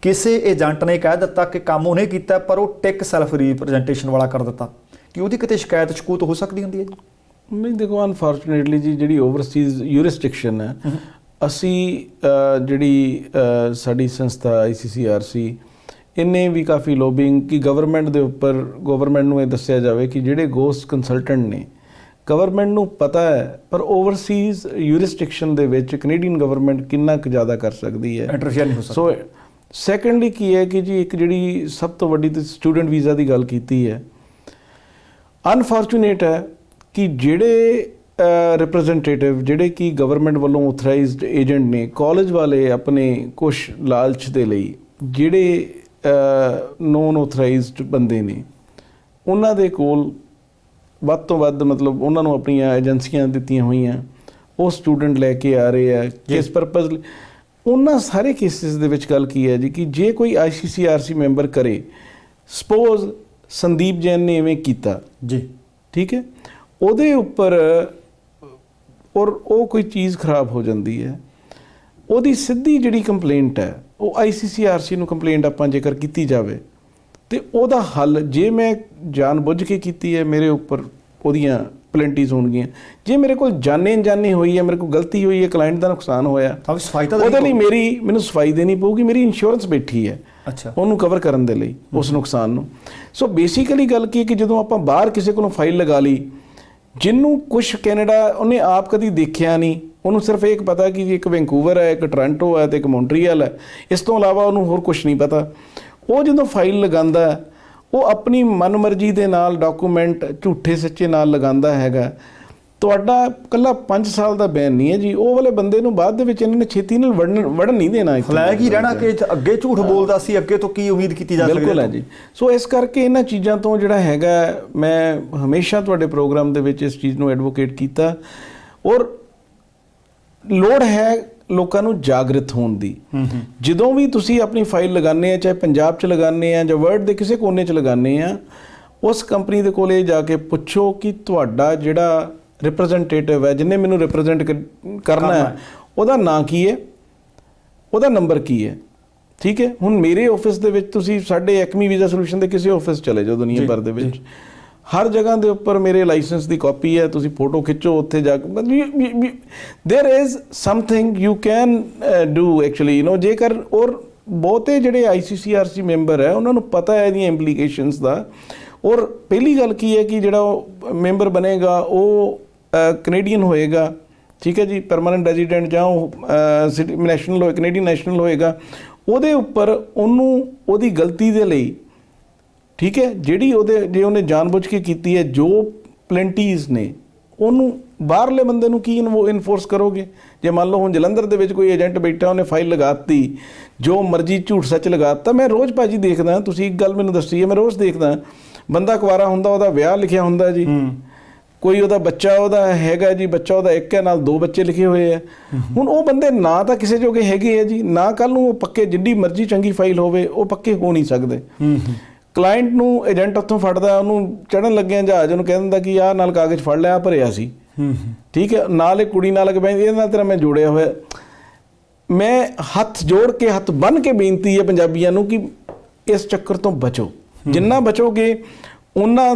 ਕਿਸੇ ਏਜੰਟ ਨੇ ਕਹਿ ਦਿੱਤਾ ਕਿ ਕੰਮ ਉਹਨੇ ਕੀਤਾ ਪਰ ਉਹ ਟਿਕ ਸੈਲਫ ਰੀਪ੍ਰੈਜ਼ੈਂਟੇਸ਼ਨ ਵਾਲਾ ਕਰ ਦਿੱਤਾ, ਕਿ ਉਹਦੀ ਕਿਤੇ ਸ਼ਿਕਾਇਤ ਸ਼ਕੂਤ ਹੋ ਸਕਦੀ ਹੁੰਦੀ ਹੈ ਜੀ? ਨਹੀਂ, ਦੇਖੋ ਅਨਫੋਰਚੂਨੇਟਲੀ ਜੀ ਜਿਹੜੀ ਓਵਰਸੀਜ਼ ਯੂਰਿਸਡਿਕਸ਼ਨ ਹੈ, ਅਸੀਂ ਜਿਹੜੀ ਸਾਡੀ ਸੰਸਥਾ ICCRC, ਇਹਨੇ ਵੀ ਕਾਫੀ ਲੋਬਿੰਗ ਕਿ ਗਵਰਨਮੈਂਟ ਦੇ ਉੱਪਰ, ਗਵਰਨਮੈਂਟ ਨੂੰ ਇਹ ਦੱਸਿਆ ਜਾਵੇ ਕਿ ਜਿਹੜੇ ਗੋਸਟ ਕੰਸਲਟੈਂਟ ਨੇ, ਗਵਰਨਮੈਂਟ ਨੂੰ ਪਤਾ ਹੈ ਪਰ ਓਵਰਸੀਜ਼ ਯੂਰਿਸਡਿਕਸ਼ਨ ਦੇ ਵਿੱਚ ਕੈਨੇਡੀਅਨ ਗਵਰਨਮੈਂਟ ਕਿੰਨਾ ਕੁ ਜ਼ਿਆਦਾ ਕਰ ਸਕਦੀ ਹੈ, ਇੰਟਰਫੇਅਰ ਨਹੀਂ ਹੋ ਸਕਦਾ। ਸੋ ਸੈਕੰਡਲੀ ਕੀ ਹੈ ਕਿ ਜੀ ਇੱਕ ਜਿਹੜੀ ਸਭ ਤੋਂ ਵੱਡੀ ਤੁਸੀਂ ਸਟੂਡੈਂਟ ਵੀਜ਼ਾ ਦੀ ਗੱਲ ਕੀਤੀ ਹੈ, ਅਨਫੋਰਚੂਨੇਟ ਹੈ ਕਿ ਜਿਹੜੇ ਰਿਪਰੈਜ਼ੈਂਟੇਟਿਵ, ਜਿਹੜੇ ਕਿ ਗਵਰਨਮੈਂਟ ਵੱਲੋਂ ਆਥੋਰਾਈਜ਼ਡ ਏਜੰਟ ਨੇ, ਕਾਲਜ ਵਾਲੇ ਆਪਣੇ ਕੁਛ ਲਾਲਚ ਦੇ ਲਈ ਜਿਹੜੇ ਨੋਨ ਆਥੋਰਾਈਜ਼ਡ ਬੰਦੇ ਨੇ, ਉਹਨਾਂ ਦੇ ਕੋਲ ਵੱਧ ਤੋਂ ਵੱਧ ਮਤਲਬ ਉਹਨਾਂ ਨੂੰ ਆਪਣੀਆਂ ਏਜੰਸੀਆਂ ਦਿੱਤੀਆਂ ਹੋਈਆਂ, ਉਹ ਸਟੂਡੈਂਟ ਲੈ ਕੇ ਆ ਰਹੇ ਆ ਕਿਸ ਪਰਪਸ ਲਈ। ਉਹਨਾਂ ਸਾਰੇ ਕੇਸਿਸ ਦੇ ਵਿੱਚ ਗੱਲ ਕੀ ਹੈ ਜੀ ਕਿ ਜੇ ਕੋਈ ICCRC ਮੈਂਬਰ ਕਰੇ, ਸਪੋਜ਼ ਸੰਦੀਪ ਜੈਨ ਨੇ ਇਵੇਂ ਕੀਤਾ ਜੀ, ਠੀਕ ਹੈ, ਉਹਦੇ ਉੱਪਰ ਔਰ ਉਹ ਕੋਈ ਚੀਜ਼ ਖਰਾਬ ਹੋ ਜਾਂਦੀ ਹੈ, ਉਹਦੀ ਸਿੱਧੀ ਜਿਹੜੀ ਕੰਪਲੇਂਟ ਹੈ ਉਹ ICCRC ਨੂੰ ਕੰਪਲੇਂਟ ਆਪਾਂ ਜੇਕਰ ਕੀਤੀ ਜਾਵੇ ਤੇ ਉਹਦਾ ਹੱਲ, ਜੇ ਮੈਂ ਜਾਣ ਬੁੱਝ ਕੇ ਕੀਤੀ ਹੈ, ਮੇਰੇ ਉੱਪਰ ਉਹਦੀਆਂ ਪਲੈਂਟੀਜ਼ ਹੋਣਗੀਆਂ। ਜੇ ਮੇਰੇ ਕੋਲ ਜਾਣੇ ਅਣਜਾਣੇ ਹੋਈ ਹੈ, ਮੇਰੇ ਕੋਲ ਗਲਤੀ ਹੋਈ ਹੈ, ਕਲਾਇੰਟ ਦਾ ਨੁਕਸਾਨ ਹੋਇਆ, ਤਾਂ ਸਫਾਈ ਤਾਂ ਉਹਦੇ ਲਈ ਮੈਨੂੰ ਸਫਾਈ ਦੇਣੀ ਪਊਗੀ। ਮੇਰੀ ਇੰਸ਼ੋਰੈਂਸ ਬੈਠੀ ਹੈ ਅੱਛਾ ਉਹਨੂੰ ਕਵਰ ਕਰਨ ਦੇ ਲਈ ਉਸ ਨੁਕਸਾਨ ਨੂੰ। ਸੋ ਬੇਸਿਕਲੀ ਗੱਲ ਕੀ ਹੈ ਕਿ ਜਦੋਂ ਆਪਾਂ ਬਾਹਰ ਕਿਸੇ ਕੋਲੋਂ ਫਾਈਲ ਲਗਾ ਲਈ, ਜਿਹਨੂੰ ਕੁਛ ਕੈਨੇਡਾ ਉਹਨੇ ਆਪ ਕਦੀ ਦੇਖਿਆ ਨਹੀਂ, ਉਹਨੂੰ ਸਿਰਫ ਇਹ ਪਤਾ ਕਿ ਇੱਕ ਵੈਂਕੂਵਰ ਹੈ, ਇੱਕ ਟੋਰਾਂਟੋ ਹੈ ਤੇ ਇੱਕ ਮੌਂਟਰੀਅਲ ਹੈ, ਇਸ ਤੋਂ ਇਲਾਵਾ ਉਹਨੂੰ ਹੋਰ ਕੁਛ ਨਹੀਂ ਪਤਾ। ਉਹ ਜਦੋਂ ਫਾਈਲ ਲਗਾਉਂਦਾ, ਉਹ ਆਪਣੀ ਮਨਮਰਜ਼ੀ ਦੇ ਨਾਲ ਡਾਕੂਮੈਂਟ ਝੂਠੇ ਸੱਚੇ ਨਾਲ ਲਗਾਉਂਦਾ ਹੈਗਾ। ਤੁਹਾਡਾ ਇਕੱਲਾ 5 ਸਾਲ ਦਾ ਬੈਨ ਨਹੀਂ ਹੈ ਜੀ, ਉਹ ਵਾਲੇ ਬੰਦੇ ਨੂੰ ਬਾਅਦ ਦੇ ਵਿੱਚ ਇਹਨਾਂ ਨੇ ਛੇਤੀ ਨਾਲ ਵੜਨ ਨਹੀਂ ਦੇਣਾ। ਫਲੈਗ ਹੀ ਰਹਿਣਾ ਕਿ ਅੱਗੇ ਝੂਠ ਬੋਲਦਾ ਸੀ, ਅੱਗੇ ਤੋਂ ਕੀ ਉਮੀਦ ਕੀਤੀ ਜਾ ਸਕਦੀ ਹੈ। ਬਿਲਕੁਲ ਹੈ ਜੀ। ਸੋ ਇਸ ਕਰਕੇ ਇਹਨਾਂ ਚੀਜ਼ਾਂ ਤੋਂ ਜਿਹੜਾ ਹੈਗਾ, ਮੈਂ ਹਮੇਸ਼ਾ ਤੁਹਾਡੇ ਪ੍ਰੋਗਰਾਮ ਦੇ ਵਿੱਚ ਇਸ ਚੀਜ਼ ਨੂੰ ਐਡਵੋਕੇਟ ਕੀਤਾ। ਔਰ ਲੋੜ ਹੈ ਲੋਕਾਂ ਨੂੰ ਜਾਗਰਿਤ ਹੋਣ ਦੀ। ਜਦੋਂ ਵੀ ਤੁਸੀਂ ਆਪਣੀ ਫਾਈਲ ਲਗਾਉਂਦੇ ਆ, ਚਾਹੇ ਪੰਜਾਬ 'ਚ ਲਗਾਉਂਦੇ ਆ ਜਾਂ ਵਰਲਡ ਦੇ ਕਿਸੇ ਕੋਨੇ 'ਚ ਲਗਾਉਂਦੇ ਆ, ਉਸ ਕੰਪਨੀ ਦੇ ਕੋਲੇ ਜਾ ਕੇ ਪੁੱਛੋ ਕਿ ਤੁਹਾਡਾ ਜਿਹੜਾ ਰਿਪਰੈਜ਼ੈਂਟੇਟਿਵ ਹੈ, ਜਿਹਨੇ ਮੈਨੂੰ ਰਿਪਰੈਜ਼ੈਂਟ ਕਰਨਾ ਹੈ, ਉਹਦਾ ਨਾਂ ਕੀ ਹੈ, ਉਹਦਾ ਨੰਬਰ ਕੀ ਹੈ। ਠੀਕ ਹੈ, ਹੁਣ ਮੇਰੇ ਆਫਿਸ ਦੇ ਵਿੱਚ ਤੁਸੀਂ ਸਾਡੇ ਐਕਮੀ ਵੀਜ਼ਾ ਸੋਲੂਸ਼ਨ ਦੇ ਕਿਸੇ ਆਫਿਸ ਚਲੇ ਜਾਓ ਦੁਨੀਆ ਭਰ ਦੇ ਵਿੱਚ, ਹਰ ਜਗ੍ਹਾ ਦੇ ਉੱਪਰ ਮੇਰੇ ਲਾਇਸੈਂਸ ਦੀ ਕਾਪੀ ਹੈ। ਤੁਸੀਂ ਫੋਟੋ ਖਿੱਚੋ, ਉੱਥੇ ਜਾ ਕੇ there is something you can do actually, ਜੇਕਰ। ਔਰ ਬਹੁਤੇ ਜਿਹੜੇ ICCRC ਮੈਂਬਰ ਹੈ ਉਹਨਾਂ ਨੂੰ ਪਤਾ ਹੈ ਇਹਦੀਆਂ ਇੰਪਲੀਕੇਸ਼ਨਸ ਦਾ। ਔਰ ਪਹਿਲੀ ਗੱਲ ਕੀ ਹੈ ਕਿ ਜਿਹੜਾ ਉਹ ਮੈਂਬਰ ਬਣੇਗਾ ਉਹ ਕੈਨੇਡੀਅਨ ਹੋਏਗਾ, ਠੀਕ ਹੈ ਜੀ, ਪਰਮਾਨੈਂਟ ਰੈਜ਼ੀਡੈਂਟ, ਜਾਂ ਉਹ ਨੈਸ਼ਨਲ ਹੋਏ, ਕੈਨੇਡੀਅਨ ਨੈਸ਼ਨਲ ਹੋਏਗਾ। ਉਹਦੇ ਉੱਪਰ ਉਹਨੂੰ ਉਹਦੀ ਗਲਤੀ ਦੇ ਲਈ, ਠੀਕ ਹੈ, ਜਿਹੜੀ ਜੇ ਉਹਨੇ ਜਾਣਬੁੱਝ ਕੇ ਕੀਤੀ ਹੈ, ਜੋ ਪਲੈਂਟੀਜ਼ ਨੇ, ਉਹਨੂੰ ਬਾਹਰਲੇ ਬੰਦੇ ਨੂੰ ਕੀ ਇਨਫੋਰਸ ਕਰੋਗੇ? ਜੇ ਮੰਨ ਲਓ ਹੁਣ ਜਲੰਧਰ ਦੇ ਵਿੱਚ ਕੋਈ ਏਜੰਟ ਬੈਠਾ, ਉਹਨੇ ਫਾਈਲ ਲਗਾਤੀ, ਜੋ ਮਰਜ਼ੀ ਝੂਠ ਸੱਚ ਲਗਾਤਾ। ਮੈਂ ਰੋਜ਼ ਭਾਜੀ ਦੇਖਦਾ, ਤੁਸੀਂ ਇੱਕ ਗੱਲ ਮੈਨੂੰ ਦੱਸੀ ਹੈ, ਮੈਂ ਰੋਜ਼ ਦੇਖਦਾ, ਬੰਦਾ ਕੁਆਰਾ ਹੁੰਦਾ, ਉਹਦਾ ਵਿਆਹ ਲਿਖਿਆ ਹੁੰਦਾ ਜੀ, ਕੋਈ ਉਹਦਾ ਬੱਚਾ ਉਹਦਾ ਹੈਗਾ ਜੀ, ਬੱਚਾ ਉਹਦਾ ਇੱਕ ਹੈ, ਨਾਲ 2 ਬੱਚੇ ਲਿਖੇ ਹੋਏ ਆ। ਹੁਣ ਉਹ ਬੰਦੇ ਨਾ ਤਾਂ ਕਿਸੇ ਜੋਗੇ ਹੈਗੇ ਆ ਜੀ, ਨਾ ਕੱਲ ਨੂੰ ਉਹ ਪੱਕੇ, ਜਿੱਡੀ ਮਰਜ਼ੀ ਚੰਗੀ ਫਾਈਲ ਹੋਵੇ, ਉਹ ਪੱਕੇ ਹੋ ਨਹੀਂ ਸਕਦੇ। ਕਲਾਇੰਟ ਨੂੰ ਏਜੰਟ ਉੱਥੋਂ ਫੜਦਾ, ਉਹਨੂੰ ਚੜ੍ਹਨ ਲੱਗਿਆ ਜਹਾਜ਼, ਉਹਨੂੰ ਕਹਿ ਦਿੰਦਾ ਕਿ ਆਹ ਨਾਲ ਕਾਗਜ਼ ਫੜ ਲਿਆ, ਭਰਿਆ ਸੀ, ਠੀਕ ਹੈ, ਨਾਲ ਇੱਕ ਕੁੜੀ ਨਾਲ ਕਹਿੰਦੀ ਇਹਦੇ ਨਾਲ ਤੇਰਾ ਮੈਂ ਜੋੜਿਆ ਹੋਇਆ। ਮੈਂ ਹੱਥ ਜੋੜ ਕੇ, ਹੱਥ ਬੰਨ੍ਹ ਕੇ ਬੇਨਤੀ ਹੈ ਪੰਜਾਬੀਆਂ ਨੂੰ ਕਿ ਇਸ ਚੱਕਰ ਤੋਂ ਬਚੋ। ਜਿੰਨਾ ਬਚੋਗੇ ਉਹਨਾਂ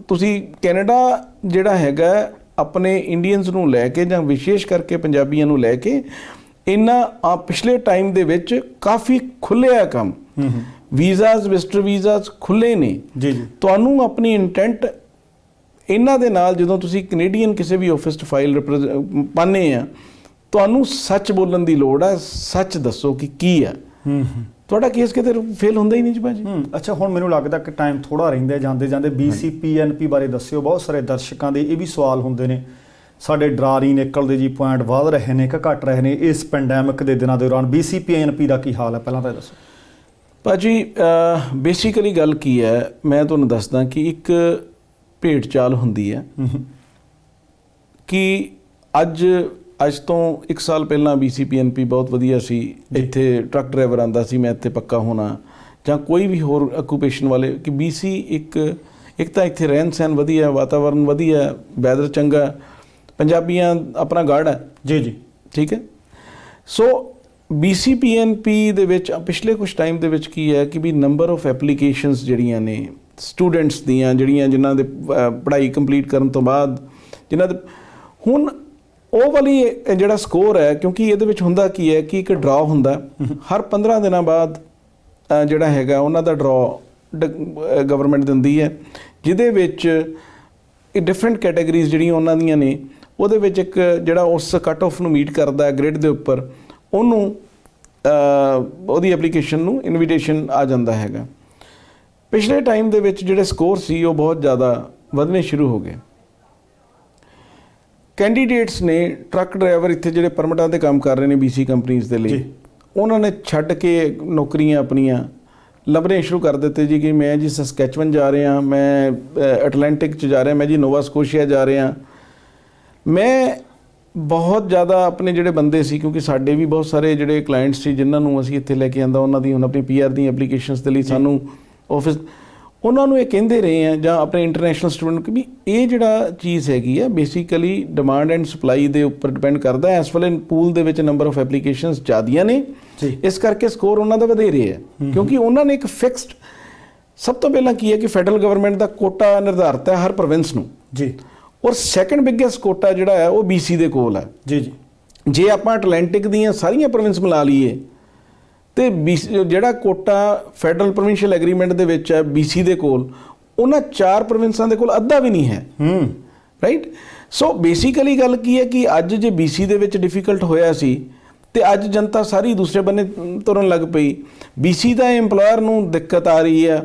ਤੁਸੀਂ ਕੈਨੇਡਾ ਜਿਹੜਾ ਹੈਗਾ, ਆਪਣੇ ਇੰਡੀਅਨਸ ਨੂੰ ਲੈ ਕੇ ਜਾਂ ਵਿਸ਼ੇਸ਼ ਕਰਕੇ ਪੰਜਾਬੀਆਂ ਨੂੰ ਲੈ ਕੇ, ਇਹਨਾਂ ਪਿਛਲੇ ਟਾਈਮ ਦੇ ਵਿੱਚ ਕਾਫੀ ਖੁੱਲ੍ਹਿਆ ਕੰਮ। ਵੀਜ਼ਾਸ, ਵਿਜ਼ਟਰ ਵੀਜ਼ਾਸ ਖੁੱਲ੍ਹੇ ਨੇ ਜੀ। ਤੁਹਾਨੂੰ ਆਪਣੀ ਇੰਟੈਂਟ ਇਹਨਾਂ ਦੇ ਨਾਲ, ਜਦੋਂ ਤੁਸੀਂ ਕੈਨੇਡੀਅਨ ਕਿਸੇ ਵੀ ਆਫਿਸ 'ਚ ਫਾਈਲ ਪਾਉਂਦੇ ਆ, ਤੁਹਾਨੂੰ ਸੱਚ ਬੋਲਣ ਦੀ ਲੋੜ ਹੈ। ਸੱਚ ਦੱਸੋ ਕਿ ਕੀ ਆ। ਤੁਹਾਡਾ ਕੇਸ ਕਿਤੇ ਫੇਲ ਹੁੰਦਾ ਹੀ ਨਹੀਂ ਜੀ ਭਾਜੀ। ਅੱਛਾ, ਹੁਣ ਮੈਨੂੰ ਲੱਗਦਾ ਕਿ ਟਾਈਮ ਥੋੜ੍ਹਾ ਰਹਿੰਦਾ, ਜਾਂਦੇ ਜਾਂਦੇ BCPNP ਬਾਰੇ ਦੱਸਿਓ। ਬਹੁਤ ਸਾਰੇ ਦਰਸ਼ਕਾਂ ਦੇ ਇਹ ਵੀ ਸਵਾਲ ਹੁੰਦੇ ਨੇ, ਸਾਡੇ ਡਰਾ ਨਹੀਂ ਨਿਕਲਦੇ ਜੀ, ਪੁਆਇੰਟ ਵਧ ਰਹੇ ਨੇ ਕਿ ਘਟ ਰਹੇ ਨੇ ਇਸ ਪੈਂਡੈਮਿਕ ਦੇ ਦਿਨਾਂ ਦੇ ਦੌਰਾਨ। BCPNP ਦਾ ਕੀ ਹਾਲ ਹੈ, ਪਹਿਲਾਂ ਤਾਂ ਦੱਸੋ ਭਾਜੀ। ਬੇਸਿਕਲੀ ਗੱਲ ਕੀ ਹੈ, ਮੈਂ ਤੁਹਾਨੂੰ ਦੱਸਦਾ ਕਿ ਇੱਕ ਭੇਡ ਚਾਲ ਹੁੰਦੀ ਹੈ ਕਿ ਅੱਜ ਤੋਂ 1 ਸਾਲ ਪਹਿਲਾਂ BCPNP ਬਹੁਤ ਵਧੀਆ ਸੀ, ਇੱਥੇ ਟਰੱਕ ਡਰਾਈਵਰ ਆਉਂਦਾ ਸੀ, ਮੈਂ ਇੱਥੇ ਪੱਕਾ ਹੋਣਾ, ਜਾਂ ਕੋਈ ਵੀ ਹੋਰ ਆਕੂਪੇਸ਼ਨ ਵਾਲੇ, ਕਿ BC ਇੱਕ ਤਾਂ ਇੱਥੇ ਰਹਿਣ ਸਹਿਣ ਵਧੀਆ, ਵਾਤਾਵਰਨ ਵਧੀਆ, ਵੈਦਰ ਚੰਗਾ, ਪੰਜਾਬੀਆਂ ਆਪਣਾ ਗਾਰਡ ਹੈ ਜੀ, ਠੀਕ ਹੈ। ਸੋ BCPNP ਦੇ ਵਿੱਚ ਪਿਛਲੇ ਕੁਝ ਟਾਈਮ ਦੇ ਵਿੱਚ ਕੀ ਹੈ ਕਿ ਵੀ ਨੰਬਰ ਆਫ ਐਪਲੀਕੇਸ਼ਨਸ ਜਿਹੜੀਆਂ ਨੇ ਸਟੂਡੈਂਟਸ ਦੀਆਂ, ਜਿਨ੍ਹਾਂ ਦੇ ਪੜ੍ਹਾਈ ਕੰਪਲੀਟ ਕਰਨ ਤੋਂ ਬਾਅਦ, ਜਿਨ੍ਹਾਂ ਦੇ ਹੁਣ ਉਹ ਵਾਲੀ ਜਿਹੜਾ ਸਕੋਰ ਹੈ, ਕਿਉਂਕਿ ਇਹਦੇ ਵਿੱਚ ਹੁੰਦਾ ਕੀ ਹੈ ਕਿ ਇੱਕ ਡਰਾ ਹੁੰਦਾ ਹਰ 15 ਦਿਨਾਂ ਬਾਅਦ, ਜਿਹੜਾ ਹੈਗਾ ਉਹਨਾਂ ਦਾ ਡਰਾ ਗਵਰਨਮੈਂਟ ਦਿੰਦੀ ਹੈ, ਜਿਹਦੇ ਵਿੱਚ ਡਿਫਰੈਂਟ ਕੈਟਾਗਰੀਜ਼ ਜਿਹੜੀਆਂ ਉਹਨਾਂ ਦੀਆਂ ਨੇ, ਉਹਦੇ ਵਿੱਚ ਇੱਕ ਜਿਹੜਾ ਉਸ ਕੱਟ ਆਫ ਨੂੰ ਮੀਟ ਕਰਦਾ ਗ੍ਰੇਡ ਦੇ ਉੱਪਰ, ਉਹਨੂੰ ਉਹਦੀ ਐਪਲੀਕੇਸ਼ਨ ਨੂੰ ਇਨਵੀਟੇਸ਼ਨ ਆ ਜਾਂਦਾ ਹੈਗਾ। ਪਿਛਲੇ ਟਾਈਮ ਦੇ ਵਿੱਚ ਜਿਹੜੇ ਸਕੋਰ ਸੀ ਉਹ ਬਹੁਤ ਜ਼ਿਆਦਾ ਵਧਣੇ ਸ਼ੁਰੂ ਹੋ ਗਏ। ਕੈਂਡੀਡੇਟਸ ਨੇ, ਟਰੱਕ ਡਰਾਈਵਰ ਇੱਥੇ ਜਿਹੜੇ ਪਰਮਿਟਾਂ 'ਤੇ ਕੰਮ ਕਰ ਰਹੇ ਨੇ BC ਕੰਪਨੀਜ਼ ਦੇ ਲਈ, ਉਹਨਾਂ ਨੇ ਛੱਡ ਕੇ ਨੌਕਰੀਆਂ ਆਪਣੀਆਂ ਲੱਭਣੇ ਸ਼ੁਰੂ ਕਰ ਦਿੱਤੇ ਜੀ, ਕਿ ਮੈਂ ਜੀ ਸਸਕੈਚਵਨ ਜਾ ਰਿਹਾ, ਮੈਂ ਐਟਲਾਂਟਿਕ 'ਚ ਜਾ ਰਿਹਾ, ਮੈਂ ਜੀ ਨੋਵਾ ਸਕੋਸ਼ੀਆ ਜਾ ਰਿਹਾ। ਮੈਂ ਬਹੁਤ ਜ਼ਿਆਦਾ ਆਪਣੇ ਜਿਹੜੇ ਬੰਦੇ ਸੀ, ਕਿਉਂਕਿ ਸਾਡੇ ਵੀ ਬਹੁਤ ਸਾਰੇ ਜਿਹੜੇ ਕਲਾਇੰਟਸ ਸੀ ਜਿਨ੍ਹਾਂ ਨੂੰ ਅਸੀਂ ਇੱਥੇ ਲੈ ਕੇ ਆਂਦਾ, ਉਹਨਾਂ ਦੀ ਹੁਣ ਆਪਣੀ PR ਦੀਆਂ ਐਪਲੀਕੇਸ਼ਨਸ ਦੇ ਲਈ ਸਾਨੂੰ ਆਫਿਸ, ਉਹਨਾਂ ਨੂੰ ਇਹ ਕਹਿੰਦੇ ਰਹੇ ਆ, ਜਾਂ ਆਪਣੇ ਇੰਟਰਨੈਸ਼ਨਲ ਸਟੂਡੈਂਟ, ਕਿ ਵੀ ਇਹ ਜਿਹੜਾ ਚੀਜ਼ ਹੈਗੀ ਆ ਬੇਸਿਕਲੀ ਡਿਮਾਂਡ ਐਂਡ ਸਪਲਾਈ ਦੇ ਉੱਪਰ ਡਿਪੈਂਡ ਕਰਦਾ। ਇਸ ਵੇਲੇ ਪੂਲ ਦੇ ਵਿੱਚ ਨੰਬਰ ਆਫ ਐਪਲੀਕੇਸ਼ਨਸ ਜ਼ਿਆਦੀਆਂ ਨੇ, ਇਸ ਕਰਕੇ ਸਕੋਰ ਉਹਨਾਂ ਦਾ ਵਧੇਰੇ ਹੈ, ਕਿਉਂਕਿ ਉਹਨਾਂ ਨੇ ਇੱਕ ਫਿਕਸਡ, ਸਭ ਤੋਂ ਪਹਿਲਾਂ ਕੀ ਹੈ ਕਿ ਫੈਡਰਲ ਗਵਰਨਮੈਂਟ ਦਾ ਕੋਟਾ ਨਿਰਧਾਰਿਤ ਹੈ ਹਰ ਪ੍ਰੋਵਿੰਸ ਨੂੰ ਜੀ। ਔਰ ਸੈਕੰਡ ਬਿਗੇਸਟ ਕੋਟਾ ਜਿਹੜਾ ਹੈ ਉਹ BC ਦੇ ਕੋਲ ਹੈ। ਜੀ ਜੀ। ਜੇ ਆਪਾਂ ਅਟਲਾਂਟਿਕ ਦੀਆਂ ਸਾਰੀਆਂ ਪ੍ਰੋਵਿੰਸ ਮਿਲਾ ਲਈਏ ਤੇ ਜਿਹੜਾ ਕੋਟਾ ਫੈਡਰਲ ਪ੍ਰੋਵਿੰਸ਼ੀਅਲ ਐਗਰੀਮੈਂਟ ਦੇ ਵਿੱਚ ਹੈ BC ਦੇ ਕੋਲ, ਉਹਨਾਂ 4 ਪ੍ਰੋਵਿੰਸਾਂ ਦੇ ਕੋਲ ਅੱਧਾ ਵੀ ਨਹੀਂ ਹੈ। ਰਾਈਟ। ਸੋ ਬੇਸਿਕਲੀ ਗੱਲ ਕੀ ਹੈ ਕਿ ਅੱਜ ਜੇ BC ਦੇ ਵਿੱਚ ਡਿਫਿਕਲਟ ਹੋਇਆ ਸੀ ਤੇ ਅੱਜ ਜਨਤਾ ਸਾਰੀ ਦੂਸਰੇ ਬੰਨੇ ਤੁਰਨ ਲੱਗ ਪਈ। BC ਦਾ EMPLOYER ਨੂੰ ਦਿੱਕਤ ਆ ਰਹੀ ਹੈ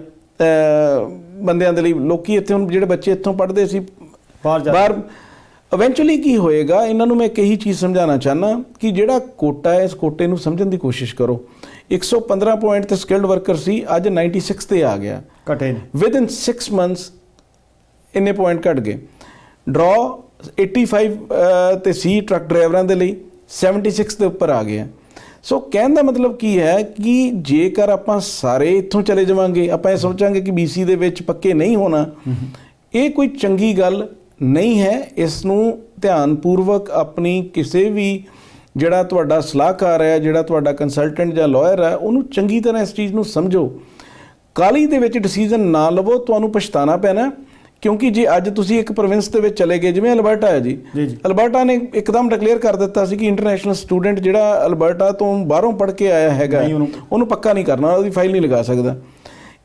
ਬੰਦਿਆਂ ਦੇ ਲਈ। ਲੋਕੀ ਇੱਥੇ ਹੁਣ ਜਿਹੜੇ ਬੱਚੇ ਇੱਥੋਂ ਪੜ੍ਹਦੇ ਸੀ ਬਾਹਰ, ਇਵੈਂਚੁਅਲੀ ਕੀ ਹੋਏਗਾ, ਇਹਨਾਂ ਨੂੰ ਮੈਂ ਇੱਕ ਇਹੀ ਚੀਜ਼ ਸਮਝਾਉਣਾ ਚਾਹੁੰਦਾ ਕਿ ਜਿਹੜਾ ਕੋਟਾ ਹੈ, ਇਸ ਕੋਟੇ ਨੂੰ ਸਮਝਣ ਦੀ ਕੋਸ਼ਿਸ਼ ਕਰੋ। 115 ਪੁਆਇੰਟ ਤੇ ਸਕਿਲਡ ਵਰਕਰ ਸੀ, ਅੱਜ 96 ਤੇ ਆ ਗਿਆ, ਘਟੇ ਨੇ। ਵਿਦਿਨ 6 ਮੰਥਸ ਇੰਨੇ ਪੁਆਇੰਟ ਘਟ ਗਏ। ਡਰਾ 85 ਤੇ ਸੀ ਟਰੱਕ ਡਰਾਈਵਰਾਂ ਦੇ ਲਈ, 76 ਦੇ ਉੱਪਰ ਆ ਗਿਆ। ਸੋ ਕਹਿਣ ਦਾ ਮਤਲਬ ਕੀ ਹੈ ਕਿ ਜੇਕਰ ਆਪਾਂ ਸਾਰੇ ਇੱਥੋਂ ਚਲੇ ਜਾਵਾਂਗੇ, ਆਪਾਂ ਇਹ ਸੋਚਾਂਗੇ ਕਿ BC ਦੇ ਵਿੱਚ ਪੱਕੇ ਨਹੀਂ ਹੋਣਾ, ਇਹ ਕੋਈ ਚੰਗੀ ਗੱਲ ਨਹੀਂ ਹੈ। ਇਸ ਨੂੰ ਧਿਆਨਪੂਰਵਕ ਆਪਣੀ ਕਿਸੇ ਵੀ ਜਿਹੜਾ ਤੁਹਾਡਾ ਸਲਾਹਕਾਰ ਹੈ, ਜਿਹੜਾ ਤੁਹਾਡਾ ਕੰਸਲਟੈਂਟ ਜਾਂ ਲਾਇਰ ਹੈ, ਉਹਨੂੰ ਚੰਗੀ ਤਰ੍ਹਾਂ ਇਸ ਚੀਜ਼ ਨੂੰ ਸਮਝੋ। ਕਾਹਲੀ ਦੇ ਵਿੱਚ ਡਿਸੀਜ਼ਨ ਨਾ ਲਵੋ, ਤੁਹਾਨੂੰ ਪਛਤਾਣਾ ਪੈਣਾ। ਕਿਉਂਕਿ ਜੇ ਅੱਜ ਤੁਸੀਂ ਇੱਕ ਪ੍ਰੋਵਿੰਸ ਦੇ ਵਿੱਚ ਚਲੇ ਗਏ, ਜਿਵੇਂ ਅਲਬਰਟਾ ਹੈ ਜੀ, ਅਲਬਰਟਾ ਨੇ ਇੱਕਦਮ ਡਿਕਲੇਅਰ ਕਰ ਦਿੱਤਾ ਸੀ ਕਿ ਇੰਟਰਨੈਸ਼ਨਲ ਸਟੂਡੈਂਟ ਜਿਹੜਾ ਅਲਬਰਟਾ ਤੋਂ ਬਾਹਰੋਂ ਪੜ੍ਹ ਕੇ ਆਇਆ ਹੈਗਾ, ਉਹਨੂੰ ਪੱਕਾ ਨਹੀਂ ਕਰਨਾ, ਉਹਦੀ ਫਾਈਲ ਨਹੀਂ ਲਗਾ ਸਕਦਾ।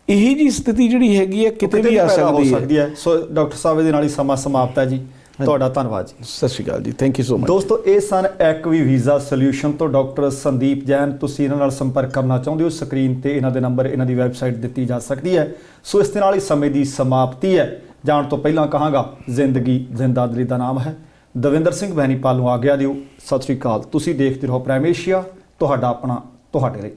ਇਹੀ ਜੀ ਸਥਿਤੀ ਜਿਹੜੀ ਹੈਗੀ ਹੈ ਕਿਤੇ ਵੀ ਆ ਸਕਦੀ ਹੈ। ਸੋ ਡਾਕਟਰ ਸਾਹਿਬ ਦੇ ਨਾਲ ਹੀ ਸਮਾਂ ਸਮਾਪਤ ਹੈ ਜੀ। ਤੁਹਾਡਾ ਧੰਨਵਾਦ ਜੀ। ਸਤਿ ਸ਼੍ਰੀ ਅਕਾਲ ਜੀ। Thank you so much. ਦੋਸਤੋ, ਇਹ ਸਨ ਐਕਵੀ ਵੀਜ਼ਾ ਸੋਲਿਊਸ਼ਨ ਤੋਂ ਡਾਕਟਰ ਸੰਦੀਪ ਜੈਨ। ਤੁਸੀਂ ਇਹਨਾਂ ਨਾਲ ਸੰਪਰਕ ਕਰਨਾ ਚਾਹੁੰਦੇ ਹੋ, ਸਕਰੀਨ ਤੇ ਇਹਨਾਂ ਦੇ ਨੰਬਰ, ਇਹਨਾਂ ਦੀ ਵੈਬਸਾਈਟ ਦਿੱਤੀ ਜਾ ਸਕਦੀ ਹੈ। ਸੋ ਇਸ ਦੇ ਨਾਲ ਹੀ ਸਮੇਂ ਦੀ ਸਮਾਪਤੀ ਹੈ। ਜਾਣ ਤੋਂ ਪਹਿਲਾਂ ਕਹਾਂਗਾ, ਜ਼ਿੰਦਗੀ ਜ਼ਿੰਦਾਦਲੀ ਦਾ ਨਾਮ ਹੈ। ਦਵਿੰਦਰ ਸਿੰਘ ਬੈਨੀਪਾਲ ਨੂੰ ਆਗਿਆ ਦਿਓ। ਸਤਿ ਸ਼੍ਰੀ ਅਕਾਲ। ਤੁਸੀਂ ਦੇਖਦੇ ਰਹੋ ਪ੍ਰਾਈਮ ਏਸ਼ੀਆ, ਤੁਹਾਡਾ ਆਪਣਾ, ਤੁਹਾਡੇ ਲਈ।